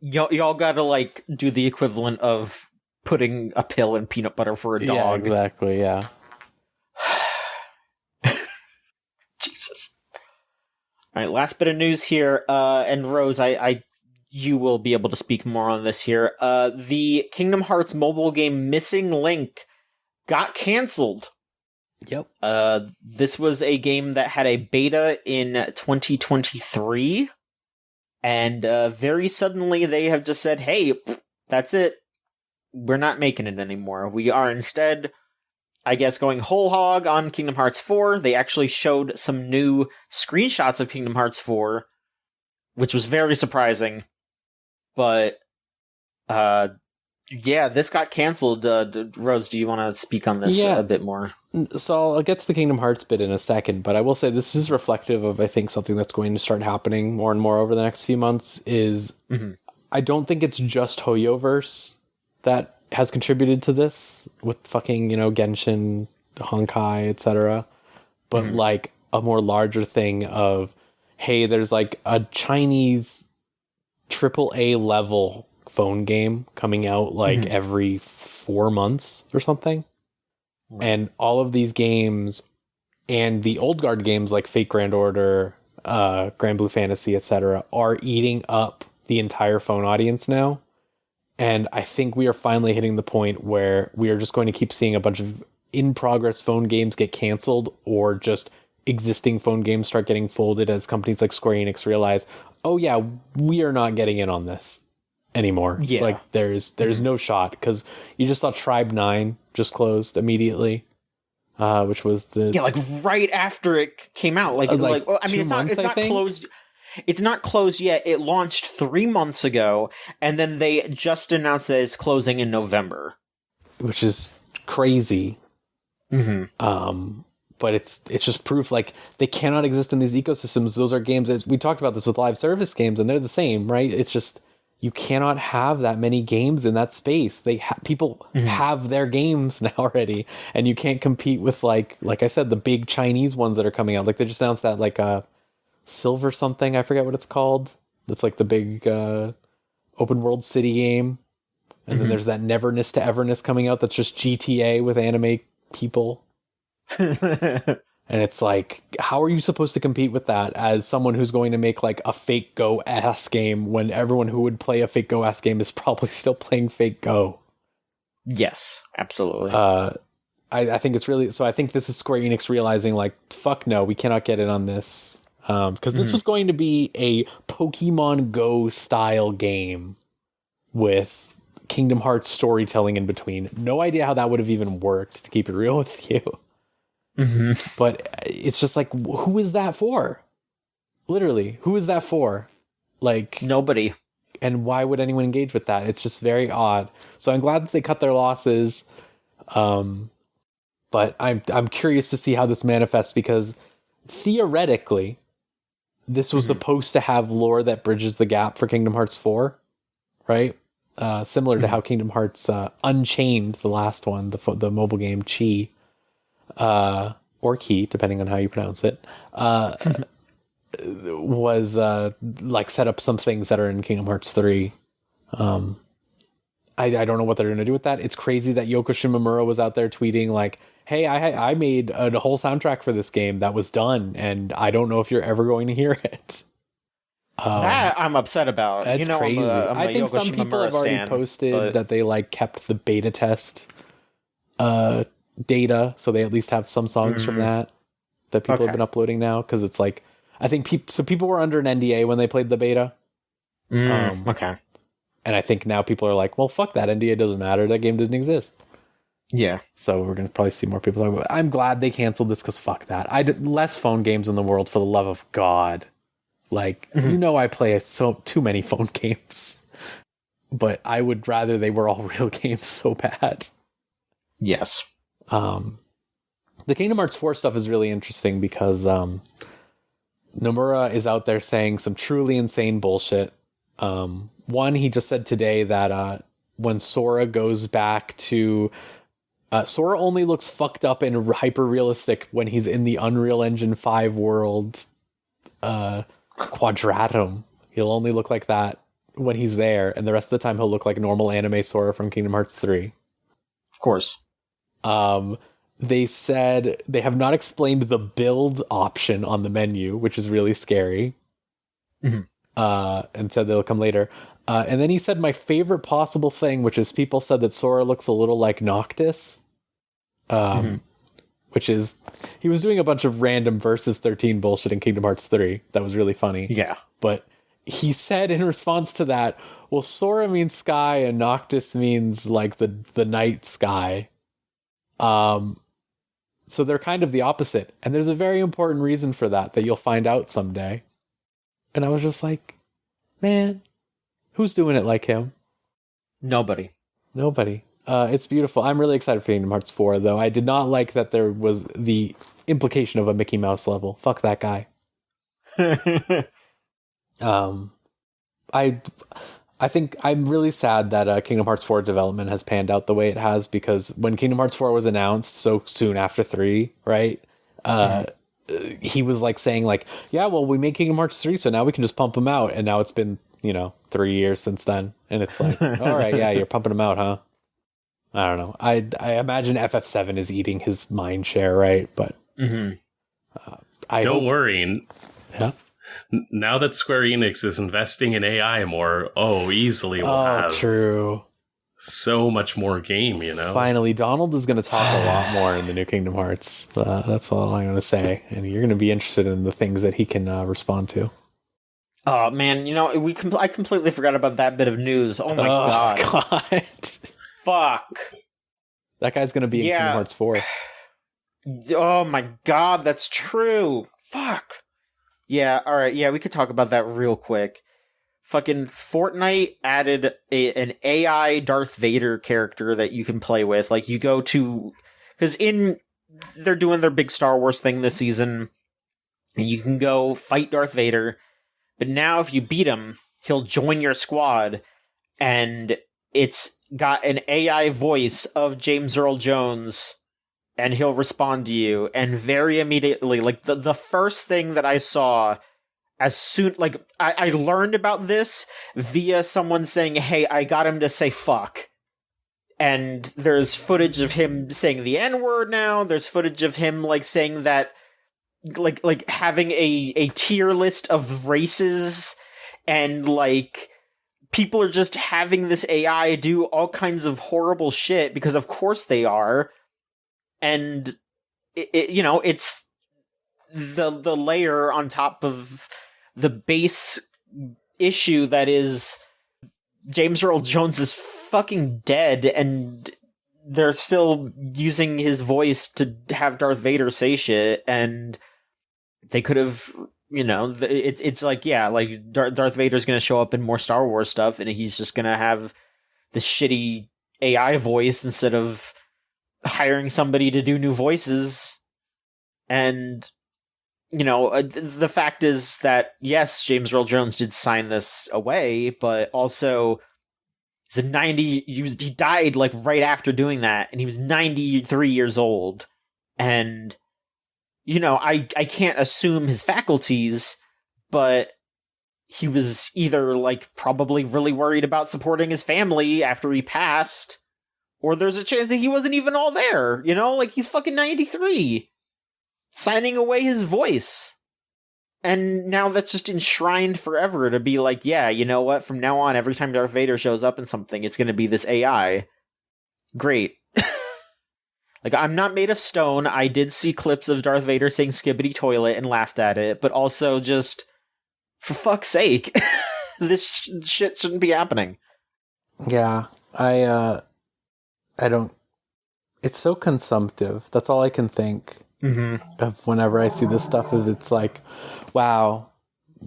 Y'all gotta, like, do the equivalent of putting a pill in peanut butter for a dog. Yeah, exactly, yeah. Jesus. All right, last bit of news here. And Rose, you will be able to speak more on this here. The Kingdom Hearts mobile game Missing Link got canceled. Yep. This was a game that had a beta in 2023. And very suddenly they have just said, hey, that's it. We're not making it anymore. We are instead, I guess, going whole hog on Kingdom Hearts 4. They actually showed some new screenshots of Kingdom Hearts 4, which was very surprising. But, yeah, this got canceled. Rose, do you want to speak on this a bit more? So I'll get to the Kingdom Hearts bit in a second, but I will say this is reflective of, I think, something that's going to start happening more and more over the next few months is I don't think it's just Hoyoverse that has contributed to this with fucking, Genshin, Honkai, etc. But like a more larger thing of, hey, there's like a Chinese AAA level phone game coming out like every 4 months or something. Right. And all of these games and the old guard games like Fate Grand Order, Grand Blue Fantasy, etc. are eating up the entire phone audience now. And I think we are finally hitting the point where we are just going to keep seeing a bunch of in-progress phone games get canceled, or just existing phone games start getting folded as companies like Square Enix realize, oh yeah, we are not getting in on this anymore. Yeah. Like there's no shot, because you just saw Tribe 9 just closed immediately, which was like right after it came out. Well, I mean, it's not closed. It's not closed yet. It launched 3 months ago, and then they just announced that it's closing in November, which is crazy. But it's just proof like they cannot exist in these ecosystems. Those are games. We talked about this with live service games, and they're the same, right? It's just you cannot have that many games in that space. People have their games now already, and you can't compete with like I said, the big Chinese ones that are coming out. Like they just announced that like Silver something, I forget what it's called. That's like the big open world city game. And then there's that Neverness to Everness coming out that's just GTA with anime people. And it's like, how are you supposed to compete with that as someone who's going to make like a fake Go ass game when everyone who would play a fake Go ass game is probably still playing fake Go? Yes, absolutely. I think it's really, so I think this is Square Enix realizing like, fuck no, we cannot get in on this. Because this was going to be a Pokemon Go style game with Kingdom Hearts storytelling in between. No idea how that would have even worked, to keep it real with you. But it's just like, who is that for? Literally, who is that for? Like nobody. And why would anyone engage with that? It's just very odd. So I'm glad that they cut their losses. But I'm curious to see how this manifests, because theoretically, this was supposed to have lore that bridges the gap for Kingdom Hearts 4, right? Similar to how Kingdom Hearts Unchained, the last one, the mobile game, Chi, or Key, depending on how you pronounce it, was like set up some things that are in Kingdom Hearts 3. I don't know what they're going to do with that. It's crazy that Yoko Shimomura was out there tweeting like, hey, I made a whole soundtrack for this game that was done, and I don't know if you're ever going to hear it. That I'm upset about. That's crazy. I think some people have already posted that they like kept the beta test data, so they at least have some songs from that people have been uploading now, because it's like, I think people were under an NDA when they played the beta. Okay. And I think now people are like, well, fuck that, NDA doesn't matter, that game didn't exist. Yeah. So we're going to probably see more people talk about it. I'm glad they canceled this, because fuck that. Less phone games in the world, for the love of God. Like, I play too many phone games. But I would rather they were all real games so bad. Yes. The Kingdom Hearts 4 stuff is really interesting, because Nomura is out there saying some truly insane bullshit. One, he just said today that when Sora goes back to... Sora only looks fucked up and hyper-realistic when he's in the Unreal Engine 5 world quadratum. He'll only look like that when he's there, and the rest of the time he'll look like normal anime Sora from Kingdom Hearts 3. Of course. They said they have not explained the build option on the menu, which is really scary. And said they'll come later. And then he said my favorite possible thing, which is people said that Sora looks a little like Noctis. Which is, he was doing a bunch of random versus 13 bullshit in Kingdom Hearts 3. That was really funny. Yeah. But he said in response to that, well, Sora means sky and Noctis means like the night sky. So they're kind of the opposite. And there's a very important reason for that you'll find out someday. And I was just like, man, who's doing it like him? Nobody. It's beautiful. I'm really excited for Kingdom Hearts 4, though. I did not like that there was the implication of a Mickey Mouse level. Fuck that guy. I think I'm really sad that Kingdom Hearts 4 development has panned out the way it has, because when Kingdom Hearts 4 was announced so soon after 3, right? He was like saying like, yeah, well, we made Kingdom Hearts 3, so now we can just pump them out. And now it's been, 3 years since then. And it's like, all right, yeah, you're pumping them out, huh? I don't know. I imagine FF7 is eating his mind share, right? But don't worry. Yeah. Now that Square Enix is investing in AI more, easily we'll have true. So much more game, Finally, Donald is going to talk a lot more in the new Kingdom Hearts. That's all I'm going to say. And you're going to be interested in the things that he can respond to. Oh, man, I completely forgot about that bit of news. Oh, my God. Fuck. That guy's going to be in Kingdom Hearts 4. Oh, my God, that's true. Fuck. Yeah, alright, we could talk about that real quick. Fucking Fortnite added an AI Darth Vader character that you can play with. Like, you go to... Because they're doing their big Star Wars thing this season, and you can go fight Darth Vader, but now if you beat him, he'll join your squad, and it's got an AI voice of James Earl Jones, and he'll respond to you, and very immediately, like, the first thing that I saw, as soon, like, I learned about this via someone saying, hey, I got him to say fuck. And there's footage of him saying the N-word now, there's footage of him, like, saying that, like having a tier list of races, and, like, people are just having this AI do all kinds of horrible shit, because of course they are. And it's the layer on top of the base issue that is James Earl Jones is fucking dead, and they're still using his voice to have Darth Vader say shit, and they could have, it's like, yeah, like Darth Vader's gonna show up in more Star Wars stuff, and he's just gonna have this shitty AI voice instead of hiring somebody to do new voices. And the fact is that yes, James Earl Jones did sign this away, but also he died like right after doing that, and he was 93 years old, and I can't assume his faculties, but he was either like probably really worried about supporting his family after he passed, or there's a chance that he wasn't even all there, like he's fucking 93, signing away his voice. And now that's just enshrined forever to be like, yeah, you know what, from now on, every time Darth Vader shows up in something, it's going to be this AI. Great. Like, I'm not made of stone. I did see clips of Darth Vader saying skibbity toilet and laughed at it, but also just, for fuck's sake, this shit shouldn't be happening. Yeah, I don't... It's so consumptive. That's all I can think of whenever I see this stuff. It's like, wow,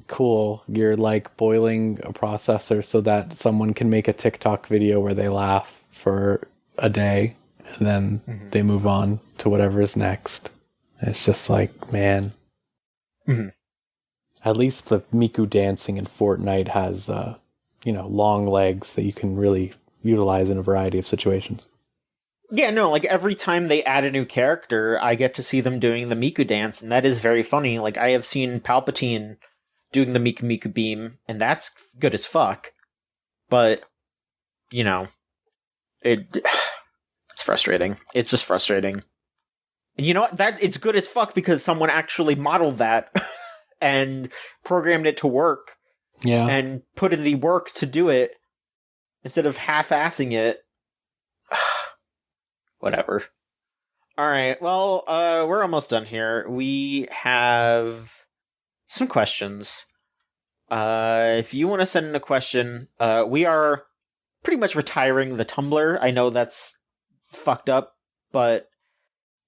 cool. You're like boiling a processor so that someone can make a TikTok video where they laugh for a day, and then they move on to whatever is next. It's just like, man. At least the Miku dancing in Fortnite has, long legs that you can really utilize in a variety of situations. Yeah, no, like every time they add a new character, I get to see them doing the Miku dance, and that is very funny. Like, I have seen Palpatine doing the Miku Miku beam, and that's good as fuck. But, it's frustrating. It's just frustrating. And you know what? It's good as fuck because someone actually modeled that and programmed it to work. Yeah. And put in the work to do it instead of half-assing it. Whatever. Alright, well, we're almost done here. We have some questions. If you want to send in a question, we are pretty much retiring the Tumblr. I know that's fucked up, but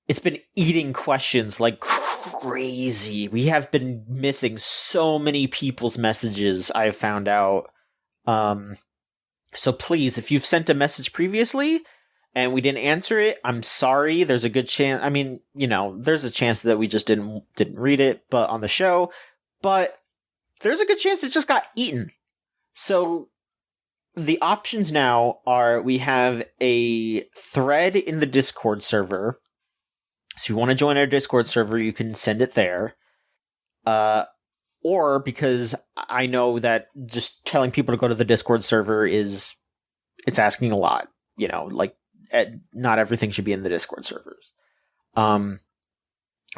it's been eating questions like crazy. We have been missing so many people's messages, I've found out. So please, if you've sent a message previously, and we didn't answer it, I'm sorry. There's a good chance. I mean, there's a chance that we just didn't read it, but on the show. But there's a good chance it just got eaten. So the options now are we have a thread in the Discord server. So if you want to join our Discord server, you can send it there. Or because I know that just telling people to go to the Discord server it's asking a lot. Not everything should be in the Discord servers.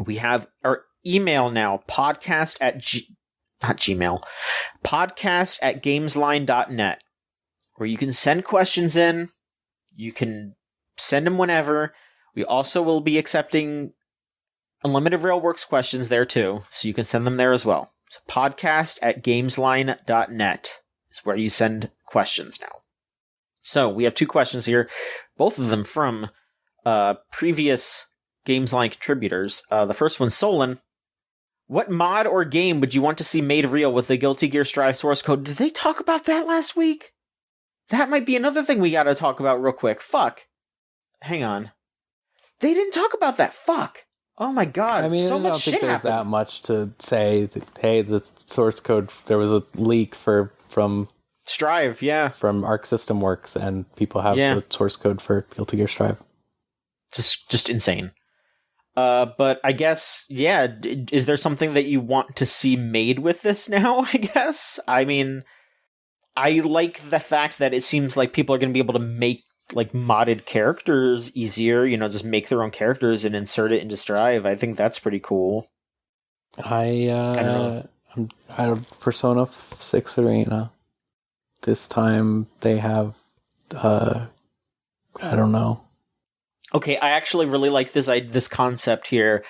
We have our email now, podcast at gamesline.net, where you can send questions in. You can send them whenever. We also will be accepting Unlimited Railworks questions there too, so you can send them there as well. So podcast at gamesline.net is where you send questions now. So we have 2 questions here, both of them from previous Gamesline contributors. The first one's Solon. What mod or game would you want to see made real with the Guilty Gear Strive source code? Did they talk about that last week? That might be another thing we gotta talk about real quick. Fuck. Hang on. They didn't talk about that. Fuck. Oh my god. I mean, so I much don't think shit there's happened. that much to say. Hey, the source code, there was a leak from Strive, yeah. From Arc System Works, and people have Yeah. the source code for Guilty Gear Strive. Just insane. But I guess, yeah, is there something that you want to see made with this now, I guess? I mean, I like the fact that it seems like people are going to be able to make, modded characters easier, just make their own characters and insert it into Strive. I think that's pretty cool. I don't know. I'm out of Persona 6 Arena. This time they have, I don't know. Okay, I actually really like this concept here,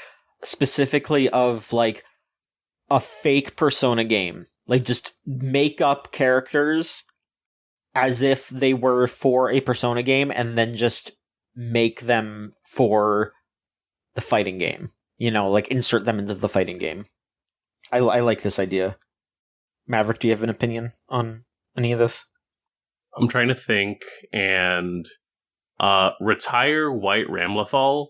specifically of, a fake Persona game. Just make up characters as if they were for a Persona game, and then just make them for the fighting game. Insert them into the fighting game. I like this idea. Maverick, do you have an opinion on any of this? I'm trying to think, and retire White Ramlethal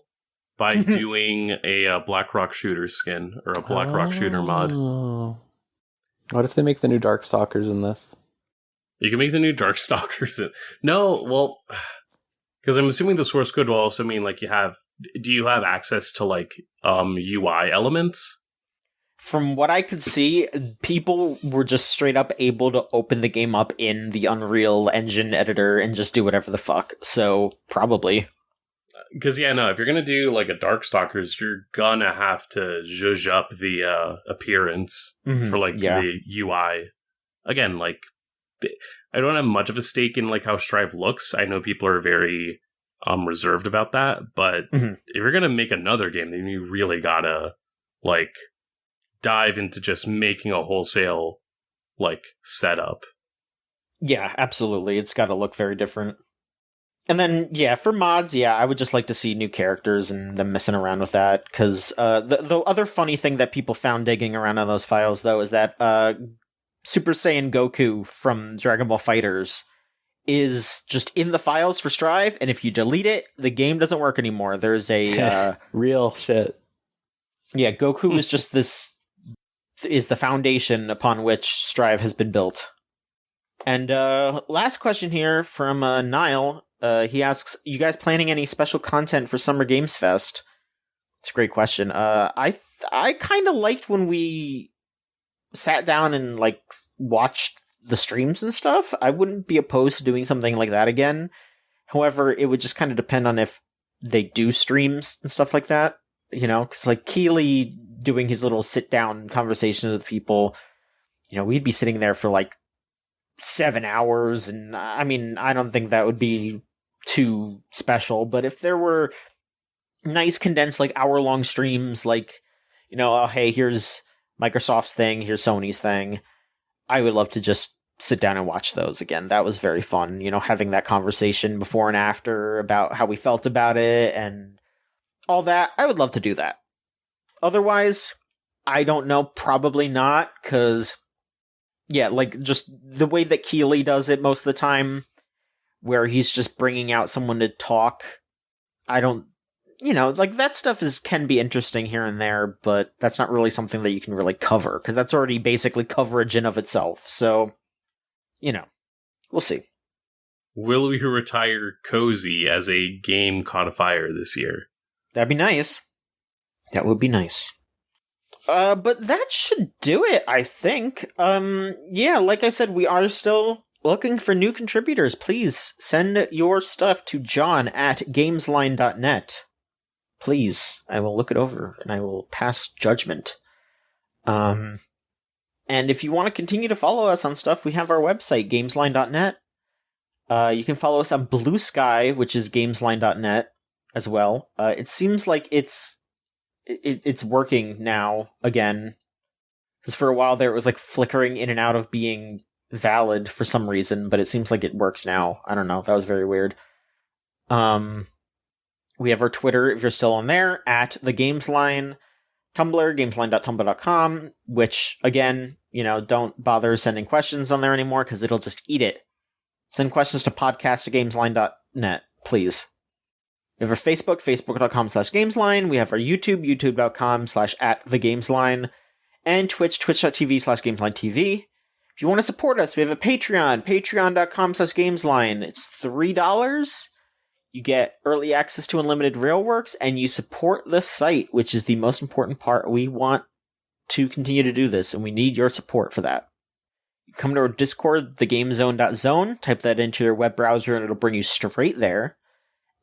by doing a Blackrock Shooter skin or a Blackrock Shooter mod. What if they make the new Darkstalkers in this? You can make the new Darkstalkers. No, well, because I'm assuming the source code will also mean do you have access to UI elements? From what I could see, people were just straight up able to open the game up in the Unreal Engine editor and just do whatever the fuck. So, probably. Because, if you're going to do a Darkstalkers, you're going to have to zhuzh up the appearance for the UI. Again, I don't have much of a stake in how Strive looks. I know people are very reserved about that, but if you're going to make another game, then you really gotta dive into just making a wholesale setup. Yeah, absolutely. It's got to look very different. And then, yeah, for mods, I would just like to see new characters and them messing around with that. Because the other funny thing that people found digging around on those files, though, is that Super Saiyan Goku from Dragon Ball FighterZ is just in the files for Strive, and if you delete it, the game doesn't work anymore. There's a... real shit. Yeah, Goku is just is the foundation upon which Strive has been built. And last question here from Niall. He asks, you guys planning any special content for Summer Games Fest? It's a great question. I kind of liked when we sat down and watched the streams and stuff. I wouldn't be opposed to doing something like that again. However, it would just kind of depend on if they do streams and stuff like that. Because Keeley doing his little sit down conversations with people, we'd be sitting there for 7 hours, and I mean, I don't think that would be too special. But if there were nice condensed hour-long streams, oh, hey, here's Microsoft's thing, here's Sony's thing, I would love to just sit down and watch those again. That was very fun, having that conversation before and after about how we felt about it and all that. I would love to do that. Otherwise, I don't know, probably not, because, yeah, just the way that Keeley does it most of the time, where he's just bringing out someone to talk. I don't, like that stuff can be interesting here and there, but that's not really something that you can really cover, because that's already basically coverage in of itself. So, we'll see. Will we retire Cozy as a game codifier this year? That'd be nice. That would be nice. But that should do it, I think. Like I said, we are still looking for new contributors. Please send your stuff to john@gamesline.net. Please, I will look it over and I will pass judgment. And if you want to continue to follow us on stuff, we have our website, gamesline.net. You can follow us on Blue Sky, which is gamesline.net as well. It seems like it's working now again. Because for a while there, it was like flickering in and out of being valid for some reason, but it seems like it works now. I don't know. That was very weird. We have our Twitter, if you're still on there, @thegamesline. Tumblr, gamesline.tumblr.com, which, again, don't bother sending questions on there anymore, because it'll just eat it. Send questions to podcast@gamesline.net, please. We have our Facebook, facebook.com/gamesline. We have our YouTube, youtube.com/@thegamesline. And Twitch, twitch.tv/gameslinetv. If you want to support us, we have a Patreon, patreon.com/gamesline. It's $3. You get early access to unlimited railworks, and you support the site, which is the most important part. We want to continue to do this, and we need your support for that. Come to our Discord, thegamezone.zone, type that into your web browser, and it'll bring you straight there.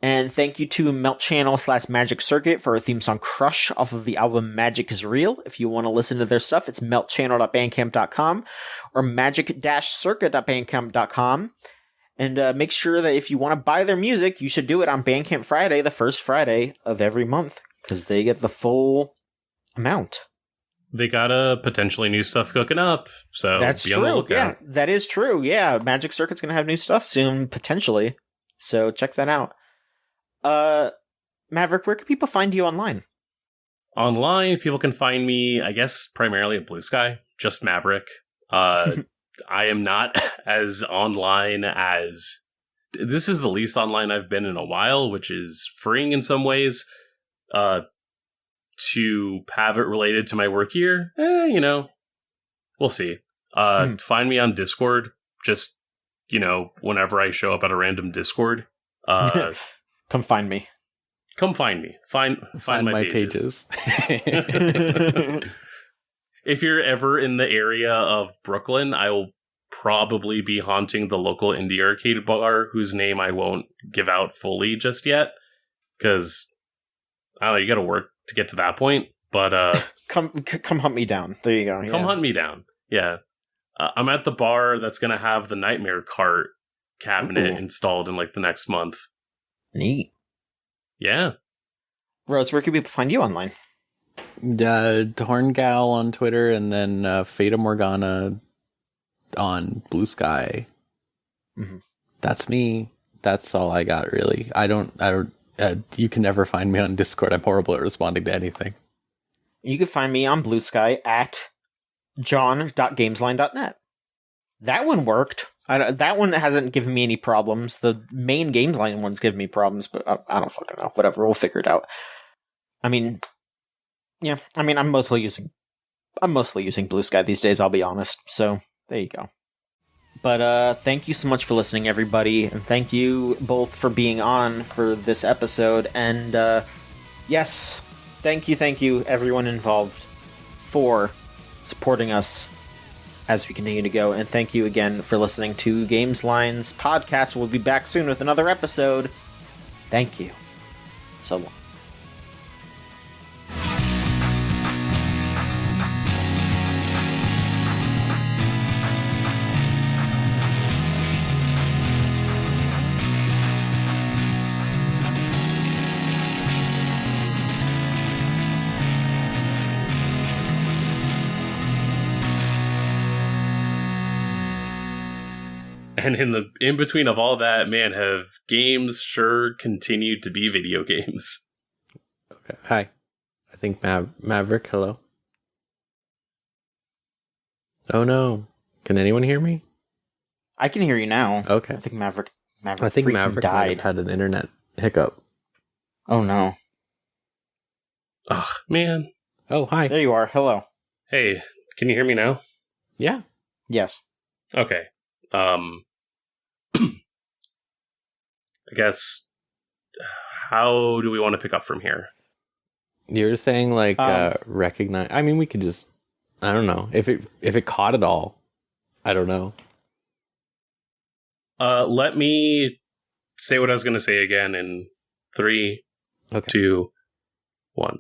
And thank you to Melt Channel/Magic Circuit for our theme song Crush off of the album Magic is Real. If you want to listen to their stuff, it's meltchannel.bandcamp.com or magic-circuit.bandcamp.com. And make sure that if you want to buy their music, you should do it on Bandcamp Friday, the first Friday of every month, because they get the full amount. They got potentially new stuff cooking up, so that's be true. on the lookout. Yeah, that is true. Yeah, Magic Circuit's going to have new stuff soon, potentially. So check that out. Maverick, where can people find you online? Online, people can find me, I guess, primarily at Blue Sky, just Maverick. I am not as online as... This is the least online I've been in a while, which is freeing in some ways. To have it related to my work here, we'll see. Find me on Discord, just, whenever I show up at a random Discord. Come find me. Come find me. Find my pages. If you're ever in the area of Brooklyn, I will probably be haunting the local indie arcade bar, whose name I won't give out fully just yet, because, I don't know, you gotta work to get to that point, but come hunt me down. There you go. Come hunt me down. Yeah. I'm at the bar that's going to have the Nightmare Cart cabinet installed in like the next month. Neat. Yeah. Rose, where can people find you online? Horngal on Twitter, and then Fata Morgana on Blue Sky. Mm-hmm. That's me. That's all I got, really. I don't. You can never find me on Discord. I'm horrible at responding to anything. You can find me on Blue Sky at john.gamesline.net. That one worked. That one hasn't given me any problems. The main Gamesline ones give me problems, but I don't fucking know. Whatever, we'll figure it out. I'm mostly using Blue Sky these days, I'll be honest. So, there you go. But thank you so much for listening, everybody, and thank you both for being on for this episode. And yes, thank you, everyone involved, for supporting us as we continue to go. And thank you again for listening to Gamesline's podcast. We'll be back soon with another episode. Thank you. So long. And in between of all that, man, have games sure continued to be video games. Okay. Hi. I think Maverick, hello? Oh no. Can anyone hear me? I can hear you now. Okay. I think Maverick I think freaking Maverick might have died. had an internet hiccup. Oh no. Oh, man. Oh, hi. There you are. Hello. Hey, can you hear me now? Yeah. Yes. Okay. I guess, how do we want to pick up from here? You're saying like recognize. I mean, we could just. I don't know if it caught it all. I don't know. Let me say what I was going to say again in 3, Okay. 2, 1.